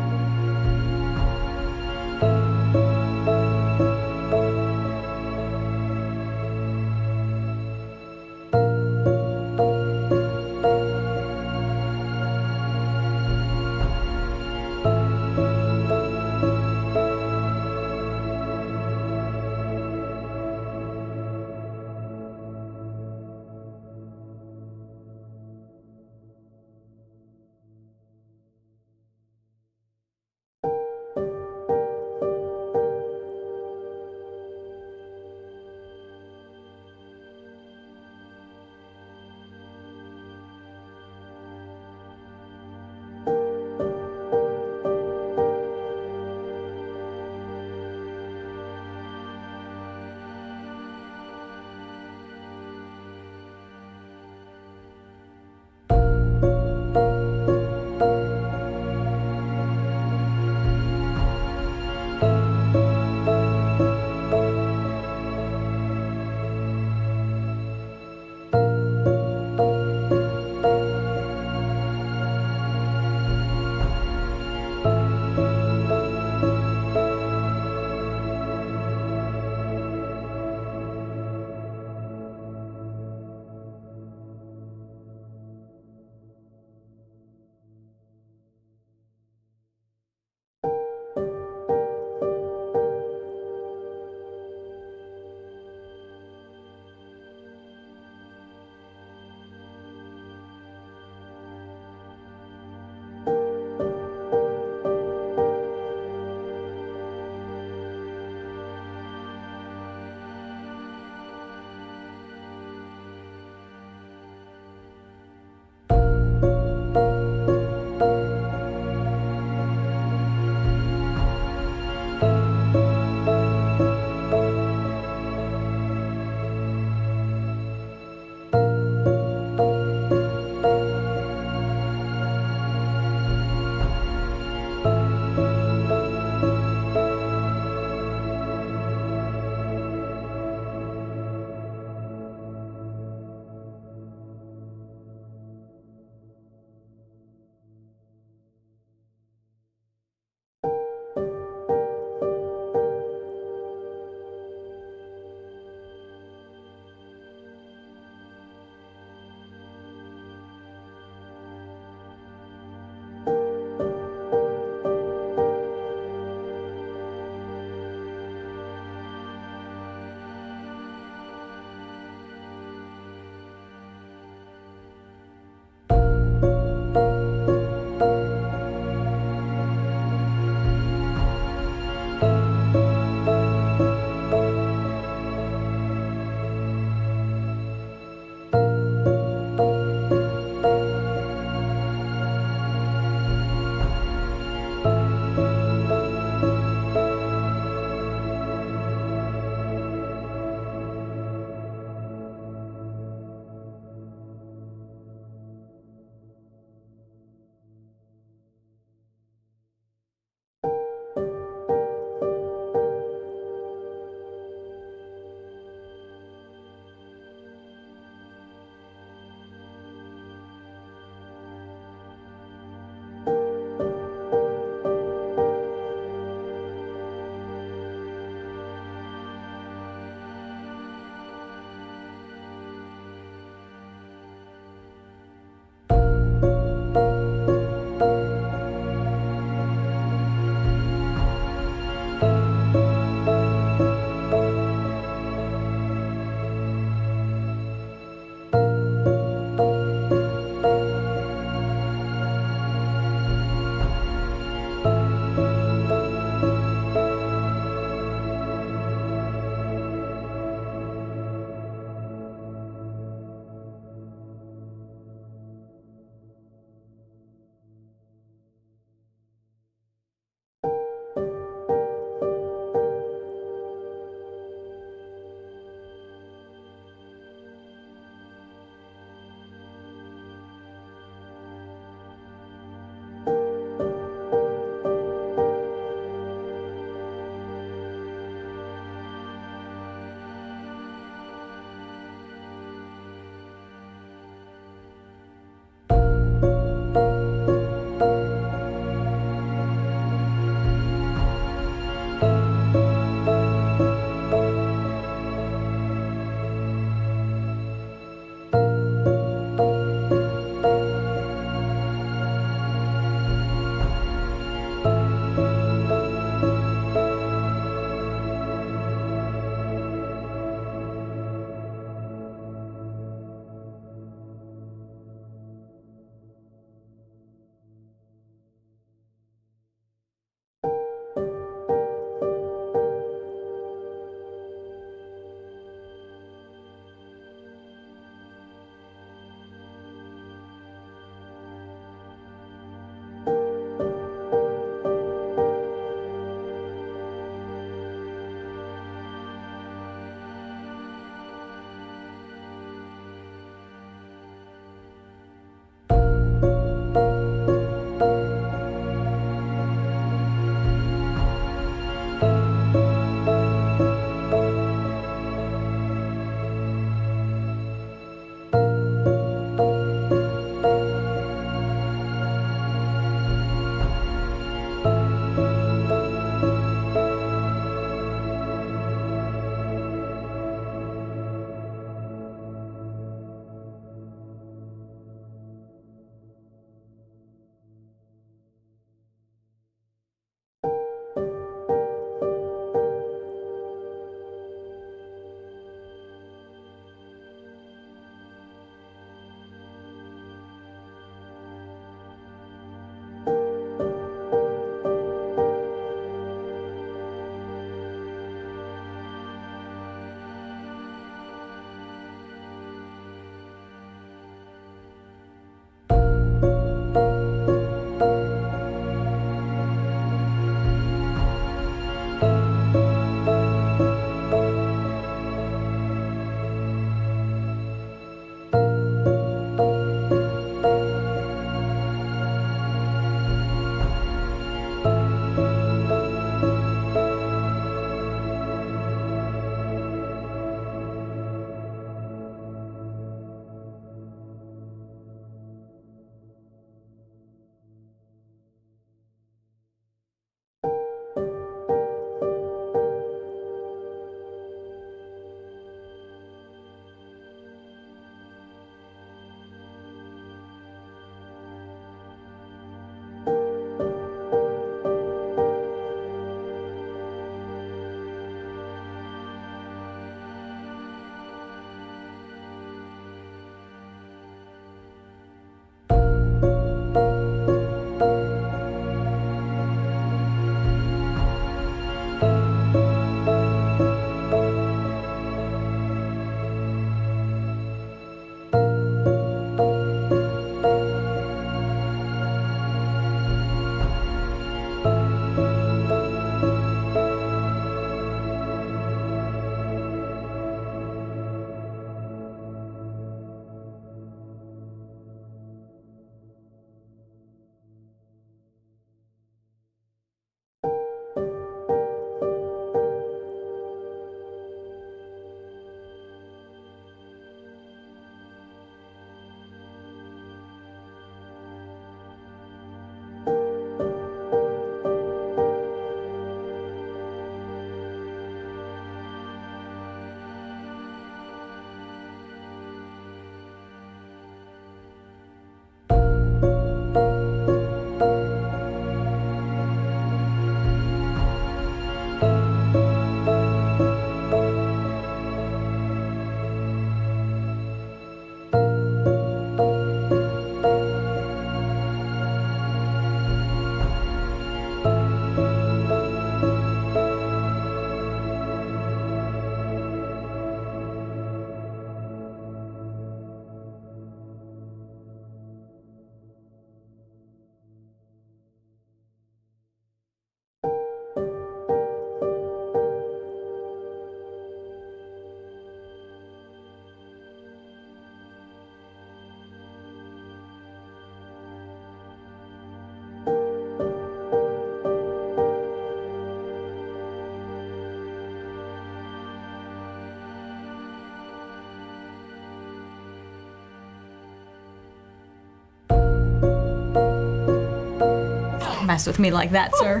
B: mess with me like that, sir.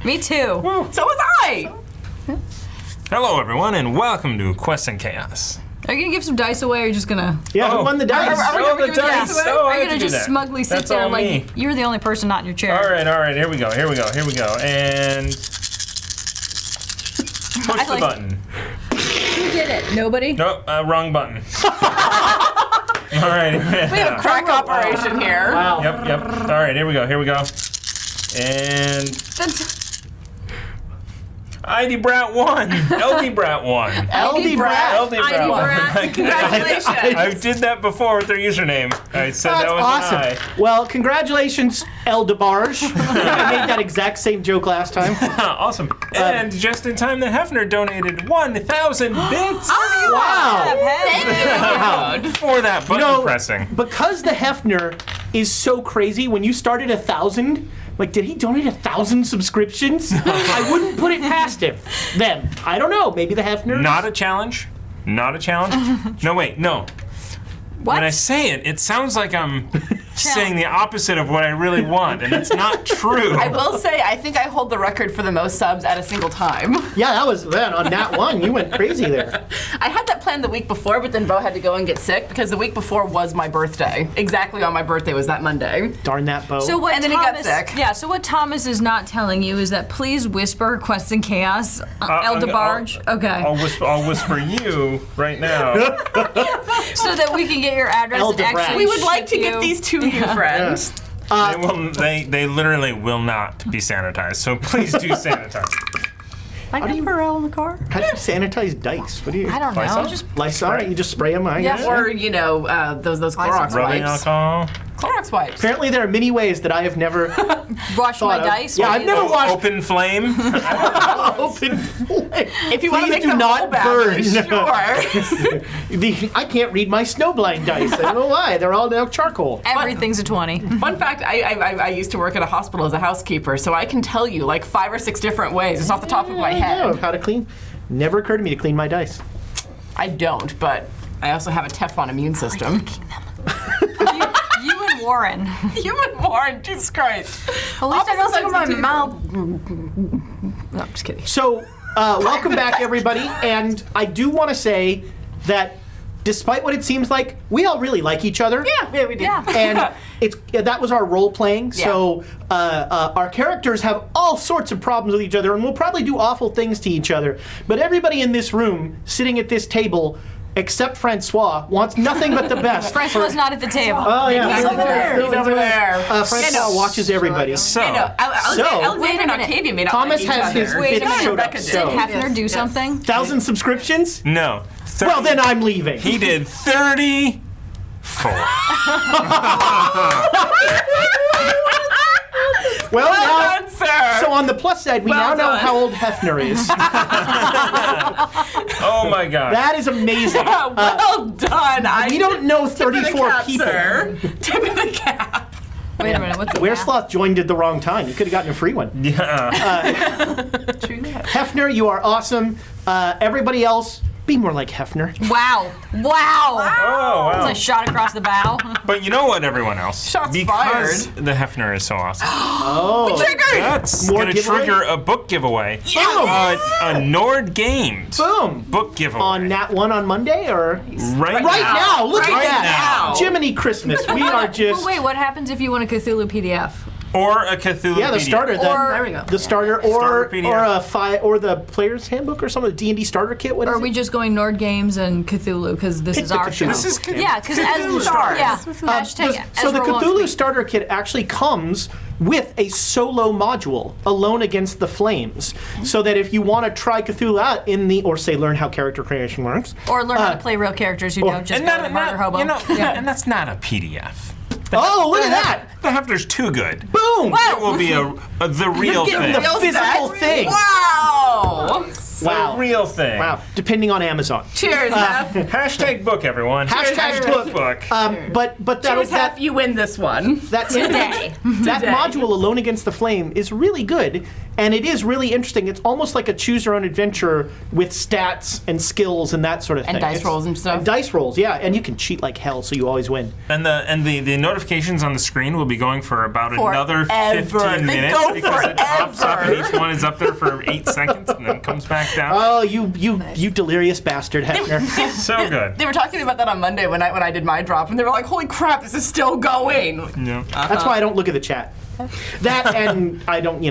B: Me too.
G: So was I.
D: Hello, everyone, and welcome to Quest and Chaos.
B: Are you gonna give some dice away, or are you just gonna?
A: Yeah, who won the dice?
D: Oh, the dice. Oh, I
B: Are you
D: have
B: gonna
D: to do
B: just
D: that.
B: smugly sit
D: That's
B: there
D: all
B: like
D: me.
B: you're the only person not in your chair?
D: All right, here we go. And push the
B: like-
D: button.
B: Who did it? Nobody.
D: Nope, wrong button. All right.
G: We have a crack operation here.
A: Wow.
D: Yep. All right, here we go. And ID Brat won. LD Brat won.
A: LD Brat.
D: LD Brat won.
G: Congratulations.
D: I did that before with their username. I said
A: That's
D: that was
A: awesome.
D: an
A: Well, congratulations, El DeBarge. I made that exact same joke last time.
D: I. Awesome. And just in time, the Hefner donated 1,000 bits
A: Wow.
D: for that button pressing.
A: Because the Hefner is so crazy, when you started 1,000, like, did he donate 1,000 subscriptions? I wouldn't put it past him. Them. I don't know. Maybe the Hefner.
D: Not a challenge. No, wait, no.
B: What?
D: When I say it, it sounds like I'm saying the opposite of what I really want, and that's not true.
G: I will say, I think I hold the record for the most subs at a single time.
A: Yeah, that was on Nat 1. You went crazy there.
G: I had that planned the week before, but then Bo had to go and get sick because the week before was my birthday. Exactly on my birthday was that Monday.
A: Darn that, Bo.
B: So what
G: And then he got
B: Thomas,
G: sick.
B: Yeah, so what Thomas is not telling you is that please whisper Quest and Chaos, El DeBarge. Okay.
D: I'll whisper you right now.
B: So that we can get your address
A: El
B: and
A: DeBarge.
B: actually
G: We would like to
B: ship
G: get
B: you-
G: these to you, friends.
D: They literally will not be sanitized, so please do sanitize.
B: Like a Burrell in the car?
A: How do you sanitize dice? What do you?
B: I don't know.
D: Lysol?
B: Just
A: Lysol? You just spray them? I guess.
G: Or, those Clorox
D: Rubbing
G: wipes.
D: alcohol.
G: Clorox wipes.
A: Apparently, there are many ways that I have never
B: wash my
A: thought of.
B: dice.
A: Yeah,
B: What
A: I've
B: do you-
A: never watched
D: Open flame.
A: open flame.
G: If you want to
A: Please
G: make
A: do
G: them
A: not
G: whole bad,
A: burn.
G: sure.
A: I can't read my snowblind dice. I don't know why. They're all now charcoal.
B: Everything's a 20.
G: Fun fact, I used to work at a hospital as a housekeeper, so I can tell you like 5 or 6 different ways just off the top of my
A: I know
G: head.
A: of how to clean. Never occurred to me to clean my dice.
G: I don't, but I also have a Teflon immune system.
B: You and Warren.
G: You and Warren, Jesus Christ.
B: At least I don't
G: Opposite
B: think of my
G: sides of
B: mouth. No, I'm just kidding.
A: So, welcome back, everybody. And I do want to say that despite what it seems like, we all really like each other.
G: Yeah, we did.
B: Yeah.
A: And that was our role playing. So our characters have all sorts of problems with each other, and we'll probably do awful things to each other. But everybody in this room, sitting at this table, except Francois, wants nothing but the best.
B: Francois not at the table.
A: Oh yeah,
G: He's over there. He's over there.
A: Francois watches everybody.
D: So,
G: Alexander
B: Wait a
G: and
B: minute.
G: Octavia may not
A: Thomas
G: like each
A: has
G: other.
A: his
B: Wait a
A: bits
B: minute.
A: showed up.
G: Rebecca
A: So.
B: Did Hefner do something?
A: 1,000 subscriptions?
D: no.
A: Well, then I'm leaving.
D: He did 34.
A: Well, now,
G: done, sir.
A: so on the plus side, we now know
G: done.
A: how old Hefner is.
D: Oh my god.
A: That is amazing.
G: Well done.
A: We don't know
G: Tip of the
A: 34
G: cap,
A: people.
G: Sir. Tip of the cap.
B: Wait a minute. What's the
A: Wearsloth joined at the wrong time. You could have gotten a free one.
D: Yeah.
A: Hefner, you are awesome. Everybody else, be more like Hefner.
B: Wow.
D: Oh wow.
B: It's a shot across the bow.
D: But you know what, everyone else?
G: Shots
D: because the Hefner is so awesome. That's
A: More
D: gonna
A: giveaway?
D: trigger a book giveaway.
A: Boom!
D: A Nord Games
A: Boom!
D: book giveaway.
A: On Nat 1 on Monday, or
D: right
A: now? Look
G: Right
A: at that!
G: now.
A: Jiminy Christmas. We are just
B: Wait, what happens if you want a Cthulhu PDF?
D: Or a Cthulhu
A: the
D: PDF.
A: starter.
B: There we go.
A: The starter,
D: Starter PDF.
A: or the player's handbook, or some of the D&D starter kit. What
B: Or
A: is
B: are we
A: it?
B: just going Nord Games and Cthulhu because this
A: Pick
B: is
A: the
B: our
A: Cthulhu.
B: show?
D: This is Cthulhu.
B: Yeah, because as
G: stars.
B: yeah, hashtag
A: So the
B: Ezra won't
A: Cthulhu
B: tweet.
A: starter kit actually comes with a solo module, Alone Against the Flames, so that if you want to try Cthulhu out or say learn how character creation works,
B: Or learn how to play real characters who don't just
D: And
B: go to Murder Hobo.
D: and that's not a PDF.
A: oh, look at that!
D: The Hefner's too good.
A: Boom!
D: It will be the real
A: Getting
D: thing.
A: the physical thing.
G: Wow.
A: Wow.
H: a real thing.
A: Wow. Depending on Amazon.
G: Cheers, Hef.
H: Hashtag book, everyone.
A: Hashtag book.
H: book.
A: But
G: Cheers,
A: that
G: Hef. You win this one.
A: that module, Alone Against the Flame, is really good, and it is really interesting. It's almost like a choose your own adventure with stats and skills and that sort of thing.
G: And dice rolls and stuff.
A: And dice rolls, yeah, and you can cheat like hell, so you always win.
H: And the notifications on the screen will be going for about another
G: Forever.
H: 15
G: They
H: minutes
G: go
H: because it pops up and
G: forever.
H: each one is up there for 8 seconds and then comes back down.
A: Oh, you delirious bastard, Hefner.
H: So good.
G: They were talking about that on Monday when I did my drop, and they were like, "Holy crap, this is still going!"
H: Yeah.
A: That's why I don't look at the chat. That and I don't,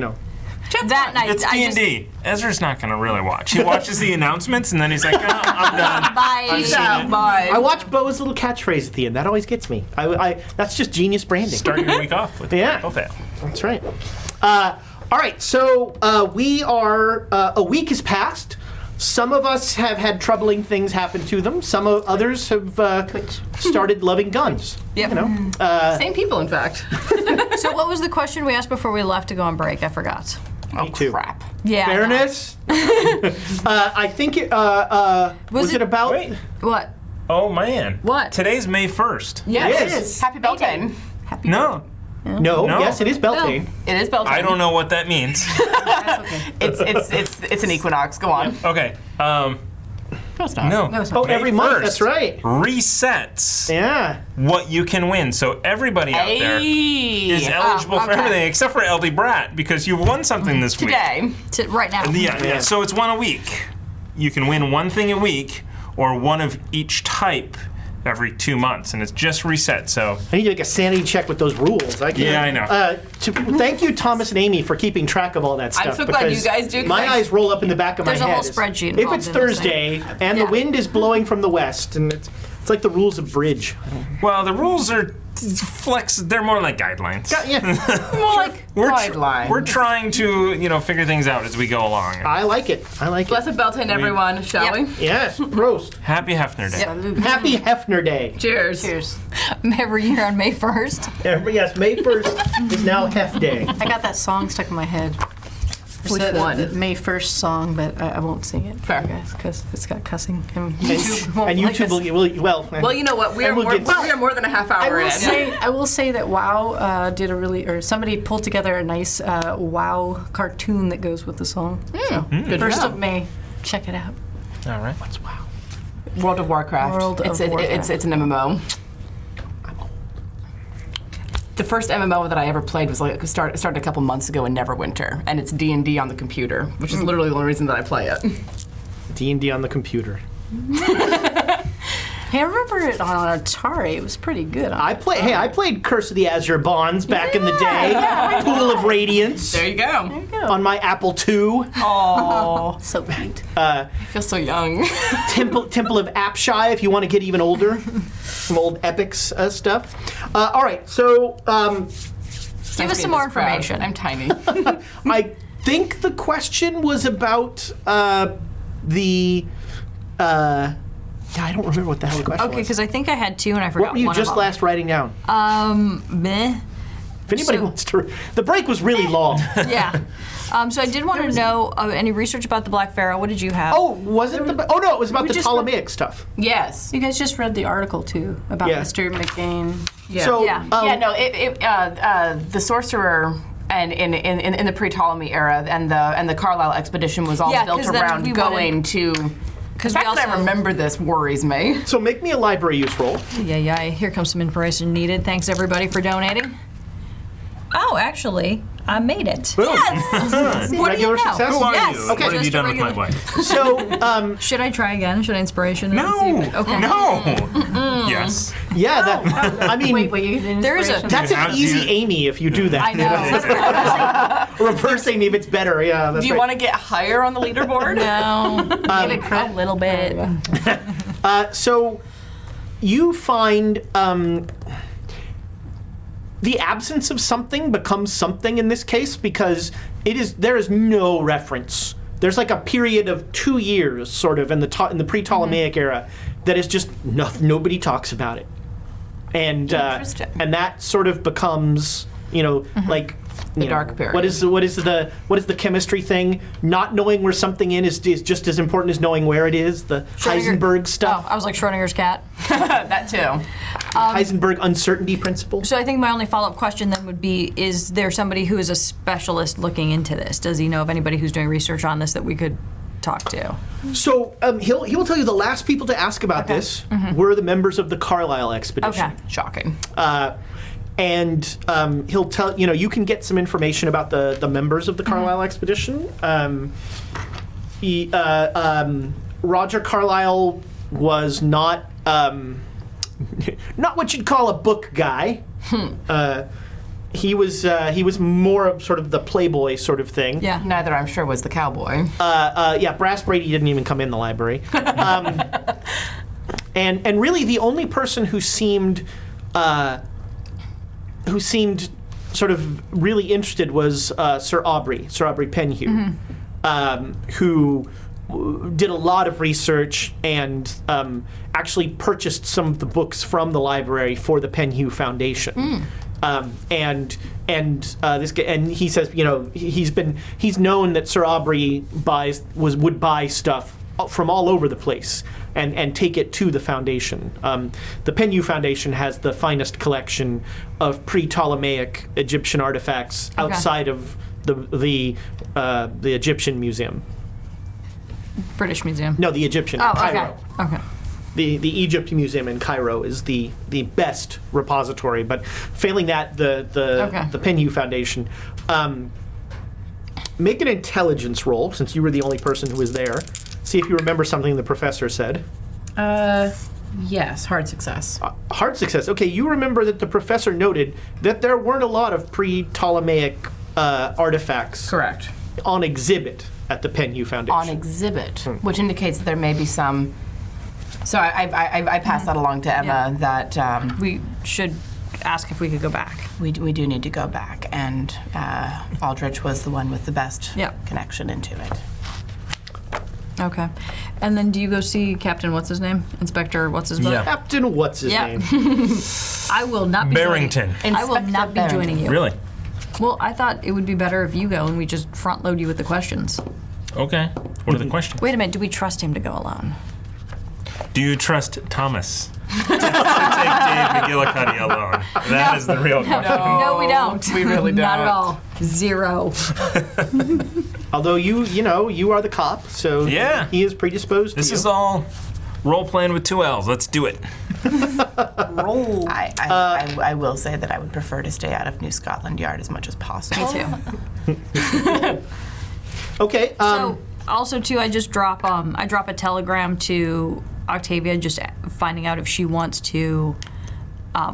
B: That night,
H: It's D&D. Ezra's not going to really watch. He watches the announcements and then he's like, oh, I'm done.
B: Bye.
H: I've seen it.
A: I watch Bo's little catchphrase at the end. That always gets me. That's just genius branding.
H: Start your week off with
A: Yeah.
H: Go fail.
A: That's right. All right, so we are, a week has passed. Some of us have had troubling things happen to them. Some others have started loving guns.
B: Yep.
G: Same people, in fact.
B: So what was the question we asked before we left to go on break? I forgot.
A: Me too.
G: Crap.
B: Yeah. I know.
A: Fairness. I think it was it about.
H: Wait.
B: What?
H: Oh, man.
B: What?
H: Today's May 1st.
G: Yes,
A: It is.
G: Happy Beltane.
H: No.
A: No,
H: No.
A: yes, it is Beltane.
G: It is Beltane.
H: I don't know what that means.
G: It's an equinox. Go on.
H: Okay.
G: No, it's not.
H: No.
A: Oh,
H: May
A: every month.
H: 1st
A: That's right.
H: Resets
A: Yeah.
H: what you can win. So everybody out there is eligible for everything except for LD Brat because you've won something this week.
G: Today.
B: Right now.
H: Yeah. So it's one a week. You can win one thing a week or one of each type every 2 months, and it's just reset. So
A: I need to make a sanity check with those rules. I can't.
H: Yeah, I know.
A: Thank you, Thomas and Amy, for keeping track of all that stuff.
G: I'm so glad you
A: because
G: guys do, 'cause
A: My eyes roll up in the back of
B: There's
A: my
B: a
A: head.
B: whole spreadsheet
A: If
B: involved
A: it's
B: in this
A: Thursday and the wind is blowing from the west, and it's like the rules of bridge.
H: well, the rules are flex. They're more like guidelines.
A: Yeah,
G: More like guidelines.
H: We're trying to figure things out as we go along.
A: I like it. I like it.
G: Blessed Beltane, everyone, shall we?
A: Yes, roast.
H: Happy Hefner Day.
A: Happy Hefner Day.
G: Cheers.
E: Cheers.
B: Every year on May 1st.
A: Yes, May 1st is now Hef Day.
E: I got that song stuck in my head.
G: Which
E: There's
G: one?
E: the May 1st song, but I won't sing it
G: Fair.
E: for you guys because it's got cussing. And
A: And YouTube
E: us.
G: Well, you know what? We are
A: we'll
G: more than a half
E: I
G: hour in.
E: will say that WoW did somebody pulled together a nice WoW cartoon that goes with the song. So,
G: Good
E: First
G: job.
E: of May, check it out.
H: All right.
G: World of Warcraft.
E: World of
G: It's
E: Warcraft.
G: an MMO. The first MMO that I ever played was started a couple months ago in Neverwinter, and it's D&D on the computer, which is literally the only reason that I play it.
A: D&D on the computer.
E: Hey, I remember it on Atari. It was pretty good.
A: I played Curse of the Azure Bonds back in the day. Pool of Radiance
G: There you go.
A: on my Apple II.
G: Oh,
E: So cute.
G: I feel so young.
A: Temple of Apshai if you want to get even older. Some old epics stuff. All right, so
B: Give us some more information.
G: I'm tiny.
A: I think the question was about the. I don't remember what the hell the question
B: Okay,
A: was.
B: because I think I had two and I forgot
A: What were you
B: one
A: just
B: of them.
A: last writing down?
B: Meh.
A: If anybody
B: so-
A: wants to, the break was really long.
B: Yeah. So I did want to know any research about the Black Pharaoh. What did you have?
A: Oh, was it the? Oh no, it was about the
E: just-
A: Ptolemaic stuff.
G: Yes.
E: You guys just read the article too about
A: Yeah.
E: Mr. McGain.
G: Yeah.
A: So
B: Yeah.
G: Yeah, no, the sorcerer and in the pre-Ptolemy era and the Carlisle expedition was all
B: Yeah,
G: built
B: 'cause then
G: around
B: we
G: going to. The
B: we
G: fact that I
B: also-
G: remember this worries me.
A: So make me a library use roll.
B: Yeah. Here comes some information needed. Thanks everybody for donating. Oh, actually, I made it.
A: Boom.
B: What do you
A: Regular
B: know?
A: success?
H: Who are
B: Yes.
H: you?
A: Okay.
H: What have you
B: Just a
H: done with my
B: regular-
H: wife?
A: So
B: Should I try again? Should I inspiration? and
H: No.
B: see if it- okay.
H: No. Yes.
A: yeah, that I mean.
E: Wait, you did
B: There is a-
E: inspiration?
A: That's an
H: How's
A: easy
H: your-
A: Amy if you do that.
B: I know.
A: Reverse Amy if it's better. Yeah, that's
G: Do you
A: right.
G: want to get higher on the leaderboard?
B: No. a little bit.
A: So you find the absence of something becomes something in this case because there is no reference. There's like a period of 2 years, sort of, in the pre-Ptolemaic era, that is just nobody talks about it, and
G: Interesting.
A: and that sort of becomes like
G: dark period.
A: What is the chemistry thing? Not knowing where something is just as important as knowing where it is. The Heisenberg stuff.
B: Oh, I was like Schrodinger's cat.
G: that too.
A: Heisenberg uncertainty principle.
B: So I think my only follow-up question then would be, is there somebody who is a specialist looking into this? Does he know of anybody who's doing research on this that we could talk to?
A: So he will tell you the last people to ask about this were the members of the Carlisle expedition.
B: Okay.
G: Shocking.
A: And he'll tell you can get some information about the members of the Carlisle expedition. Roger Carlisle was not what you'd call a book guy. He was more of sort of the playboy sort of thing.
B: Yeah.
G: Neither, I'm sure, was the cowboy.
A: Brass Brady didn't even come in the library. And really the only person who seemed sort of really interested was Sir Aubrey Penhew, who did a lot of research and actually purchased some of the books from the library for the Penhew Foundation. And this guy, and he says, he's known that Sir Aubrey would buy stuff from all over the place and take it to the foundation. The Penhew Foundation has the finest collection of pre-Ptolemaic Egyptian artifacts outside of the Egyptian Museum.
B: British Museum.
A: No, the Egyptian.
B: Oh,
A: Cairo.
B: okay.
A: The Egypt Museum in Cairo is the best repository, but failing that, the Penhew Foundation. Make an intelligence roll, since you were the only person who was there. See if you remember something the professor said.
G: Yes, hard success.
A: Hard success. Okay, you remember that the professor noted that there weren't a lot of pre-Ptolemaic artifacts
G: Correct.
A: on exhibit at the Penhew Foundation.
G: On exhibit, which indicates that there may be some. So I passed that along to Emma that
B: We should ask if we could go back.
G: we do need to go back, and Aldrich was the one with the best
B: Yep.
G: connection into it.
B: Okay. And then do you go see Captain what's his name? Inspector what's his book?
D: Yeah.
A: Captain, what's his name?
B: I will not be
D: Barrington.
B: I will
G: Inspector
B: not be
G: Barrington.
B: joining you.
D: Really?
B: Well, I thought it would be better if you go and we just front load you with the questions.
D: Okay. What are the questions?
B: Wait a minute, do we trust him to go alone?
D: Do you trust Thomas to take Dave McGillicuddy alone? That is the real question.
B: No, we don't.
G: We really
B: Not at
G: don't.
B: all. Zero.
A: Although you are the cop, so
D: Yeah.
A: he is predisposed
D: This
A: to
D: is
A: you.
D: all role playing with 2 L's. Let's do it.
G: I will say that I would prefer to stay out of New Scotland Yard as much as possible.
B: Me too.
A: Okay.
B: So also too, I just drop a telegram to Octavia, just finding out if she wants to.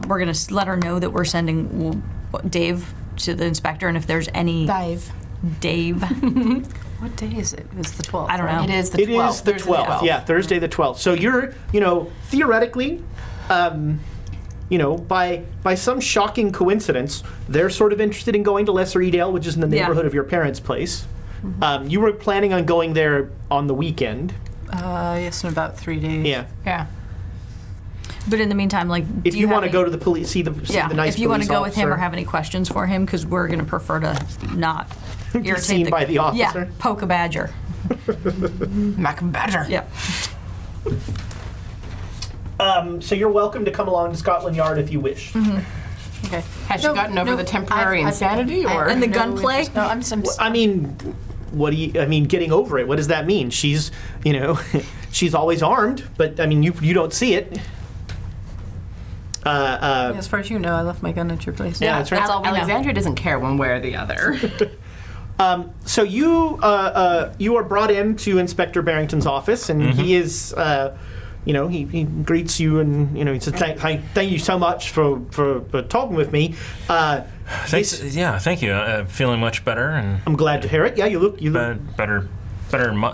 B: We're gonna let her know that we're sending Dave to the inspector, and if there's any Dave.
E: What day is it? It's the 12th.
B: I don't know.
G: It is the 12th.
A: It is the
G: Thursday
A: 12th. Yeah, Thursday the 12th. So you're, theoretically, by some shocking coincidence, they're sort of interested in going to Lesser Edale, which is in the neighborhood of your parents' place. You were planning on going there on the weekend.
E: Yes, in about 3 days.
A: Yeah.
G: Yeah.
B: But in the meantime, like,
A: If
B: do
A: you want
B: have
A: to go to the police, see the nice
B: if you want to
A: police
B: go with him or
A: officer.
B: have any questions for him, because we're going to prefer to not irritate
A: seen by the officer.
B: Yeah, poke a badger.
G: Mac Badger.
B: Yep.
A: So you're welcome to come along to Scotland Yard if you wish.
E: Okay.
G: Has she gotten over the temporary insanity, or
B: And the gunplay?
E: No, I'm
A: I mean, getting over it, what does that mean? She's, she's always armed, but I mean, you don't see it.
E: as far as you know, I left my gun at your place.
A: Yeah, that's right.
B: That's all we know.
G: Alexandria doesn't care one way or the other.
A: So you are brought into Inspector Barrington's office, and he is, he greets you, and he says, "Thank you so much for talking with me."
D: Thanks. Yeah, thank you. Feeling much better and
A: I'm glad to hear it. Yeah, you look.
D: better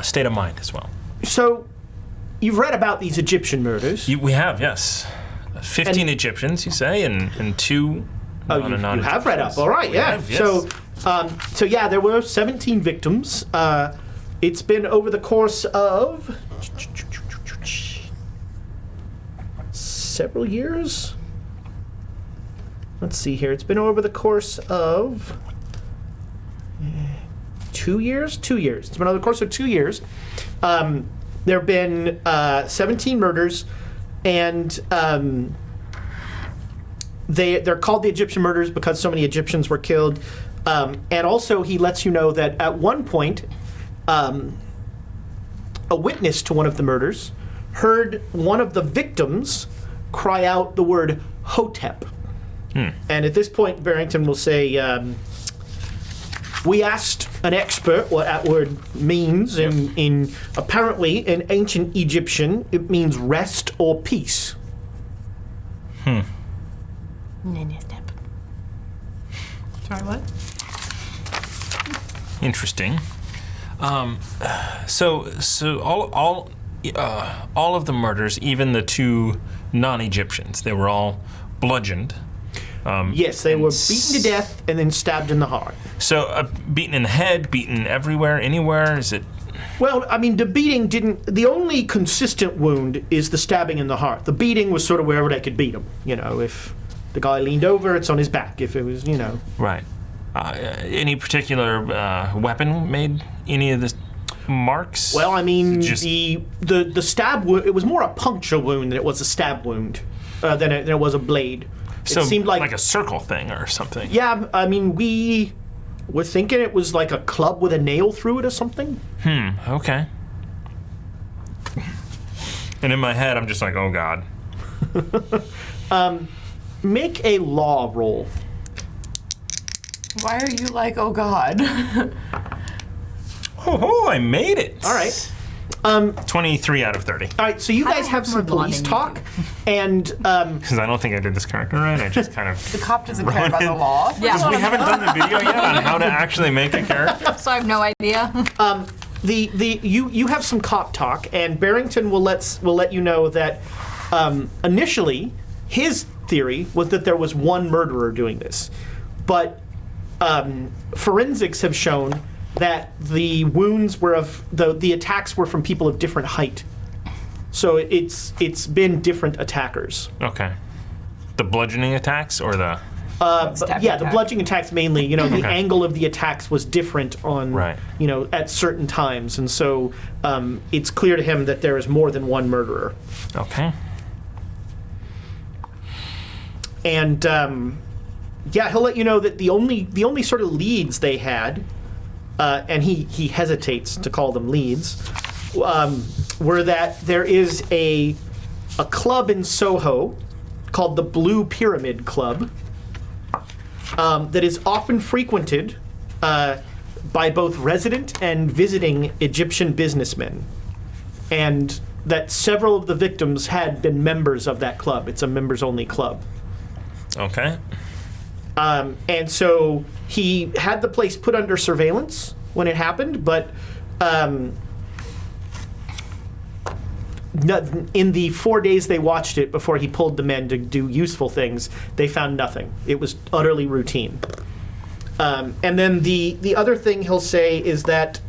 D: state of mind as well.
A: So, you've read about these Egyptian murders.
D: We have, yes. 15 Egyptians, you say, and 2
A: Oh, you have read up. All right,
D: We
A: yeah.
D: have, yes.
A: So yeah, there were 17 victims. It's been over the course of several years. Let's see here. It's been over the course of 2 years? 2 years. It's been over the course of 2 years. There have been 17 murders, and they're called the Egyptian murders because so many Egyptians were killed. And also, he lets you know that at one point, a witness to one of the murders heard one of the victims cry out the word Hotep. And at this point, Barrington will say, we asked an expert what that word means. In apparently, in ancient Egyptian, it means rest or peace.
C: Sorry, what?
D: Interesting. So all of the murders, even the 2 non-Egyptians, they were all bludgeoned.
A: Yes, they were beaten to death and then stabbed in the heart.
D: So beaten in the head, beaten everywhere, anywhere. Is it?
A: Well, I mean, the beating didn't. The only consistent wound is the stabbing in the heart. The beating was sort of wherever they could beat him. You know, if the guy leaned over, it's on his back. If it was,
D: Right. Any particular weapon made any of the marks?
A: Well, I mean,
D: Just-
A: the stab wound. It was more a puncture wound than it was a stab wound. Than it was a blade.
D: So
A: it seemed like
D: a circle thing or something.
A: Yeah, I mean, we were thinking it was like a club with a nail through it or something.
D: Okay. And in my head, I'm just like, oh God.
A: Make a law roll.
C: Why are you like, oh God?
D: Oh, I made it.
A: All right.
D: 23 out of 30.
A: All right, so you guys have some police talk, and
D: Because I don't think I did this character right. I just kind of.
G: The cop doesn't care about the law.
D: Because we haven't done the video yet on how to actually make a character.
B: So I have no idea.
A: you have some cop talk, and Barrington will let you know that initially his theory was that there was one murderer doing this, but forensics have shown that the wounds were of the attacks were from people of different height. So it's been different attackers.
D: Okay. The bludgeoning attacks or the.
A: The bludgeoning attacks mainly. The angle of the attacks was different on
D: Right.
A: At certain times, and so it's clear to him that there is more than one murderer.
D: Okay.
A: And he'll let you know that the only sort of leads they had, and he hesitates to call them leads, were that there is a club in Soho called the Blue Pyramid Club that is often frequented by both resident and visiting Egyptian businessmen, and that several of the victims had been members of that club. It's a members-only club.
D: Okay.
A: And so he had the place put under surveillance when it happened, but in the 4 days they watched it before he pulled the men to do useful things, they found nothing. It was utterly routine. And then the other thing he'll say is that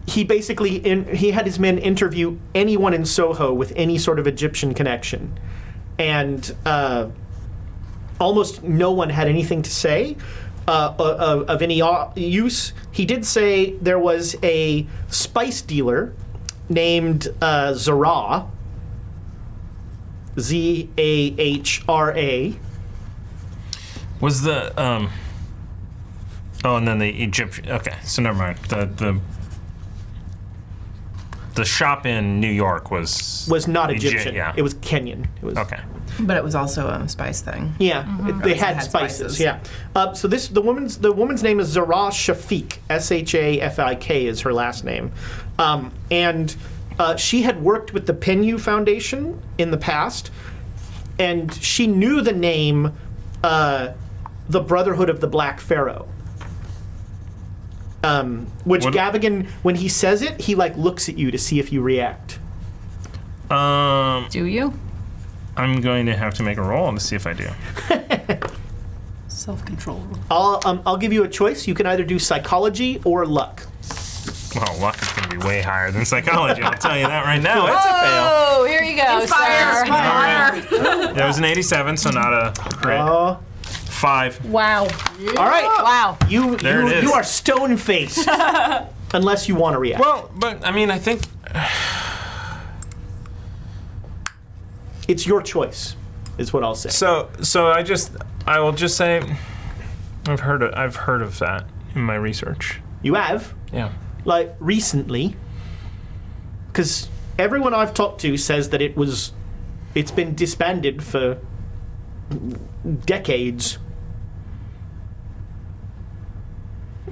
A: he basically he had his men interview anyone in Soho with any sort of Egyptian connection, and almost no one had anything to say of any use. He did say there was a spice dealer named Zahra, Zahra.
D: Was the and then the Egyptian. Okay, so never mind. The shop in New York was
A: not Egyptian.
D: Yeah.
A: It was Kenyan. It was
D: Okay.
G: But it was also a spice thing.
A: Yeah, they had
G: had
A: spices.
G: spices.
A: Yeah. So the woman's name is Zahra Shafiq. Shafik is her last name, and she had worked with the Penyu Foundation in the past, and she knew the name, the Brotherhood of the Black Pharaoh. Which
D: What-
A: Gavigan, when he says it, he looks at you to see if you react.
B: Do you?
D: I'm going to have to make a roll to see if I do.
E: Self-control.
A: I'll give you a choice. You can either do psychology or luck.
D: Well, luck is going to be way higher than psychology. I'll tell you that right now. It's a fail.
B: Oh, here you go, sir.
D: That was an 87, so not a crit.
H: 5.
B: Wow.
A: All right.
B: Wow.
H: There it is.
A: You are stone-faced. Unless you want to react.
H: Well, but I mean, I think
A: It's your choice, is what I'll say.
H: so. I will just say, I've heard of that in my research.
A: You have,
H: Yeah.
A: like, recently, because everyone I've talked to says that it's been disbanded for decades.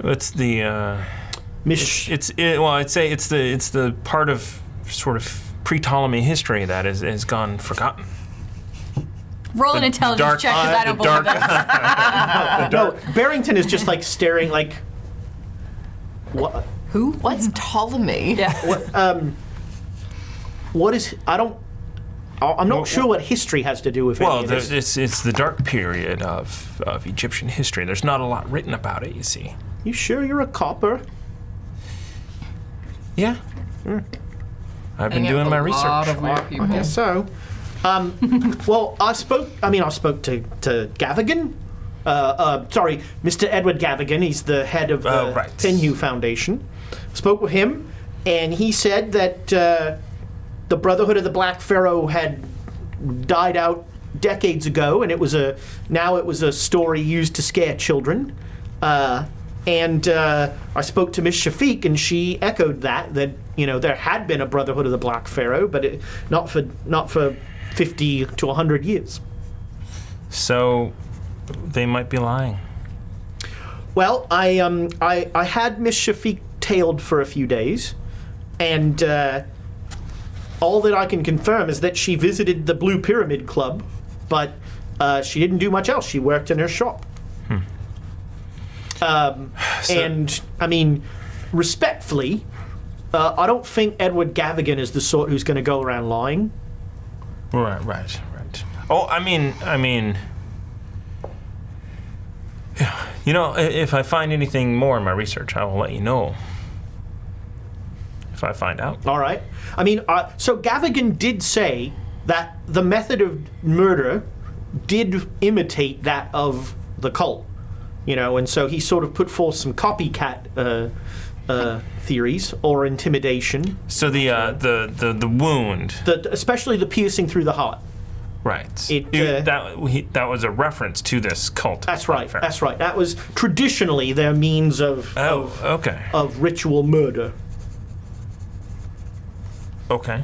H: It's the I'd say it's the part of sort of pre-Ptolemy history that has gone forgotten.
B: Roll an intelligence check because I don't believe that.
A: No, Barrington is just like staring, like, what?
G: Who? What's Ptolemy?
B: Yeah.
A: What is? I'm not sure what history has to do with any
H: Well,
A: of this.
H: it's the dark period of Egyptian history. There's not a lot written about it, you see.
A: You sure you're a copper?
H: Yeah. I've been doing my
C: A lot
H: research.
C: of weird people.
A: I guess so. Well, I spoke to Gavigan. Sorry, Mr. Edward Gavigan. He's the head of the
H: right.
A: Penhew Foundation. Spoke with him, and he said that the Brotherhood of the Black Pharaoh had died out decades ago, and it was a story used to scare children. And I spoke to Miss Shafiq, and she echoed that there had been a Brotherhood of the Black Pharaoh, but not for 50 to 100 years.
H: So they might be lying.
A: Well, I had Miss Shafiq tailed for a few days, and all that I can confirm is that she visited the Blue Pyramid Club, but she didn't do much else. She worked in her shop. And I mean, respectfully, I don't think Edward Gavigan is the sort who's going to go around lying.
H: Right. Oh, I mean, if I find anything more in my research, I will let you know. If I find out.
A: All right. I mean, so Gavigan did say that the method of murder did imitate that of the cult, and so he sort of put forth some copycat theories or intimidation.
H: So the wound.
A: Especially the piercing through the heart.
H: Right.
A: That
H: was a reference to this cult.
A: That's right. That's right. That was traditionally their means of ritual murder.
H: Okay.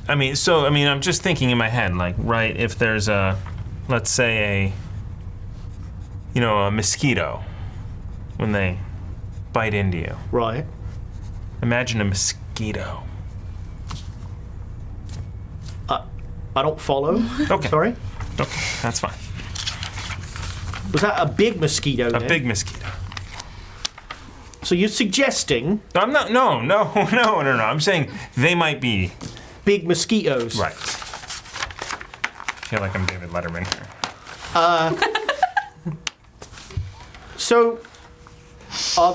H: I'm just thinking in my head, like, right, if there's let's say a mosquito when they bite into you.
A: Right.
H: Imagine a mosquito.
A: I don't follow.
H: Okay.
A: Sorry.
H: Okay, that's fine.
A: Was that a big mosquito?
H: A big mosquito.
A: So you're suggesting
H: I'm not. No. I'm saying they might be
A: big mosquitoes.
H: right. I feel like I'm David Letterman here.
A: So are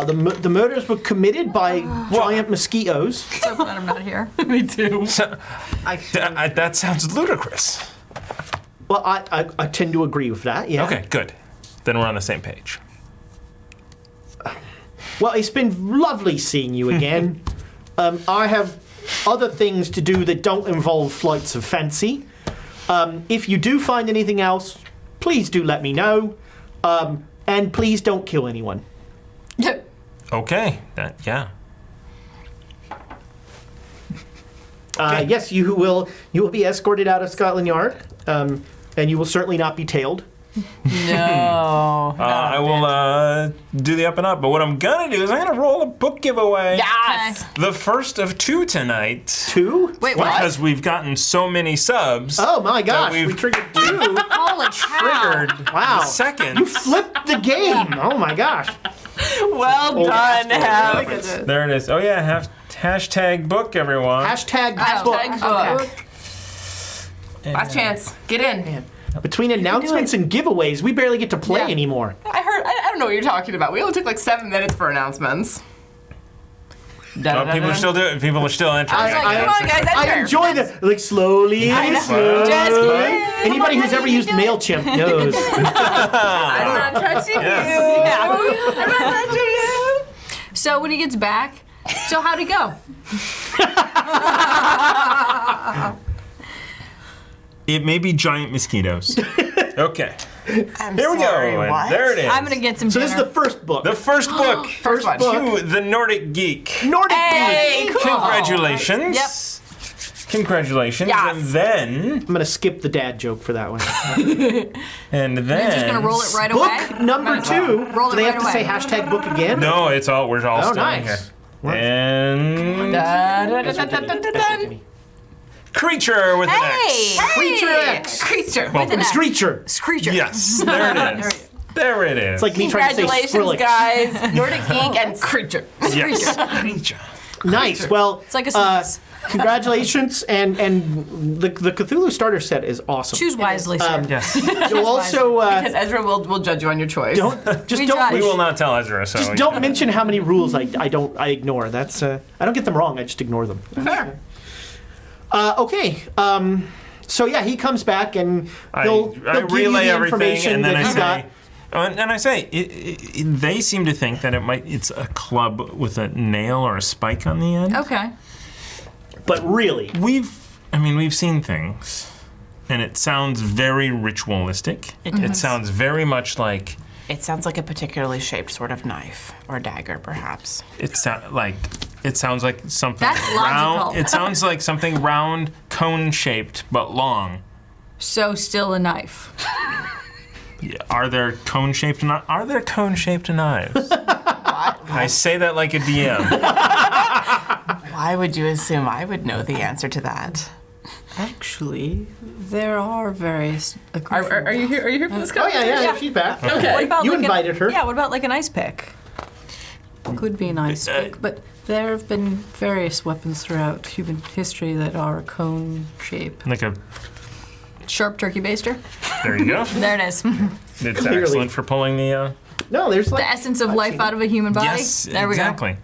A: the murders were committed by giant mosquitoes?
B: So glad I'm not here.
G: Me too.
H: That sounds ludicrous.
A: Well, I tend to agree with that. Yeah.
H: Okay, good. Then we're on the same page.
A: Well, it's been lovely seeing you again. I have other things to do that don't involve flights of fancy. If you do find anything else, please do let me know. And please don't kill anyone.
H: Okay. Yeah.
A: Yes, you will be escorted out of Scotland Yard, and you will certainly not be tailed.
G: No.
H: I will do the up and up, but what I'm gonna do is I'm gonna roll a book giveaway.
G: Yes.
H: The first of 2 tonight.
A: 2?
G: Wait, what?
H: Because we've gotten so many subs.
A: Oh my gosh,
H: we've
A: we triggered 2.
B: Holy cow.
H: Triggered
A: Wow.
H: the second.
A: You flipped the game. Oh my gosh.
G: Well done, Hef.
H: There it is. Oh yeah, hashtag book, everyone.
A: Hashtag
G: Hashtag
A: book.
G: book. Last chance. Get in.
A: Between announcements and giveaways, we barely get to play anymore.
G: I don't know what you're talking about. We only took like 7 minutes for announcements.
H: People are still doing. People are still entering.
G: I was like, come on, guys,
A: I
G: enter.
A: enjoy the like slowly.
G: Just
A: slowly.
G: kidding.
A: Anybody who's ever used Mailchimp knows.
G: I'm not touching you. I'm not touching you.
B: So when he gets back, so how'd it go?
H: It may be giant mosquitoes. Okay.
G: I'm
H: Here we
G: sorry,
H: go.
G: what?
H: There it is.
B: I'm gonna get some
A: So
B: dinner.
A: this is the first book.
H: The first book.
G: First one.
H: To the Nordic Geek.
A: Nordic
G: Hey,
A: Geek.
G: cool.
H: Congratulations.
B: Yep.
H: Congratulations.
G: Yes.
H: And then.
A: I'm gonna skip the dad joke for that one.
H: And then.
B: You're just gonna roll it right away?
A: Book number 2.
B: Roll
A: Do
B: it
A: they
B: right
A: have to say
B: away.
A: hashtag book again?
H: No, it's all. We're all
A: Oh,
H: still in
A: nice.
H: here. And.
G: Da-da-da-da-da-da-da.
H: Creature with an
B: Hey!
H: X.
A: Creature X.
G: Creature.
H: Well,
B: With an X.
A: Creature.
B: Screecher.
H: Yes. There it is. There it is.
A: It's like me trying to say
G: Congratulations,
A: Skrillex.
G: guys. Nordic Geek and Creature.
H: Yes. Creature.
A: Nice. Well,
B: It's like a sneeze.
A: congratulations, and the Cthulhu starter set is awesome.
B: Choose wisely, sir.
H: Yes.
A: You'll also
G: Because Ezra will judge you on your choice.
A: don't just
B: We
A: don't
B: judge.
H: We will not tell Ezra. So
A: just don't mention how many rules I ignore. That's I don't get them wrong. I just ignore them.
G: Fair.
A: Okay. So yeah, he comes back and
H: I
A: he'll give you
H: relay
A: the
H: everything,
A: information
H: and then
A: that
H: I
A: he's got.
H: say, and I say, they seem to think that it's a club with a nail or a spike on the end.
B: Okay.
A: But really,
H: We've seen things, and it sounds very ritualistic. It sounds very much like
G: It sounds like a particularly shaped sort of knife or dagger, perhaps.
H: it sounds like something
B: That's
H: round.
B: logical.
H: It sounds like something round, cone shaped, but long.
B: So still a knife.
H: Yeah, are there cone shaped knives? Are there cone shaped knives? I say that like a DM.
G: Why would you assume I would know the answer to that?
E: Actually, there are various.
G: Are you here? Are you here for this
A: oh yeah, she's back.
G: Okay.
B: What about
A: You
B: like
A: invited her.
B: Yeah, what about like an ice pick?
E: Could be an ice pick, but there have been various weapons throughout human history that are cone shape.
H: Like a.
B: Sharp turkey baster.
H: There you go.
B: There it is.
H: It's
A: Clearly.
H: excellent for pulling the.
A: No, there's like
B: The essence of life out of a human body.
H: Yes,
B: There we
H: exactly.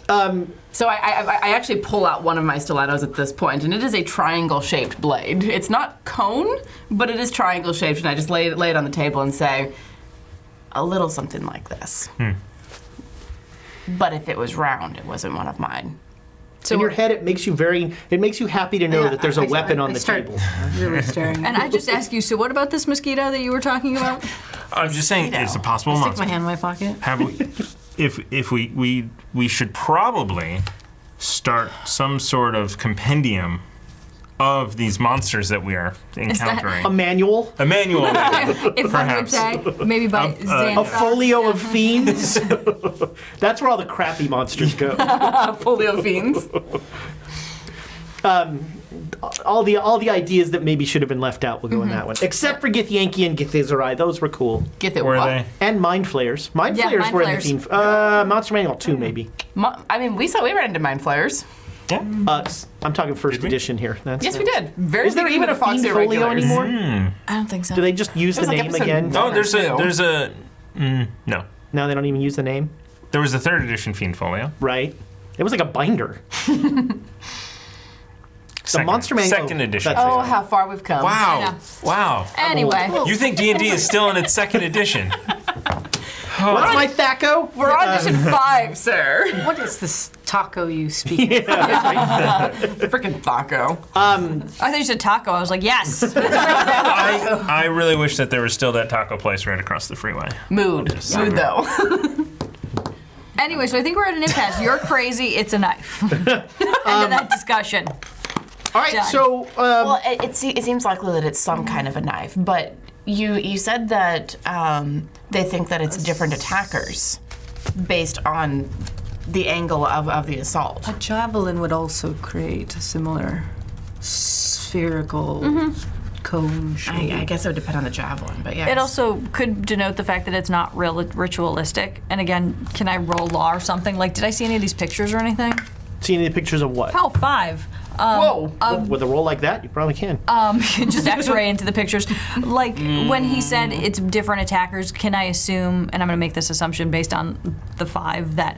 G: So I actually pull out one of my stilettos at this point, and it is a triangle-shaped blade. It's not cone, but it is triangle-shaped, and I just lay it on the table and say, a little something like this. But if it was round, it wasn't one of mine.
B: So
A: in your head, it makes you happy to know that there's a weapon on
E: I
A: the
E: start
A: table.
E: Really staring.
B: And I just ask you, so what about this mosquito that you were talking about?
H: I'm just saying, it's a possible
E: Stick
H: monster.
E: my hand in my pocket.
H: Have we? If we should probably start some sort of compendium of these monsters that we are encountering.
A: A manual,
H: A manual.
B: If I would
H: Perhaps.
B: say, maybe by
A: a
B: Xanathar.
A: folio of fiends. That's where all the crappy monsters go.
G: Folio fiends.
A: All the ideas that maybe should have been left out will go in that one. Except for Githyanki and Githzerai. Those were cool.
G: Get it
H: Were
G: what?
H: they?
A: And Mind Flayers. Mind
B: Yeah,
A: Flayers
B: Mind
A: were
B: Flayers.
A: in the fiend. Monster Manual 2, maybe.
G: We ran into mind flayers.
H: Yeah.
A: I'm talking first
H: we?
A: edition here. That's
G: Yes, we did. Very
A: Is there
G: beginning
A: even a
G: of Fox
A: fiend folio
G: Irregulars.
A: anymore?
B: I don't think so.
A: Do they just use the
G: was like
A: name
G: episode
A: again?
G: one.
H: Oh, there's
G: Two.
H: a. No.
A: No, they don't even use the name.
H: There was a third edition Fiend Folio.
A: Right. It was like a binder.
H: Second,
A: Monster Manual.
H: Second edition.
A: That's
G: Oh, how far we've come.
H: Wow. Wow.
B: Anyway,
H: You think D&D is still in its second edition?
A: What's my Thaco?
G: We're on edition 5, sir.
E: What is this taco you speak?
G: Freaking Thaco.
B: I thought you said taco. I was like, yes.
H: I really wish that there was still that taco place right across the freeway.
G: Mood though.
B: Anyway, so I think we're at an impasse. You're crazy. It's a knife. End of that discussion.
A: All right,
B: Done.
A: so
G: Well, it seems likely that it's some kind of a knife, but you said that they think that it's different attackers based on the angle of the assault.
E: A javelin would also create a similar spherical cone shape.
G: I guess it would depend on the javelin, but yeah.
B: It also could denote the fact that it's not real ritualistic. And again, can I roll law or something? Like, did I see any of these pictures or anything?
A: see any pictures of what?
B: Oh, 5.
G: Whoa.
A: With a roll like that, you probably can.
B: Just x-ray into the pictures. Like, when he said it's different attackers, can I assume, and I'm going to make this assumption based on the 5, that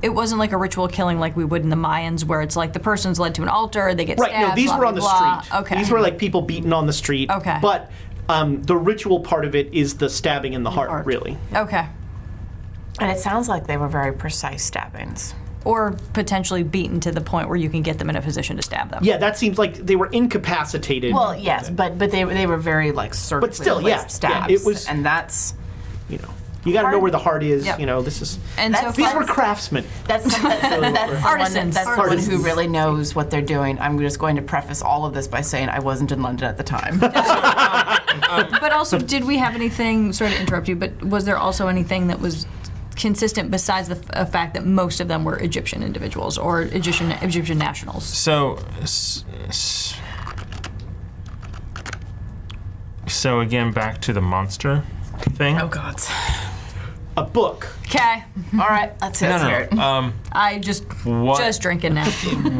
B: it wasn't like a ritual killing like we would in the Mayans, where it's like the person's led to an altar, they get
A: Right,
B: stabbed.
A: no, these
B: blah,
A: were on the
B: blah, blah.
A: street.
B: Okay.
A: These were like people beaten on the street.
B: Okay.
A: But the ritual part of it is the stabbing in the heart, really.
B: Okay.
G: And it sounds like they were very precise stabbings.
B: Or potentially beaten to the point where you can get them in a position to stab them.
A: Yeah, that seems like they were incapacitated.
G: Well, yes, but they were very like surgically
A: still, yeah,
G: placed stabs.
A: yeah, it was-
G: and that's
A: You know, you got to know where the heart is.
B: Yep.
A: You know, this is.
B: And so
A: These
B: far-
A: were craftsmen.
G: that's
B: Artisans.
G: someone who
A: Artisans.
G: really knows what they're doing. I'm just going to preface all of this by saying I wasn't in London at the time.
B: But also, did we have anything, sorry to interrupt you, but was there also anything that was consistent besides the fact that most of them were Egyptian individuals or Egyptian nationals?
H: So again, back to the monster thing.
G: Oh God!
A: A book.
B: Okay.
G: All right, let's hear it.
B: I just drinking now.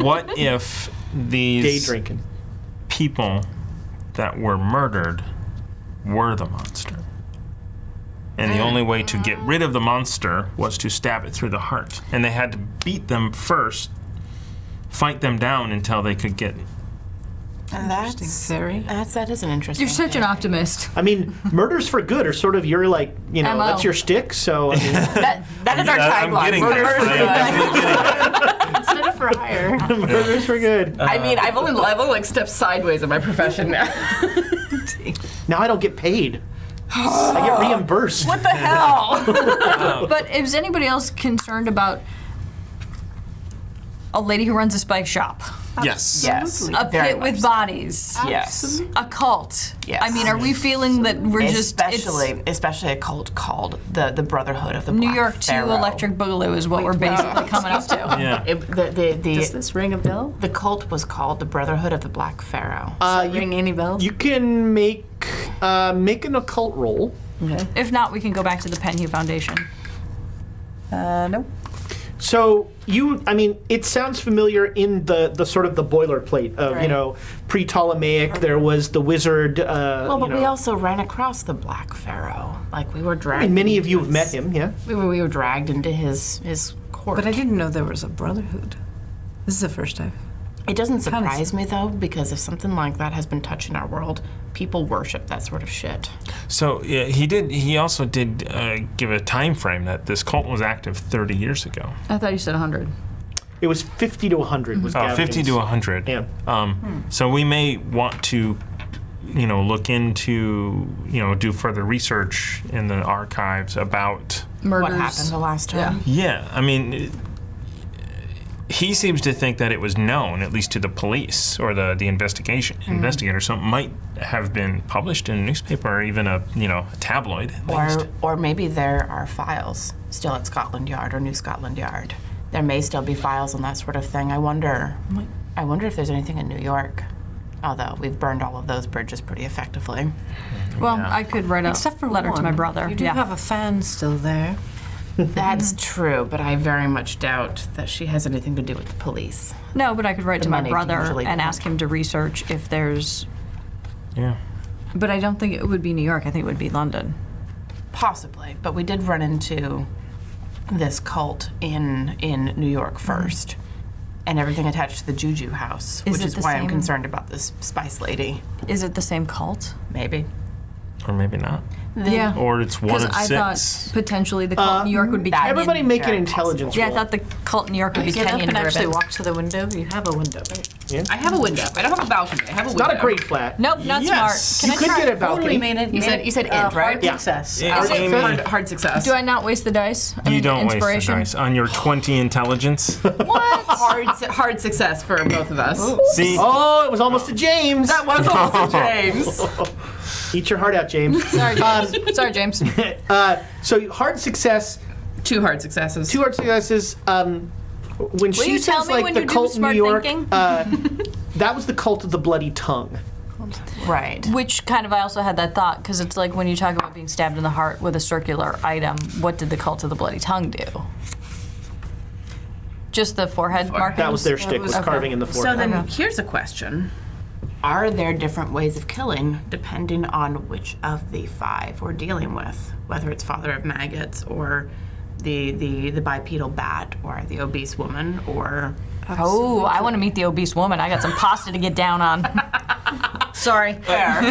H: What if
A: Day
H: these
A: drinking.
H: people that were murdered were the monster? And the only way to get rid of the monster was to stab it through the heart. And they had to beat them first, fight them down until they could get.
G: And
E: Theory.
G: that is an interesting.
B: You're such an optimist.
A: I mean, murders for good are sort of your like, you know,
B: MO.
A: that's your shtick. So I mean,
G: that is our
H: I'm
G: tagline.
H: getting
G: Murder
H: that.
G: for good.
E: Instead of for hire.
A: murders for good.
G: I mean, I've only like stepped sideways in my profession now.
A: Now I don't get paid. I get reimbursed.
G: What the hell?
B: But is anybody else concerned about a lady who runs a spice shop?
H: Yes.
G: Yes.
B: A
G: very
B: pit with
G: much.
B: bodies?
G: Yes.
B: A cult?
G: Yes.
B: I mean, are we feeling that we're
G: Especially a cult called the Brotherhood of the
B: New
G: Black
B: York 2
G: Pharaoh.
B: Electric Boogaloo is what we're basically coming up to.
H: Yeah.
E: Does this ring a bell?
G: The cult was called the Brotherhood of the Black Pharaoh.
E: Ring any bells?
A: You can make an occult roll.
B: If not, we can go back to the Penhew Foundation.
E: Nope.
A: So it sounds familiar in the sort of the boilerplate of, you know, pre-Ptolemaic, there was the wizard,
G: But we also ran across the Black Pharaoh. Like we were dragged.
A: and many of you have met him, yeah?
G: We were dragged into his court.
E: But I didn't know there was a brotherhood. This is the first time.
G: It doesn't surprise me though, because if something like that has been touching our world, people worship that sort of shit.
H: So yeah, he also did give a time frame that this cult was active 30 years ago.
B: I thought you said 100.
A: It was 50 to 100 was
H: 50 to 100.
A: Yeah.
H: So we may want to, look into, do further research in the archives about
B: Murders.
G: What happened the last time?
H: Yeah, I mean, he seems to think that it was known, at least to the police or the investigator. So it might have been published in a newspaper or even a tabloid. At least.
G: Or maybe there are files still at Scotland Yard or New Scotland Yard. There may still be files on that sort of thing. I wonder if there's anything in New York. Although we've burned all of those bridges pretty effectively.
B: Well, I could write a
E: Except for
B: letter to my
E: one.
B: brother.
E: You do have a fan still there.
G: That's true, but I very much doubt that she has anything to do with the police.
B: No, but I could write to my
G: money
B: brother
G: usually
B: and
G: don't.
B: ask him to research if there's.
H: Yeah.
B: But I don't think it would be New York. I think it would be London.
G: Possibly, but we did run into this cult in New York first, and everything attached to the Juju house,
B: Is
G: which
B: it
G: is
B: the
G: why I'm
B: same-
G: concerned about this Spice Lady.
B: Is it the same cult?
G: Maybe.
H: Or maybe not.
B: Yeah.
H: Or it's one
B: Because
H: of
B: I
H: six.
B: thought potentially the cult in New York would be
G: that-
B: Kenyan.
A: Everybody make an
G: Very
A: intelligence
B: Yeah, I
A: roll.
B: thought the cult in New York would be
E: Get up
B: Kenyan
E: and actually
B: driven.
E: walk to the window. You have a window, right?
G: I have a window. I don't have a balcony. I have a window.
A: Not a great flat.
B: Nope, not
H: Yes.
B: smart.
A: You could get a balcony.
G: You said int, right?
A: Yeah.
E: Success.
H: Yeah, Amy,
G: Hard success.
B: Do I not waste the dice? I
H: you
B: mean,
H: don't waste the
B: inspiration?
H: dice on your 20 intelligence.
G: hard success for both of us.
H: See,
A: Oh, it was almost a James.
G: That was also James.
A: Eat your heart out, James.
B: Sorry, James. Sorry, James.
A: So hard success,
G: 2 hard successes.
A: 2 hard successes. When she
B: you
A: says
B: tell me
A: like
B: when
A: the
B: you do
A: cult in New
B: smart
A: York,
B: thinking?
A: that was the cult of the bloody tongue.
G: Right.
B: Which kind of, I also had that thought, because it's like when you talk about being stabbed in the heart with a circular item, what did the cult of the bloody tongue do? Just the forehead markings?
A: That was their shtick, was
B: okay.
A: carving in the
G: So
A: forehead.
G: then here's a question. Are there different ways of killing depending on which of the 5 we're dealing with? Whether it's Father of Maggots or
C: the bipedal bat or the obese woman or
B: Oh, I want to meet the obese woman. I got some pasta to get down on. Sorry.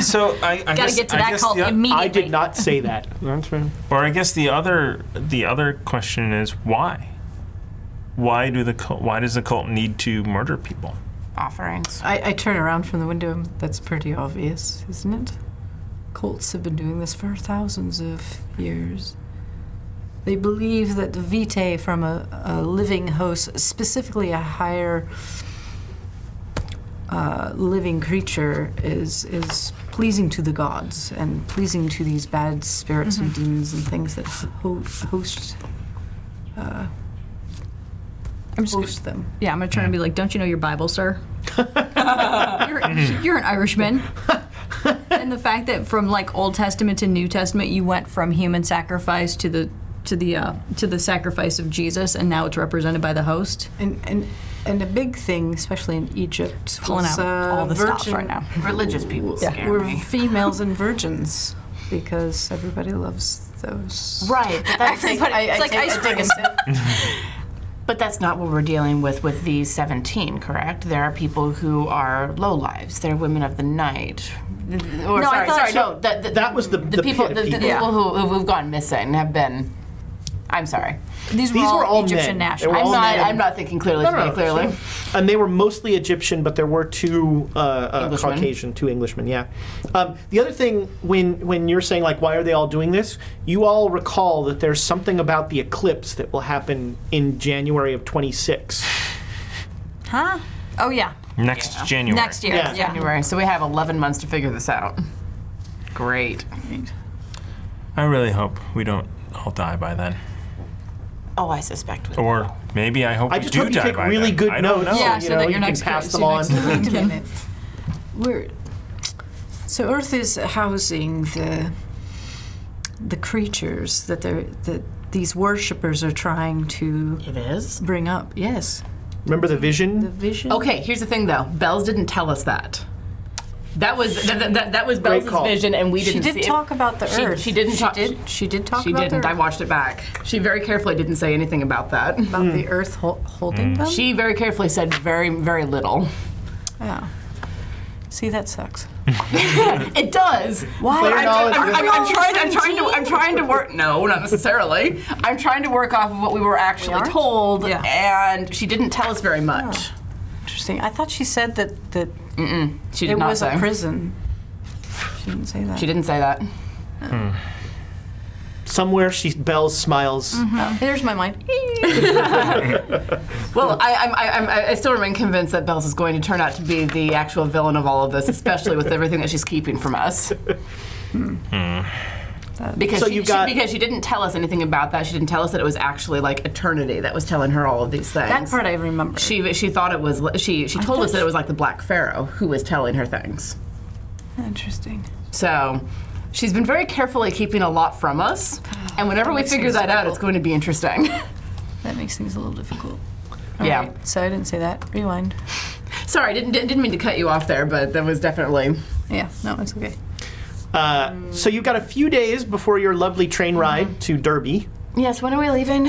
H: So I
B: Gotta
H: guess,
B: get to
H: I
B: that
H: guess
B: cult
H: the,
B: immediately.
A: I did not say that. That's right.
H: Or I guess the other question is why? Why does the cult need to murder people?
C: offerings.
E: I turn around from the window. That's pretty obvious, isn't it? Cults have been doing this for thousands of years. They believe that the vitae from a living host, specifically a higher living creature, is pleasing to the gods and pleasing to these bad spirits and demons and things that host them.
B: Yeah, I'm gonna try and be like, don't you know your Bible, sir? you're an Irishman. And the fact that from like Old Testament to New Testament, you went from human sacrifice to the sacrifice of Jesus, and now it's represented by the host.
E: And a big thing, especially in Egypt,
B: Pulling
E: was,
B: out all the stops
E: virgin-
B: right now.
C: Religious people scare
E: were
C: me.
E: females and virgins, because everybody loves those.
C: Right, but that's
B: It's like ice cream.
C: But that's not what we're dealing with these 17, correct? There are people who are lowlives. They're women of the night. Or,
B: No, I thought
C: no.
A: That was the
C: people,
A: pit of
C: the
A: people.
C: people who've gone missing have been. I'm sorry.
B: These were
A: were all
B: all Egyptian
A: men. They were
B: nationals.
A: all men.
C: I'm not thinking clearly. Clearly.
A: And they were mostly Egyptian, but there were two
C: Englishmen.
A: Caucasian, two Englishmen. Yeah. The other thing, when you're saying like, why are they all doing this? You all recall that there's something about the eclipse that will happen in January of 26.
B: Huh? Oh yeah.
H: Next January.
B: Next year.
A: Yeah.
C: January. So we have 11 months to figure this out. Great.
H: I really hope we don't all die by then.
C: Oh, I suspect we will.
H: Or maybe I hope
A: I
H: we
A: just
H: do
A: hope you
H: die
A: take
H: by
A: really
H: then.
A: good
H: I don't
A: notes.
H: know.
B: Yeah,
A: you
B: so
A: know,
B: that
A: you
B: your
A: can
B: next
A: pass
B: so
A: them on.
B: next to
E: Wait a minute. So Earth is housing the creatures that these worshippers are trying to
C: It is?
E: bring up. Yes,
A: Remember the
E: the
A: vision?
E: vision.
C: Okay, here's the thing though. Bells didn't tell us that. That was that was
A: Great
C: Bells'
A: call.
C: vision, and we
E: She
C: didn't
E: did
C: see
E: talk about the
C: She-
E: Earth.
C: she didn't talk-
E: She did talk
C: She
E: about
C: didn't.
E: the
C: I watched it back. She very carefully didn't say anything about that.
E: about the Earth holding them.
C: She very carefully said very, very little.
E: Yeah. See, that sucks.
C: It does.
E: Why?
A: Clear knowledge of
C: I'm trying to work. No, not necessarily. I'm trying to work off of what we were actually
E: aren't?
C: told,
B: Yeah.
C: and she didn't tell us very much.
E: Interesting. I thought she said that
C: She did
E: it
C: not
E: was
C: say.
E: a prison. She didn't say that.
C: She didn't say that.
A: Somewhere Belle smiles.
E: Oh, there's my mind.
C: Well, I still remain convinced that Bells is going to turn out to be the actual villain of all of this, especially with everything that she's keeping from us. Because
A: So you've got-
C: because she didn't tell us anything about that. She didn't tell us that it was actually like eternity that was telling her all of these things.
E: That part I remember.
C: She thought it was. She told us that it was like the Black Pharaoh who was telling her things.
E: Interesting.
C: So she's been very carefully keeping a lot from us, and whenever we
E: makes
C: figure
E: things
C: that out,
E: difficult.
C: it's going to be interesting.
E: That makes things a little difficult. All
C: Yeah.
E: right, so I didn't say that. Rewind.
C: Sorry, didn't mean to cut you off there, but that was definitely.
E: Yeah, no, it's okay.
A: So you've got a few days before your lovely train ride to Derby.
C: Yes. When are we leaving?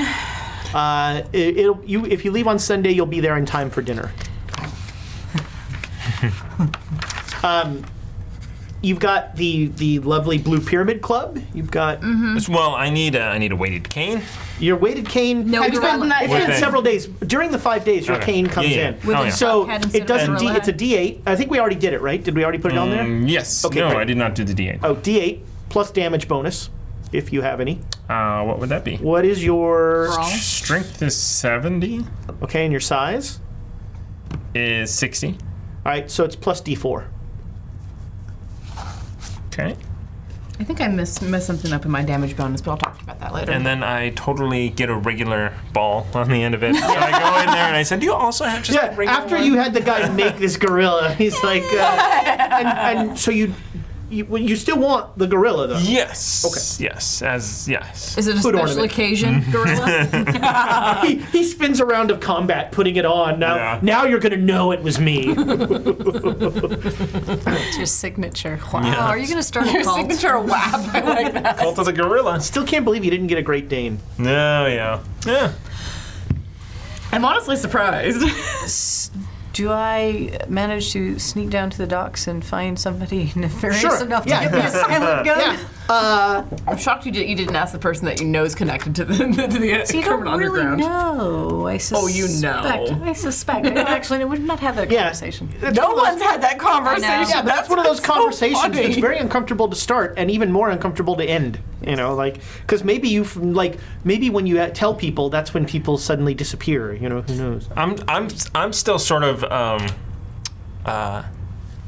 A: If you leave on Sunday, you'll be there in time for dinner. You've got the lovely Blue Pyramid Club. You've got
H: Well, I need a weighted cane.
A: your weighted cane.
B: No
A: it's
B: gorilla.
A: been, it's
H: With
A: been
H: a-
A: several days. During the 5 days, your
H: Okay.
A: cane comes
H: Yeah, yeah.
A: in.
H: With a
A: So
B: head instead
A: it doesn't.
B: of a gorilla
A: It's a D8. I think we already did it, right? Did we already put it on there?
H: Yes.
A: Okay,
H: No,
A: great.
H: I did not do the D8.
A: Oh, D8 plus damage bonus, if you have any.
H: What would that be?
A: What is your
H: Strength is 70.
A: okay? And your size?
H: Is 60.
A: All right, so it's plus D4.
H: Okay.
C: I think I messed something up in my damage bonus, but I'll talk about that later.
H: And then I totally get a regular ball on the end of it. So I go in there and I said, "Do you also have just a
A: Yeah,
H: regular
A: after
H: one?"
A: you had the guy make this gorilla, he's like, and so you you still want the gorilla though.
H: Yes.
A: Okay.
H: Yes. Yes.
B: Is it a
A: Food
B: special
A: ornament.
B: occasion gorilla?
A: He spins a round of combat putting it on. Now you're gonna know it was me.
E: It's your signature. Wow.
B: Oh, are you going to start a cult?
G: Signature WAP. I like that.
H: Cult of the gorilla.
A: Still can't believe you didn't get a Great Dane.
H: No. Yeah. Yeah.
G: I'm honestly surprised.
E: Do I manage to sneak down to the docks and find somebody nefarious
A: Sure,
E: enough
A: yeah.
E: to give me a silent gun?
G: I'm shocked you didn't ask the person that you know is connected to the
E: So you don't
G: criminal
E: really
G: underground.
E: know. I suspect.
G: Oh, you know.
E: I suspect. I actually would not have that
A: Yeah.
E: conversation.
G: No one's had that conversation.
A: Yeah, but that's one of those
G: so
A: conversations
G: funny.
A: that's very uncomfortable to start and even more uncomfortable to end. You know, like because maybe maybe when you tell people, that's when people suddenly disappear. You know, who knows?
H: I'm still sort of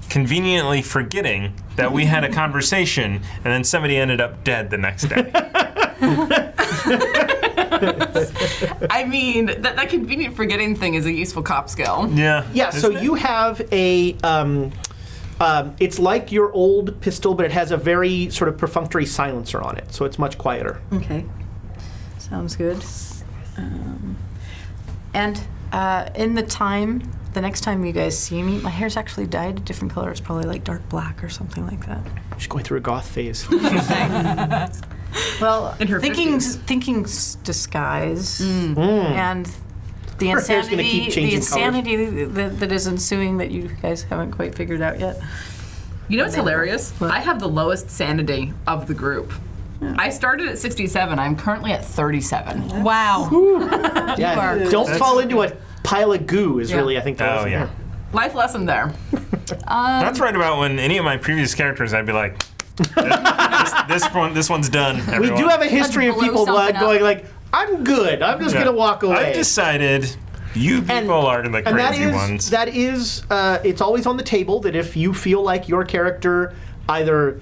H: conveniently forgetting that we had a conversation and then somebody ended up dead the next day.
G: I mean, that convenient forgetting thing is a useful cop skill.
H: Yeah.
A: Yeah. So
H: Isn't it?
A: you have a. It's like your old pistol, but it has a very sort of perfunctory silencer on it, so it's much quieter.
E: Okay. Sounds good. And in the next time you guys see me, my hair's actually dyed a different color. It's probably like dark black or something like that.
A: She's going through a goth phase.
E: Well,
G: In her
E: thinking's disguise
A: Mm.
E: and the
A: Her hair's gonna keep changing
E: insanity that is ensuing that you guys haven't quite figured out yet.
G: You know what's hilarious? I have the lowest sanity of the group. I started at 67. I'm currently at 37.
B: Wow.
A: Yeah. Don't fall into a pile of goo. Is really I think the
H: Oh,
A: lesson
H: yeah.
A: here.
G: Life lesson there.
H: That's right about when any of my previous characters, I'd be like, this one's done.
A: We
H: Everyone.
A: do have a history of
B: blow
A: people
B: something up.
A: going like, "I'm good. I'm just
H: Yeah.
A: gonna walk away."
H: I've decided you people are the
A: and
H: crazy ones.
A: that is, it's always on the table that if you feel like your character either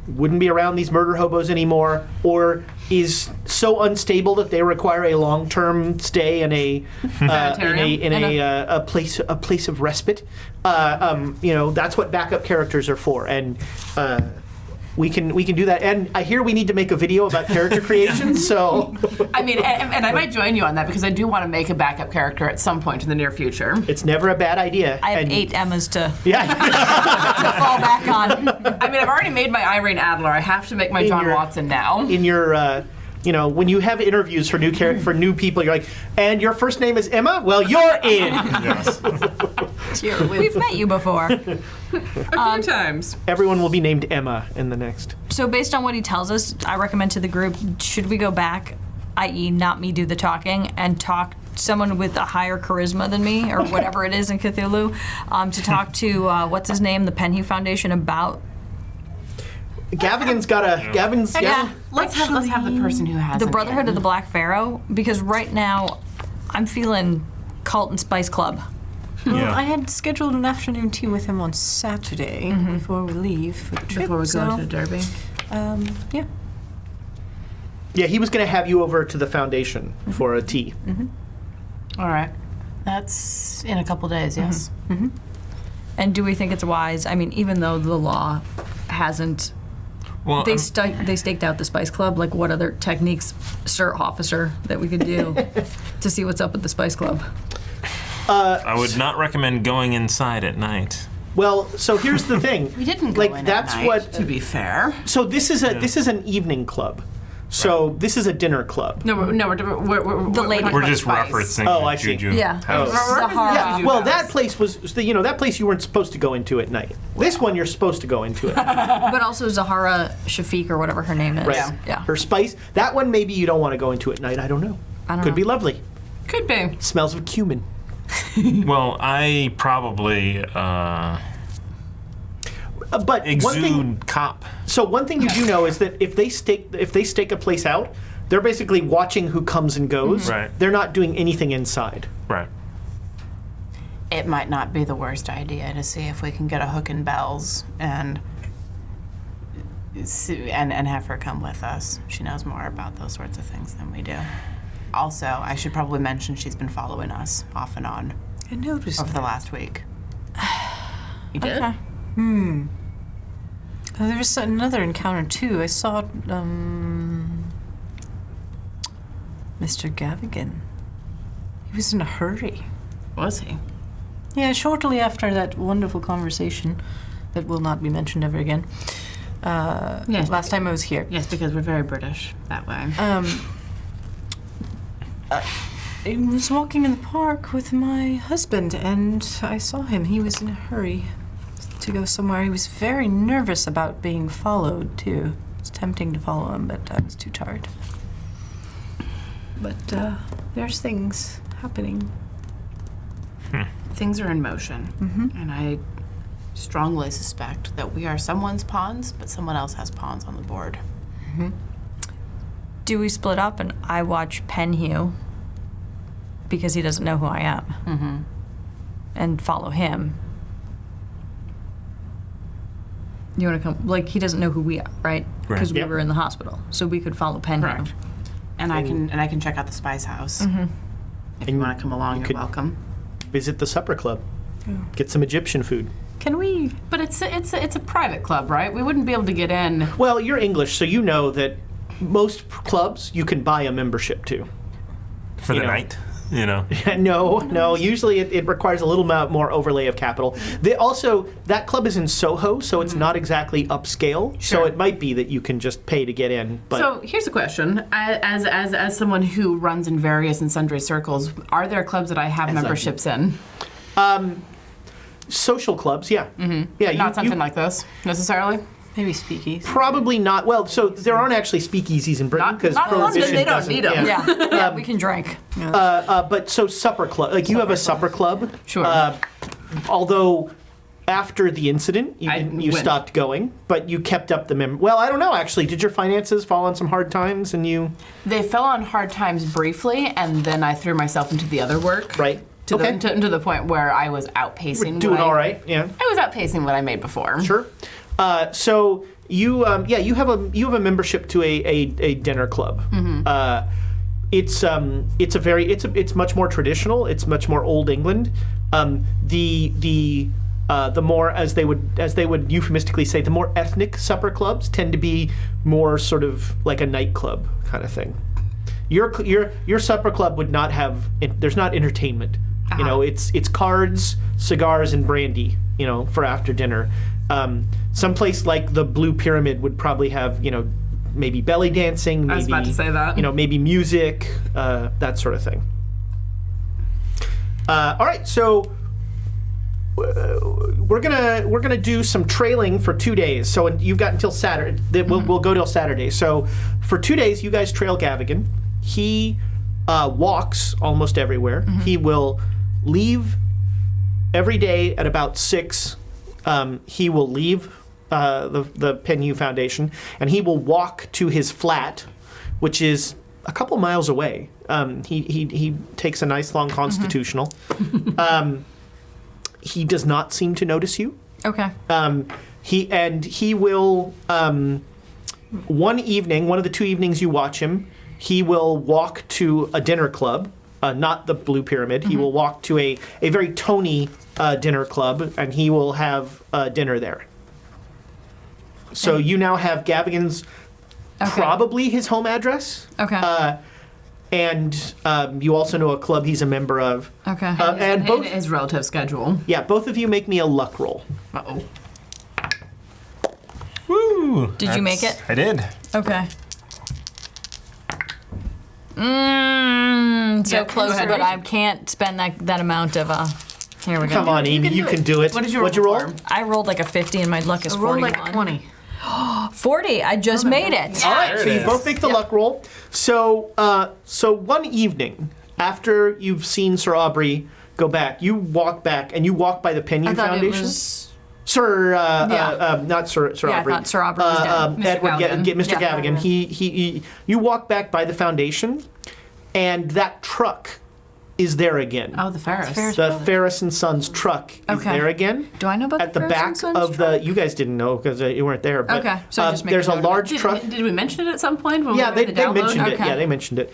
A: wouldn't be around these murder hobos anymore, or is so unstable that they require a long-term stay in a a place of respite. You know, that's what backup characters are for, and we can do that. And I hear we need to make a video about character creation. So
G: I mean, and I might join you on that because I do want to make a backup character at some point in the near future.
A: it's never a bad idea.
B: I have
A: And-
B: 8 Emmas to
A: Yeah.
B: fall back on.
G: I mean, I've already made my Irene Adler. I have to make my John
A: your-
G: Watson now.
A: In your, you know, when you have interviews for new people, you're like, and your first name is Emma? Well, you're in.
H: Yes.
B: We've met you before.
G: A few times.
A: Everyone will be named Emma in the next.
B: So based on what he tells us, I recommend to the group, should we go back, i.e. not me do the talking, and talk someone with a higher charisma than me, or whatever it is in Cthulhu, to talk to, what's his name, the Penhew Foundation about
A: Gavigan's got a. Gavin's.
B: Yeah.
G: Let's have the person who has
B: the Brotherhood of the Black Pharaoh, because right now I'm feeling Cult and Spice Club.
E: Well,
H: Yeah.
E: I had scheduled an afternoon tea with him on Saturday before we leave for the trip.
G: before we go
E: so,
G: to Derby.
E: yeah.
A: Yeah, he was going to have you over to the foundation for a tea.
G: All right. That's in a couple days, yes.
B: And do we think it's wise? I mean, even though the law hasn't,
H: Well,
B: they staked out the Spice Club. Like, what other techniques, Sir Officer, that we could do to see what's up with the Spice Club?
H: I would not recommend going inside at night.
A: Well, so here's the thing.
G: We didn't go
A: like
G: in
A: that's
G: at night,
A: what.
G: to be fair.
A: So this is an evening club. So this is a dinner club.
G: No, we're
B: The lady-
G: talking
H: We're
G: about
H: just
G: Spice.
H: referencing
A: Oh,
H: the
A: I see.
H: Juju
B: Yeah.
H: house.
B: Zahara.
A: Yeah, well, that
G: house.
A: place was, that place you weren't supposed to go into at night. This one you're supposed to go into it.
B: But also Zahara Shafiq, or whatever her name is.
A: Right.
B: Yeah.
A: Her spice. That one maybe you don't want to go into at night. I don't know.
B: I don't
A: Could
B: know.
A: be lovely.
G: Could be.
A: Smells of cumin.
H: Well, I probably
A: But one thing.
H: exude cop.
A: So one thing you do know is that if they stake a place out, they're basically watching who comes and goes.
H: Right.
A: They're not doing anything inside.
H: Right.
C: It might not be the worst idea to see if we can get a hook and bells and have her come with us. She knows more about those sorts of things than we do. Also, I should probably mention she's been following us off and on
E: I noticed
C: over the last week.
G: You did?
B: Okay.
E: There was another encounter too. I saw Mr. Gavigan. He was in a hurry.
C: Was he?
E: Yeah, shortly after that wonderful conversation that will not be mentioned ever again.
C: Yes.
E: Last time I was here.
C: Yes, because we're very British that way.
E: I was walking in the park with my husband, and I saw him. He was in a hurry to go somewhere. He was very nervous about being followed, too. It was tempting to follow him, but I was too tired. But there's things happening.
C: Things are in motion, and I strongly suspect that we are someone's pawns, but someone else has pawns on the board.
B: Do we split up and I watch Penhew because he doesn't know who I am and follow him? You want to come? Like, he doesn't know who we are, right? Because we
A: Yep.
B: were in the hospital, so we could follow Penhew.
C: Correct. And I can check out the Spice House. If you want to come along, you're welcome.
A: Visit the supper club. Get some Egyptian food.
E: Can we?
C: But it's a private club, right? We wouldn't be able to get in.
A: Well, you're English, so you know that most clubs you can buy a membership to.
H: For the night, you know.
A: No. Usually it requires a little more overlay of capital. That club is in Soho, so it's not exactly upscale. So it might be that you can just pay to get in. But
C: So here's a question: as someone who runs in various and sundry circles, are there clubs that I have memberships in?
A: social clubs, yeah. Yeah,
C: Not something like this necessarily.
E: Maybe speakeasy.
A: Probably not. Well, so there aren't actually speakeasies in Britain because
C: not in London,
A: prohibition
C: they don't
A: doesn't-
C: need 'em.
B: Yeah, we can drink.
A: But so supper club, like you have a supper club.
C: Sure.
A: Although after the incident, you
C: went.
A: stopped going, but you kept up the Well, I don't know actually. Did your finances fall on some hard times and you?
C: They fell on hard times briefly, and then I threw myself into the other work.
A: Right.
C: To,
A: Okay.
C: to the point where I was outpacing.
A: Doing
C: what I-
A: all right. Yeah.
C: I was outpacing what I made before.
A: Sure. So you you have a membership to a dinner club. It's much more traditional. It's much more Old England. The more, as they would euphemistically say, the more ethnic supper clubs tend to be more sort of like a nightclub kind of thing. Your supper club would not have. There's not entertainment. You know, it's cards, cigars, and brandy. You know, for after dinner. Someplace like the Blue Pyramid would probably have, you know, maybe belly dancing. Maybe,
C: I was about to say that.
A: You know, maybe music, that sort of thing. All right, so we're gonna do some trailing for 2 days. So you've got until Saturday. We'll go till Saturday. So for 2 days, you guys trail Gavigan. He walks almost everywhere. He will leave every day at about 6. He will leave the Penhew Foundation, and he will walk to his flat, which is a couple miles away. He takes a nice long constitutional. He does not seem to notice you.
B: Okay.
A: He will one evening, one of the 2 evenings you watch him, he will walk to a dinner club, not the Blue Pyramid. He will walk to a very Tony dinner club, and he will have dinner there. So you now have Gavigan's probably his home address.
B: Okay.
A: And you also know a club he's a member of.
B: Okay.
A: And both,
C: his relative schedule.
A: yeah, both of you make me a luck roll.
C: Uh-oh.
H: Woo!
B: Did you make it?
H: I did.
B: Okay. So
C: Yeah,
B: close,
C: go ahead.
B: but I can't spend that amount of. Here we go.
A: Come on, Amy, you can do it.
C: What did you
A: What'd you
C: roll
A: roll?
C: for?
B: I rolled like a 50 and my luck is
E: Roll
B: 41.
E: like 20.
B: 40. I just made it.
A: All right,
H: There
A: so
H: it
A: you
H: is.
A: both make the luck roll. So, so one evening after you've seen Sir Aubrey go back, you walk back and you walk by the Penhew
B: I thought
A: Foundation.
B: it was.
A: Sir,
B: Yeah.
A: not Sir
B: Yeah, I
A: Aubrey.
B: thought Sir Aubrey was dead.
C: Mr.
A: Edward
C: Galligan.
A: Mr.
B: Yeah.
A: Gavigan. You walk back by the foundation, and that truck is there again.
C: Oh, the Ferris.
A: The Ferris and Sons truck is
B: Okay.
A: there again.
B: Do I know about
A: At
B: the
A: the
B: Ferris
A: back
B: and Sons
A: of
B: truck?
A: the, you guys didn't know because you weren't there. But,
B: Okay, so just make
A: there's
B: a
A: a
B: note of
A: large
B: it.
A: truck.
C: Did we mention it at some point? When
A: Yeah,
C: we
A: they
C: were at the download?
A: mentioned it.
B: Okay.
A: Yeah, they mentioned it.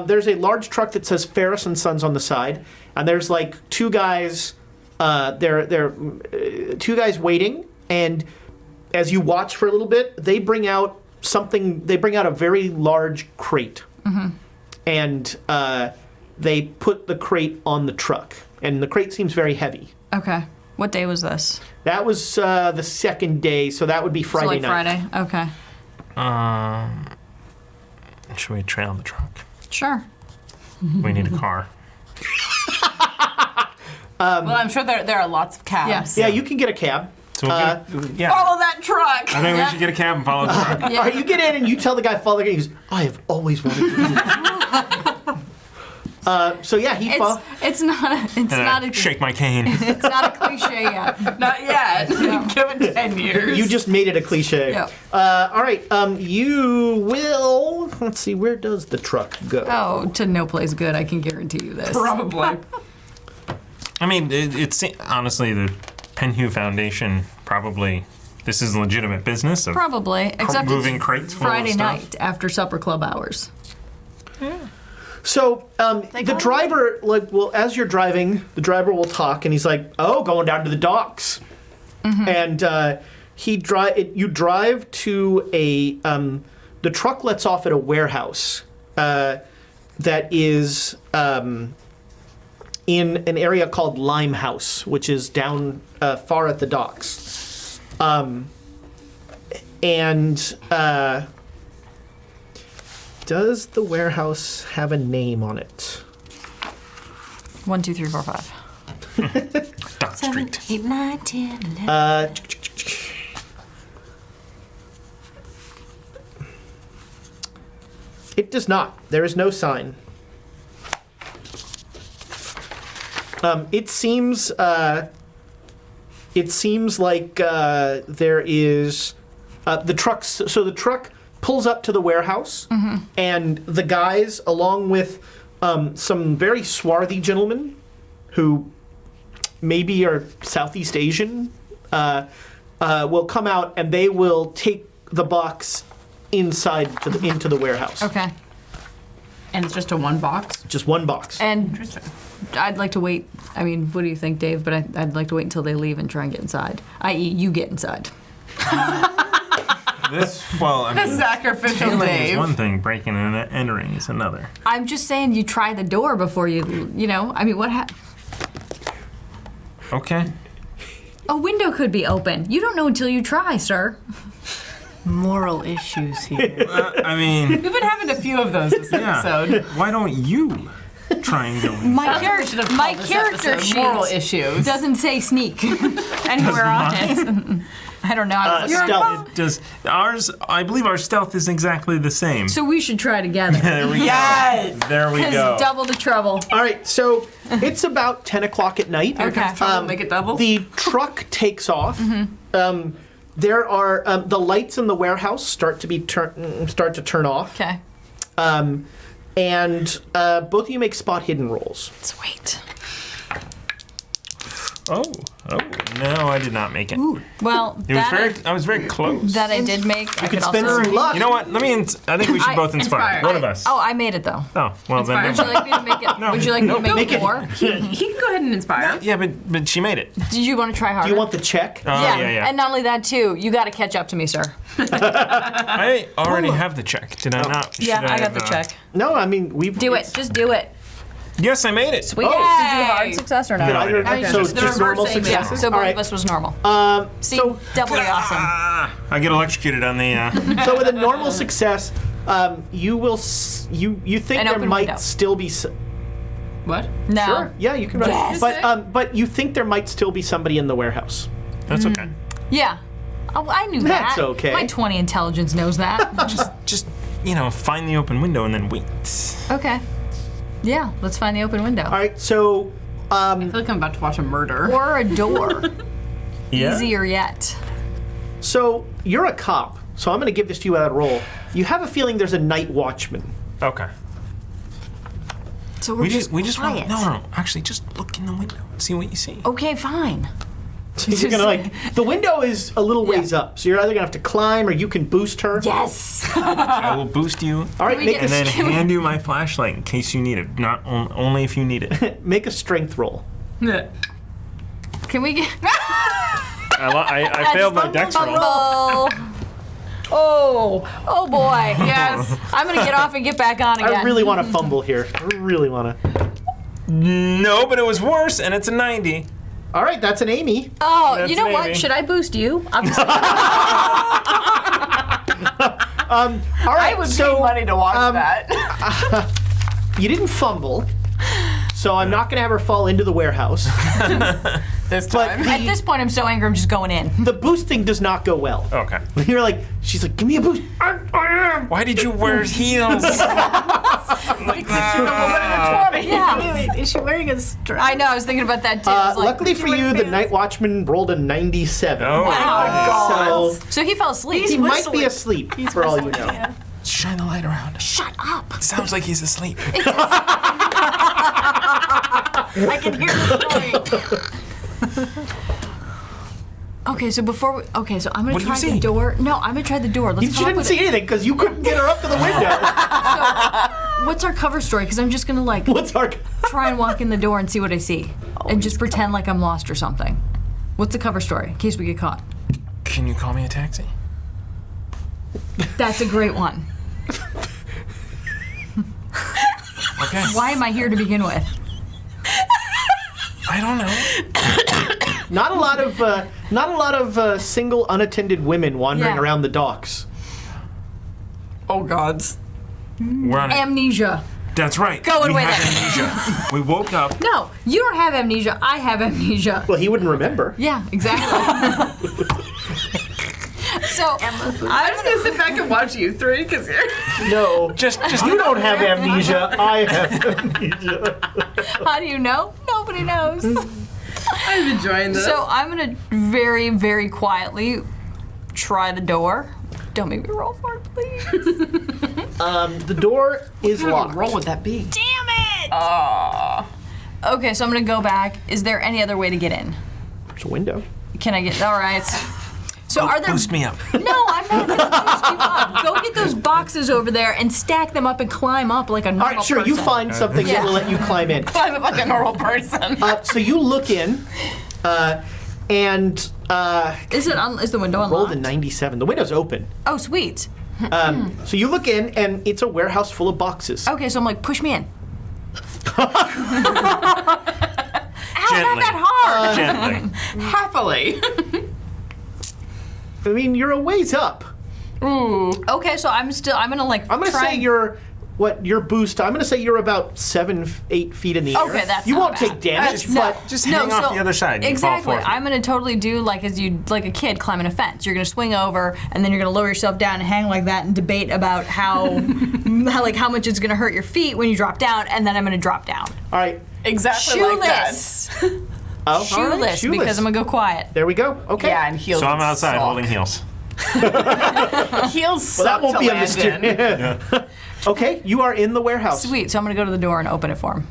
A: There's a large truck that says Ferris and Sons on the side, and there's like 2 guys. They're 2 guys waiting, and as you watch for a little bit, they bring out something. They bring out a very large crate, and they put the crate on the truck, and the crate seems very heavy.
B: Okay. What day was this?
A: That was the second day, so that would be Friday
B: so like
A: night.
B: Friday. Okay.
H: Should we trail the truck?
B: Sure.
H: We need a car.
G: Well, I'm sure there are lots of cabs.
B: Yes.
A: Yeah, you can get a cab.
H: So we'll get
G: Follow that truck.
H: I think we should get a cab and follow the truck.
A: All right, you get in and you tell the guy follow the guy. He goes, "I have always wanted to do that." So yeah, he follows.
B: It's not a
H: Shake my cane.
B: it's not a cliche yet.
G: Not yet. Give it 10 years.
A: You just made it a cliche.
B: Yeah.
A: All right, you will. Let's see, where does the truck go?
B: Oh, to no place good. I can guarantee you this.
G: Probably.
H: I mean, it's honestly the Penhue Foundation probably. This is legitimate business of
B: Probably, except
H: moving
B: it's
H: crates full of
B: Friday
H: stuff.
B: night after supper club hours.
A: So the driver, as you're driving, the driver will talk, and he's like, "Oh, going down to the docks," and you drive to a. The truck lets off at a warehouse that is in an area called Limehouse, which is down far at the docks, does the warehouse have a name on it?
B: 1, 2, 3, 4, 5.
H: Dock Street.
C: 8, 9, 10, 11.
A: It does not. There is no sign. It seems like there is the trucks. So the truck pulls up to the warehouse, and the guys, along with some very swarthy gentlemen who maybe are Southeast Asian, will come out and they will take the box inside into the warehouse.
B: Okay.
G: And it's just a one box?
A: Just one box.
B: And I'd like to wait. I mean, what do you think, Dave? But I'd like to wait until they leave and try and get inside. I.e., you get inside.
G: The sacrificial
H: Stealing is
G: Dave.
H: one thing, breaking and entering is another.
B: I'm just saying you try the door before you know. I mean, what
H: Okay.
B: a window could be open. You don't know until you try, sir.
C: Moral issues here.
H: I mean,
G: We've been having a few of those this episode.
H: why don't you try and go in?
B: My
G: Should have
B: my
G: called this
B: character
G: episode Moral
B: sheet
G: issues.
B: doesn't say sneak anywhere on it. I don't know. I was looking-
A: Stealth.
H: Does ours? I believe our stealth is exactly the same.
B: So we should try together.
H: There we
G: Yes!
H: go. There we
B: Because
H: go.
B: double the trouble.
A: All right, so it's about 10 o'clock at night.
B: Okay.
G: Make it double?
A: The truck takes off. There are the lights in the warehouse start to turn off,
B: Okay.
A: and both of you make spot hidden rolls.
B: Sweet.
H: Oh, no, I did not make it.
B: Well,
H: I was very close.
B: that I did make. I
A: You could
B: could
A: spend
B: also.
A: some luck.
H: You know what? I think we should both inspire.
G: inspire.
H: One of us.
B: Oh, I made it though.
H: Oh, well then.
B: Would you like me to make it?
H: No.
B: Would you like me to make,
A: make
B: it
A: it.
B: more?
G: He can go ahead and inspire.
H: Yeah, but she made it.
B: Did you want to try harder?
A: Do you want the check?
H: Oh, yeah.
B: And not only that too, you got to catch up to me, sir.
H: I already have the check. Did I not? Should
B: Yeah, I got
H: have,
B: the check.
A: No, I mean we've
B: Do it. Just do it.
H: Yes, I made it.
B: Sweet. Did you hard success or no?
H: No, I didn't.
A: Either,
H: Okay.
A: so
G: Just the
A: just normal
G: reverse aim, yeah.
A: successes.
B: So
A: All
B: both
A: right.
B: of us was normal. See,
A: so-
B: doubly awesome.
H: I get electrocuted on the.
A: So with a normal success, you will you think
B: An
A: there
B: open
A: might
B: window.
A: still be.
G: What?
B: No.
A: Sure. Yeah, you can.
G: Yes.
A: But you think there might still be somebody in the warehouse.
H: That's okay.
B: Yeah. Oh, I knew
A: That's
B: that.
A: okay.
B: My 20 intelligence knows that.
H: Just find the open window and then wait.
B: Okay. Yeah, let's find the open window.
A: All right. So
G: I feel like I'm about to watch a murder.
B: Or a door.
H: Yeah.
B: Easier yet.
A: so you're a cop. So I'm going to give this to you without a roll. You have a feeling there's a night watchman.
H: Okay.
B: So
H: We just want.
B: quiet.
H: No. Actually, just look in the window and see what you see.
B: Okay, fine.
A: So you're gonna the window is a little ways up. So you're either gonna have to climb or you can boost her.
B: Yes.
H: I will boost you.
A: All right.
B: we
A: Make
B: get-
H: And then
B: Can we-
H: hand you my flashlight in case you need it. Not only if you need it.
A: make a strength roll.
B: Can we get?
H: I failed my dex roll.
B: Oh boy. Yes. I'm gonna get off and get back on again.
A: I really want to fumble here. I really want to.
H: No, but it was worse, and it's a 90.
A: All right, that's an Amy.
B: Oh,
H: That's
B: you know what?
H: maybe.
B: Should I boost you? I'm just
A: All right,
G: I would
A: so
G: pay money to watch that.
A: you didn't fumble, so I'm not going to have her fall into the warehouse.
G: This
A: But
G: time.
B: at this point, I'm so angry. I'm just going in.
A: the boosting does not go well.
H: Okay.
A: You're like, she's like, give me a boost. I am.
H: Why did you wear heels?
B: Yeah.
E: Is she wearing a strap?
B: I know. I was thinking about that too. I was like,
A: Luckily for you, the night watchman rolled a 97.
H: Oh,
B: wow.
A: So
B: So he fell asleep.
A: he might be asleep, for all you know.
H: shine the light around.
B: Shut up.
H: Sounds like he's asleep.
B: I can hear the story. Okay, so so I'm gonna
H: What did you
B: try the
H: see?
B: door. No, I'm gonna try the door. Let's
A: She
B: come up
A: didn't
B: with
A: see anything because you couldn't get her up to the window.
B: What's our cover story? Because I'm just gonna like
A: What's our...
B: try and walk in the door and see what I see, and just pretend like I'm lost or something. What's the cover story in case we get caught?
H: Can you call me a taxi?
B: That's a great one.
H: Okay.
B: Why am I here to begin with?
H: I don't know.
A: Not a lot of single unattended women wandering
B: Yeah.
A: around the docks.
G: Oh, gods.
H: We're on it.
B: Amnesia.
H: That's right.
B: Going
H: we
B: with
H: have
B: it.
H: amnesia. We woke up.
B: No, you don't have amnesia. I have amnesia.
A: Well, he wouldn't remember.
B: Yeah, exactly. So
G: I'm just gonna sit back and watch you three because you're.
A: No,
H: Just
A: you don't have amnesia. I have amnesia.
B: how do you know? Nobody knows.
G: I'm enjoying this.
B: So I'm gonna very, very quietly try the door. Don't make me roll for it, please.
A: The door is locked.
G: roll would that be?
B: Damn it! Okay, so I'm gonna go back. Is there any other way to get in?
A: There's a window.
B: Can I get? All right. So are there?
H: Boost me up.
B: No, I'm not gonna boost you up. Go get those boxes over there and stack them up and climb up like a normal
A: All right, sure.
B: person.
A: You find something that
B: Yeah.
A: will let you climb in.
G: I look like a normal person.
A: So you look in, and
B: Is the window
A: rolled a
B: unlocked?
A: 97. The window's open.
B: Oh, sweet.
A: So you look in, and it's a warehouse full of boxes.
B: Okay, so I'm like, push me in. Ow,
H: Gently.
B: not that hard.
H: Gently.
G: Happily.
A: I mean, you're a ways up.
B: Okay, so I'm gonna like.
A: I'm gonna
B: try
A: say your boost. I'm gonna say you're about 7-8 feet in the air.
B: Okay, that's
A: you
B: not
A: won't
B: bad.
A: take damage,
B: No.
A: but
H: Just
B: No,
H: hang off
B: so-
H: the other side. You
B: Exactly.
H: Fall 4 feet.
B: I'm gonna totally do like as you like a kid climbing a fence. You're gonna swing over and then you're gonna lower yourself down and hang like that and debate about how how much it's gonna hurt your feet when you drop down, and then I'm gonna drop down.
A: all right.
G: Exactly like that.
B: Shoeless.
A: Oh, all right,
B: Shoeless because I'm gonna go quiet.
A: There we go. Okay.
G: Yeah, and heels.
H: So I'm outside
G: suck.
H: holding heels.
G: Heels
A: Well, that
G: suck
A: won't
G: to
A: be a
G: land in.
A: mystery. Okay, you are in the warehouse.
B: Sweet. So I'm gonna go to the door and open it for him.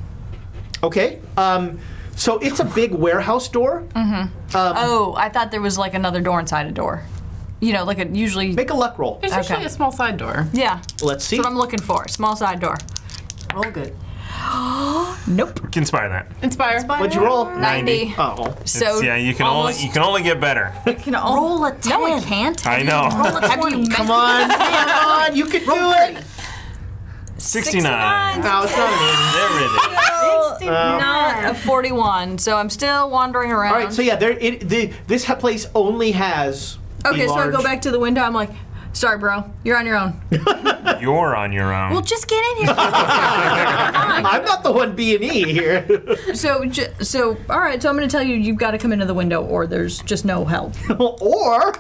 A: Okay. So it's a big warehouse door.
B: Oh, I thought there was like another door inside a door. You know, like a usually.
A: Make a luck roll.
G: There's
B: Okay.
G: usually a small side door.
B: Yeah.
A: Let's see.
B: That's what I'm looking for. Small side door.
A: Roll good.
B: Nope.
H: Conspire that.
G: Inspire.
A: What'd you roll?
B: 90.
A: Oh.
B: So
H: Yeah, you can
B: almost,
H: only get better.
B: roll a 10. No, I can't.
H: I know.
B: Have you
A: Come on. Come on. You can do it.
H: 69.
A: No, it's not an 80.
H: There it is.
B: Not a 41. So I'm still wandering around.
A: All right. So yeah, this place only has.
B: Okay,
A: the
B: so I go
A: large-
B: back to the window. I'm like, sorry, bro. You're on your own.
H: You're on your own.
B: Well, just get in here.
A: I'm not the one B&E here.
B: So, all right. So I'm going to tell you, you've got to come into the window, or there's just no help.
A: or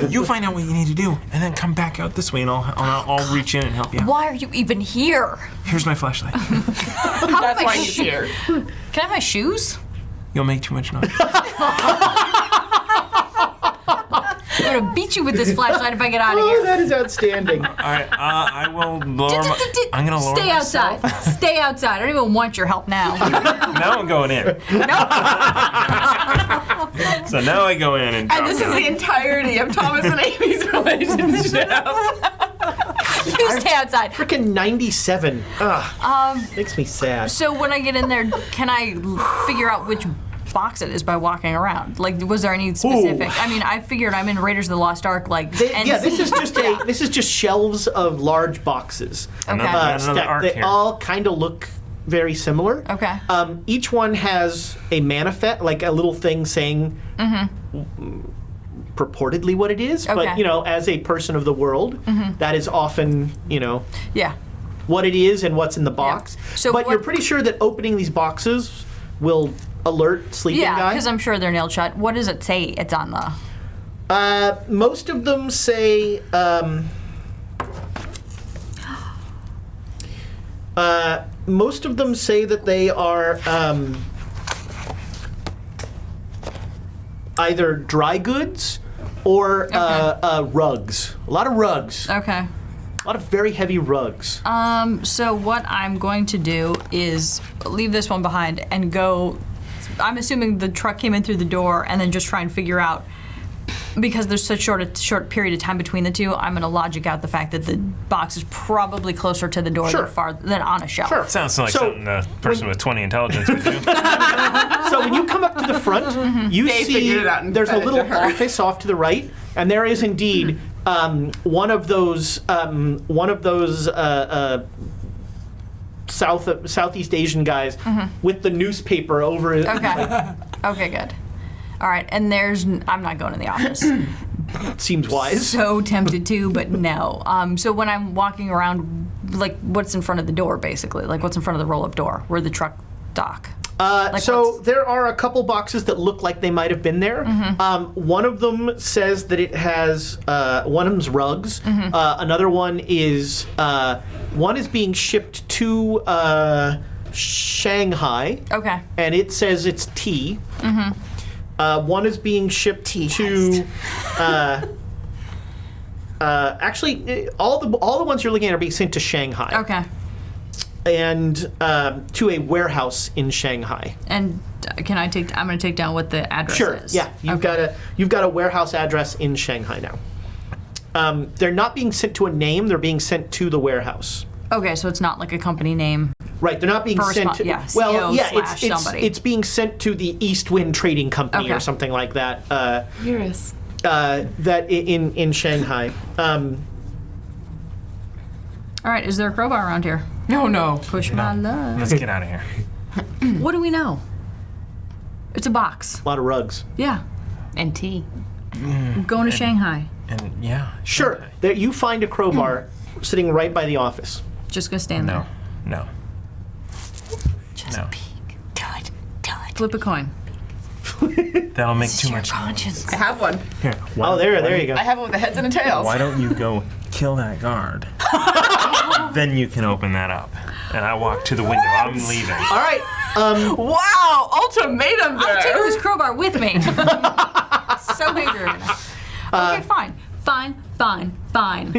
H: You find out what you need to do, and then come back out this way, and I'll reach in and help you out.
B: Why are you even here?
H: Here's my flashlight.
G: That's why he's here.
B: Can I have my shoes?
H: You'll make too much noise.
B: I'm going to beat you with this flashlight if I get out of
A: oh,
B: here.
A: that is outstanding.
H: All right, I will lower my... I'm going to lower
B: Stay
H: myself.
B: outside. Stay outside. I don't even want your help now.
H: Now I'm going in. So now I go in and drop
G: And this is
H: down.
G: the entirety of Thomas and Amy's relationship.
B: You stay outside.
A: Freaking 97. Ugh. Makes me sad.
B: So when I get in there, can I figure out which box it is by walking around? Like, was there any specific? I mean, I figured I'm in Raiders of the Lost Ark. Like,
A: this is just shelves of large boxes.
H: Another
A: Stacked.
H: arc
A: They
H: here.
A: all kind of look very similar.
B: Okay.
A: Each one has a manifest, like a little thing saying purportedly what it is. But
B: Okay.
A: as a person of the world, that is often
B: yeah.
A: what it is and what's in the box.
B: So
A: but
B: what-
A: you're pretty sure that opening these boxes will alert sleeping
B: Yeah,
A: guy.
B: because I'm sure they're nailed shut. What does it say it's on the?
A: Most of them say. Most of them say that they are either dry goods or rugs. A lot of rugs.
B: Okay.
A: A lot of very heavy rugs.
B: So what I'm going to do is leave this one behind and go. I'm assuming the truck came in through the door, and then just try and figure out, because there's such short period of time between the two. I'm going to logic out the fact that the box is probably closer to the door
A: Sure.
B: than on a shelf.
A: Sure.
H: Sounds like
A: So,
H: something a person with 20 intelligence would do.
A: So when you come up to the front, you see
C: figured it out and
A: there's a
C: fed it to
A: little
C: her.
A: office off to the right, and there is indeed one of those Southeast Asian guys with the newspaper over it.
B: Okay. Okay, good. All right, and I'm not going in the office.
A: Seems wise.
B: So tempted to, but no. So when I'm walking around, like, what's in front of the door, basically? Like, what's in front of the roll-up door where the truck dock?
A: So
B: what's-
A: there are a couple boxes that look like they might have been there. One of them says that it has one of them's rugs. Another one is being shipped to Shanghai,
B: Okay.
A: and it says it's tea. One is being shipped to. Actually, all the ones you're looking at are being sent to Shanghai.
B: Okay.
A: And to a warehouse in Shanghai.
B: And I'm going to take down what the address
A: Sure.
B: is.
A: Yeah, you've got a warehouse address in Shanghai now. They're not being sent to a name; they're being sent to the warehouse.
B: Okay, so it's not like a company name.
A: Right, they're not being
B: For
A: sent
B: respo-
A: to.
B: yeah,
A: well,
B: CEO
A: yeah,
B: / somebody.
A: it's being sent to the East Wind Trading Company
B: Okay.
A: or something like that.
C: Eurus.
A: That in Shanghai.
B: All right, is there a crowbar around here?
C: No.
B: Push my luck.
H: Let's get out of here.
B: What do we know? It's a box.
A: A lot of rugs.
B: Yeah.
C: And tea.
B: I'm going to Shanghai.
H: And yeah.
A: Sure, there you find a crowbar sitting right by the office.
B: Just going to stand
H: No.
B: there.
H: No.
B: Just
H: No.
B: peek. Do it. Flip a coin.
H: That'll make too much.
C: I have one.
H: Here.
A: Oh, there you go.
C: I have one with the heads and the tails.
H: Why don't you go kill that guard? Then you can open that up. And I walk to the window. I'm leaving.
A: All right.
C: Wow, ultimatum there.
B: I'll take this crowbar with me. So bigger. Okay, fine.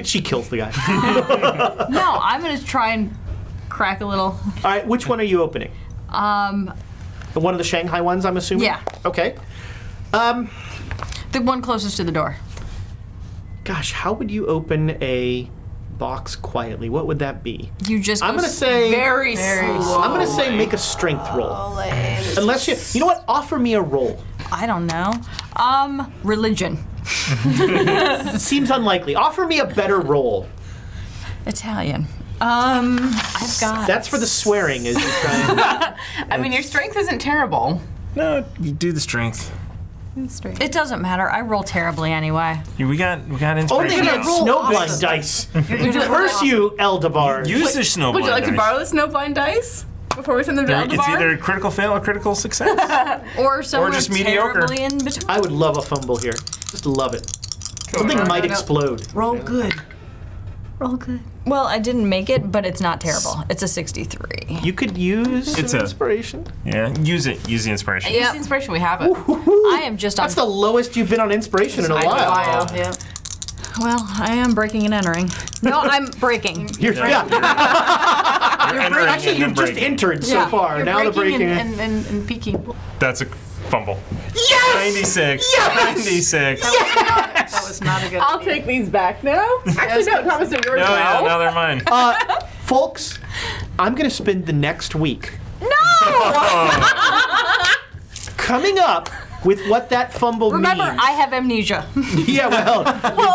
A: She kills the guy.
B: No, I'm going to try and crack a little.
A: All right, which one are you opening? One of the Shanghai ones, I'm assuming?
B: Yeah.
A: Okay.
B: The one closest to the door.
A: Gosh, how would you open a box quietly? What would that be?
B: You just
A: I'm
B: go
A: going to say...
C: Very slow.
A: I'm going to say make a strength roll. Unless you... You know what? Offer me a roll.
B: I don't know. Religion.
A: It seems unlikely. Offer me a better roll.
B: Italian. I've got.
A: That's for the swearing as you try.
C: I mean, your strength isn't terrible.
H: No, you do the strength.
B: It doesn't matter. I roll terribly anyway.
H: We got inspiration.
A: Only
H: now.
A: get snowblind dice. Curse you, Eldebar.
H: Use the snowblind
C: Would you like to
H: dice.
C: borrow the snowblind dice before we send them to
H: It's
C: Eldebar?
H: either a critical fail or critical success.
B: Or somewhere
H: just mediocre.
B: terribly in between.
A: I would love a fumble here. Just love it. Something might explode.
E: Roll good.
B: Well, I didn't make it, but it's not terrible. It's a 63.
A: You could use
H: It's
A: some
H: a-
A: inspiration.
H: Yeah, use it. Use the inspiration.
C: Use the inspiration, we have it.
B: I am just on.
A: That's the lowest you've been on inspiration in a while.
E: Yeah.
B: Well, I am breaking and entering. No, I'm breaking.
A: Yeah.
H: You're entering
A: Actually,
H: and
A: you've
H: then
A: just
H: breaking.
A: entered so
B: Yeah.
A: far. Now the breaking.
E: and peeking.
H: That's a fumble.
A: Yes!
H: 96.
A: Yes!
H: 96.
E: That was not a good.
C: I'll take these back now. Actually, no, Thomas, they're yours
H: No, yeah,
C: now.
H: now they're mine.
A: Folks, I'm going to spend the next week coming up with what that fumble
B: Remember,
A: means.
B: I have amnesia.
A: Yeah, well,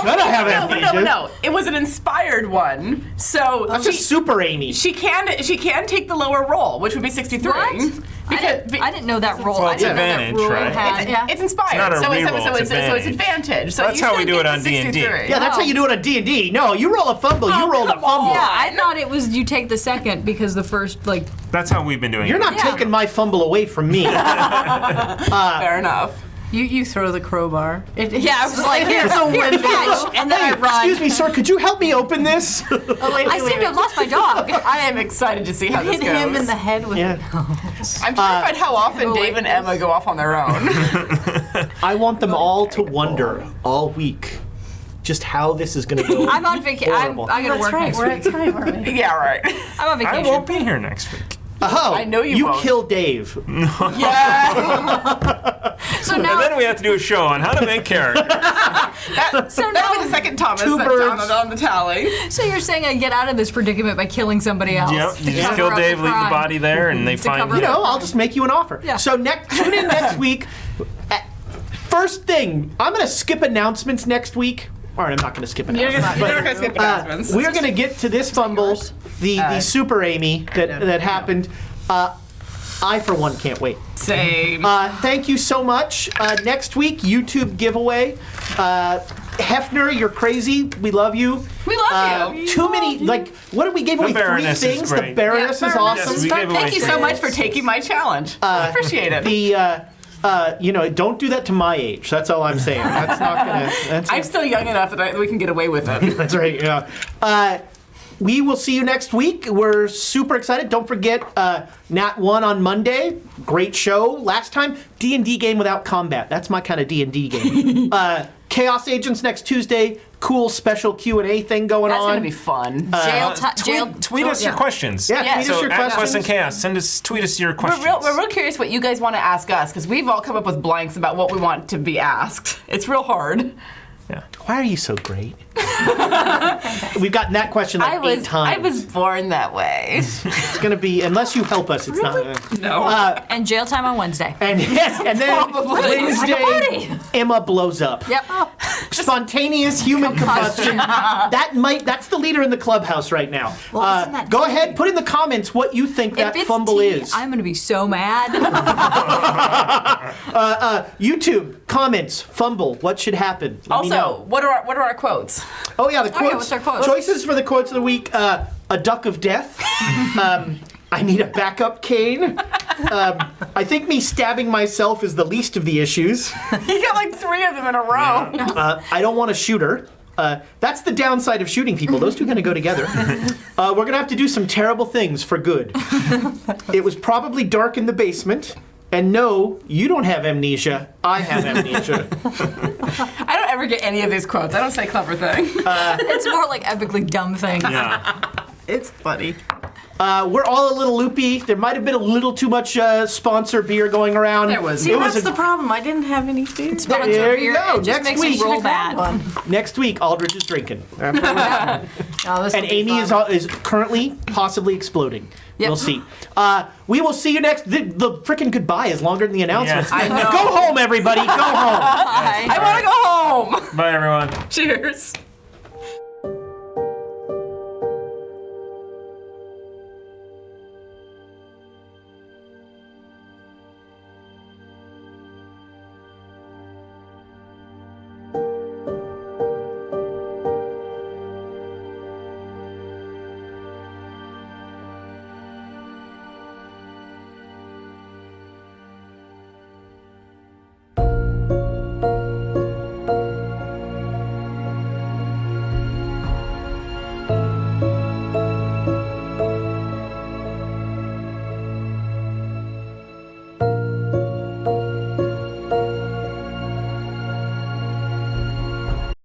A: you're gonna have amnesia.
G: No. It was an inspired one. So
A: That's just super Amy.
G: she can take the lower roll, which would be 63.
B: What? I didn't know that role.
H: Well,
B: I
H: it's
B: didn't know that
H: advantage,
B: rule
H: right?
B: had-
G: It's inspired.
H: It's not a
G: so
H: reroll, it's
G: it's advantage. So
H: That's
G: you
H: how we
G: still
H: do it
G: get
H: on
G: the
H: D&D.
G: 63.
A: Yeah, that's how you do it on D&D. No, you roll a fumble, you rolled a
G: come
A: fumble.
G: on.
B: Yeah, I thought it was you take the second because the first, like,
H: That's how we've been doing
A: You're
H: it.
A: not taking my fumble away from me.
G: Fair enough.
E: You throw the crowbar.
B: yeah, I was like, here, catch, and then I run.
A: Excuse me, sir, could you help me open this?
B: I seem to have lost my dog.
G: I am excited to see how this
E: Hit
G: goes.
E: him in the head with
A: Yeah.
G: I'm terrified how often Dave and Emma go off on their own.
A: I want them all to wonder all week just how this is going to go.
B: I'm on vacation.
A: Horrible.
B: I gotta work next
E: We're
B: week.
E: at time, aren't we?
G: Yeah, right.
B: I'm on
H: I
B: vacation.
H: won't be here next week.
A: Oh,
G: I know you won't.
A: killed Dave.
G: Yeah.
B: So
H: And
B: now,
H: then we have to do a show on how to make characters.
G: That was the second Thomas
A: Two
G: set
A: birds.
G: down on the tally.
B: so you're saying I get out of this predicament by killing somebody else?
H: Yep.
B: to
H: You just
B: cover
H: kill
B: up
H: Dave, leave the
B: crime.
H: body there, and they
B: To
H: find
B: cover
A: You
B: it
A: know, I'll just make you an offer.
B: Yeah.
A: So tune in next week. First thing, I'm going to skip announcements next week. All right, I'm not going to skip announcements.
G: You're not going to skip announcements.
A: We're going to get to this fumble, the super Amy that happened. I, for one, can't wait.
G: Same.
A: Thank you so much. Next week, YouTube giveaway. Hefner, you're crazy. We love you.
G: We love you.
A: Too many, like, what did we give away? 3
H: Baroness is
A: things.
H: great.
A: The Baroness is awesome.
H: Yes, we gave away
G: Thank you so
H: things.
G: much for taking my challenge. I appreciate it.
A: The don't do that to my age. That's all I'm saying. That's not gonna. That's,
G: I'm still young enough that we can get away with it.
A: that's right. Yeah. We will see you next week. We're super excited. Don't forget Nat 1 on Monday. Great show. Last time, D&D game without combat. That's my kind of D&D game. Chaos Agents next Tuesday. Cool special Q&A thing going
G: That's
A: on.
G: going to be fun.
H: Tweet us your questions.
A: Yeah, tweet us your
H: at
A: questions.
H: Quest and Chaos, tweet us your questions.
G: We're real curious what you guys want to ask us, because we've all come up with blanks about what we want to be asked. It's real hard.
A: Why are you so great? We've gotten that question like 8 times.
G: I was born that way.
A: It's going to be, unless you help us, it's not.
G: No.
B: And jail time on Wednesday.
A: And yes, and then Wednesday,
B: party.
A: Emma blows up.
B: Yep.
A: Spontaneous human combustion. That's the leader in the clubhouse right now.
B: Well, isn't that
A: go
B: tea?
A: ahead, put in the comments what you think that
B: If it's
A: fumble
B: tea,
A: is.
B: I'm gonna be so mad.
A: YouTube comments, fumble. What should happen? Let me know.
G: Also, what are our quotes?
A: Oh yeah, the quotes.
B: what's our quotes?
A: Choices for the quotes of the week: a duck of death. I need a backup cane. I think me stabbing myself is the least of the issues.
G: You got like 3 of them in a row.
A: I don't want a shooter. That's the downside of shooting people. Those two kind of go together. We're going to have to do some terrible things for good. It was probably dark in the basement. And no, you don't have amnesia. I have amnesia.
G: I don't ever get any of these quotes. I don't say clever thing.
B: It's more like epically dumb things.
H: Yeah.
G: It's funny.
A: We're all a little loopy. There might have been a little too much sponsor beer going around.
G: There was.
E: See,
A: It was
E: that's
A: a-
E: the problem. I didn't have any food.
A: There you go.
B: It just
A: Next
B: makes
A: week.
B: me roll bad.
A: Next week, Aldridge is drinking. And
E: Oh, this will be
A: Amy
E: fun.
A: is currently possibly exploding.
B: Yep.
A: We'll see. We will see you next. The frickin' goodbye is longer than the announcements.
H: Yeah.
G: I know.
A: Go home, everybody. Go home.
G: I want to go home.
H: Bye, everyone.
G: Cheers.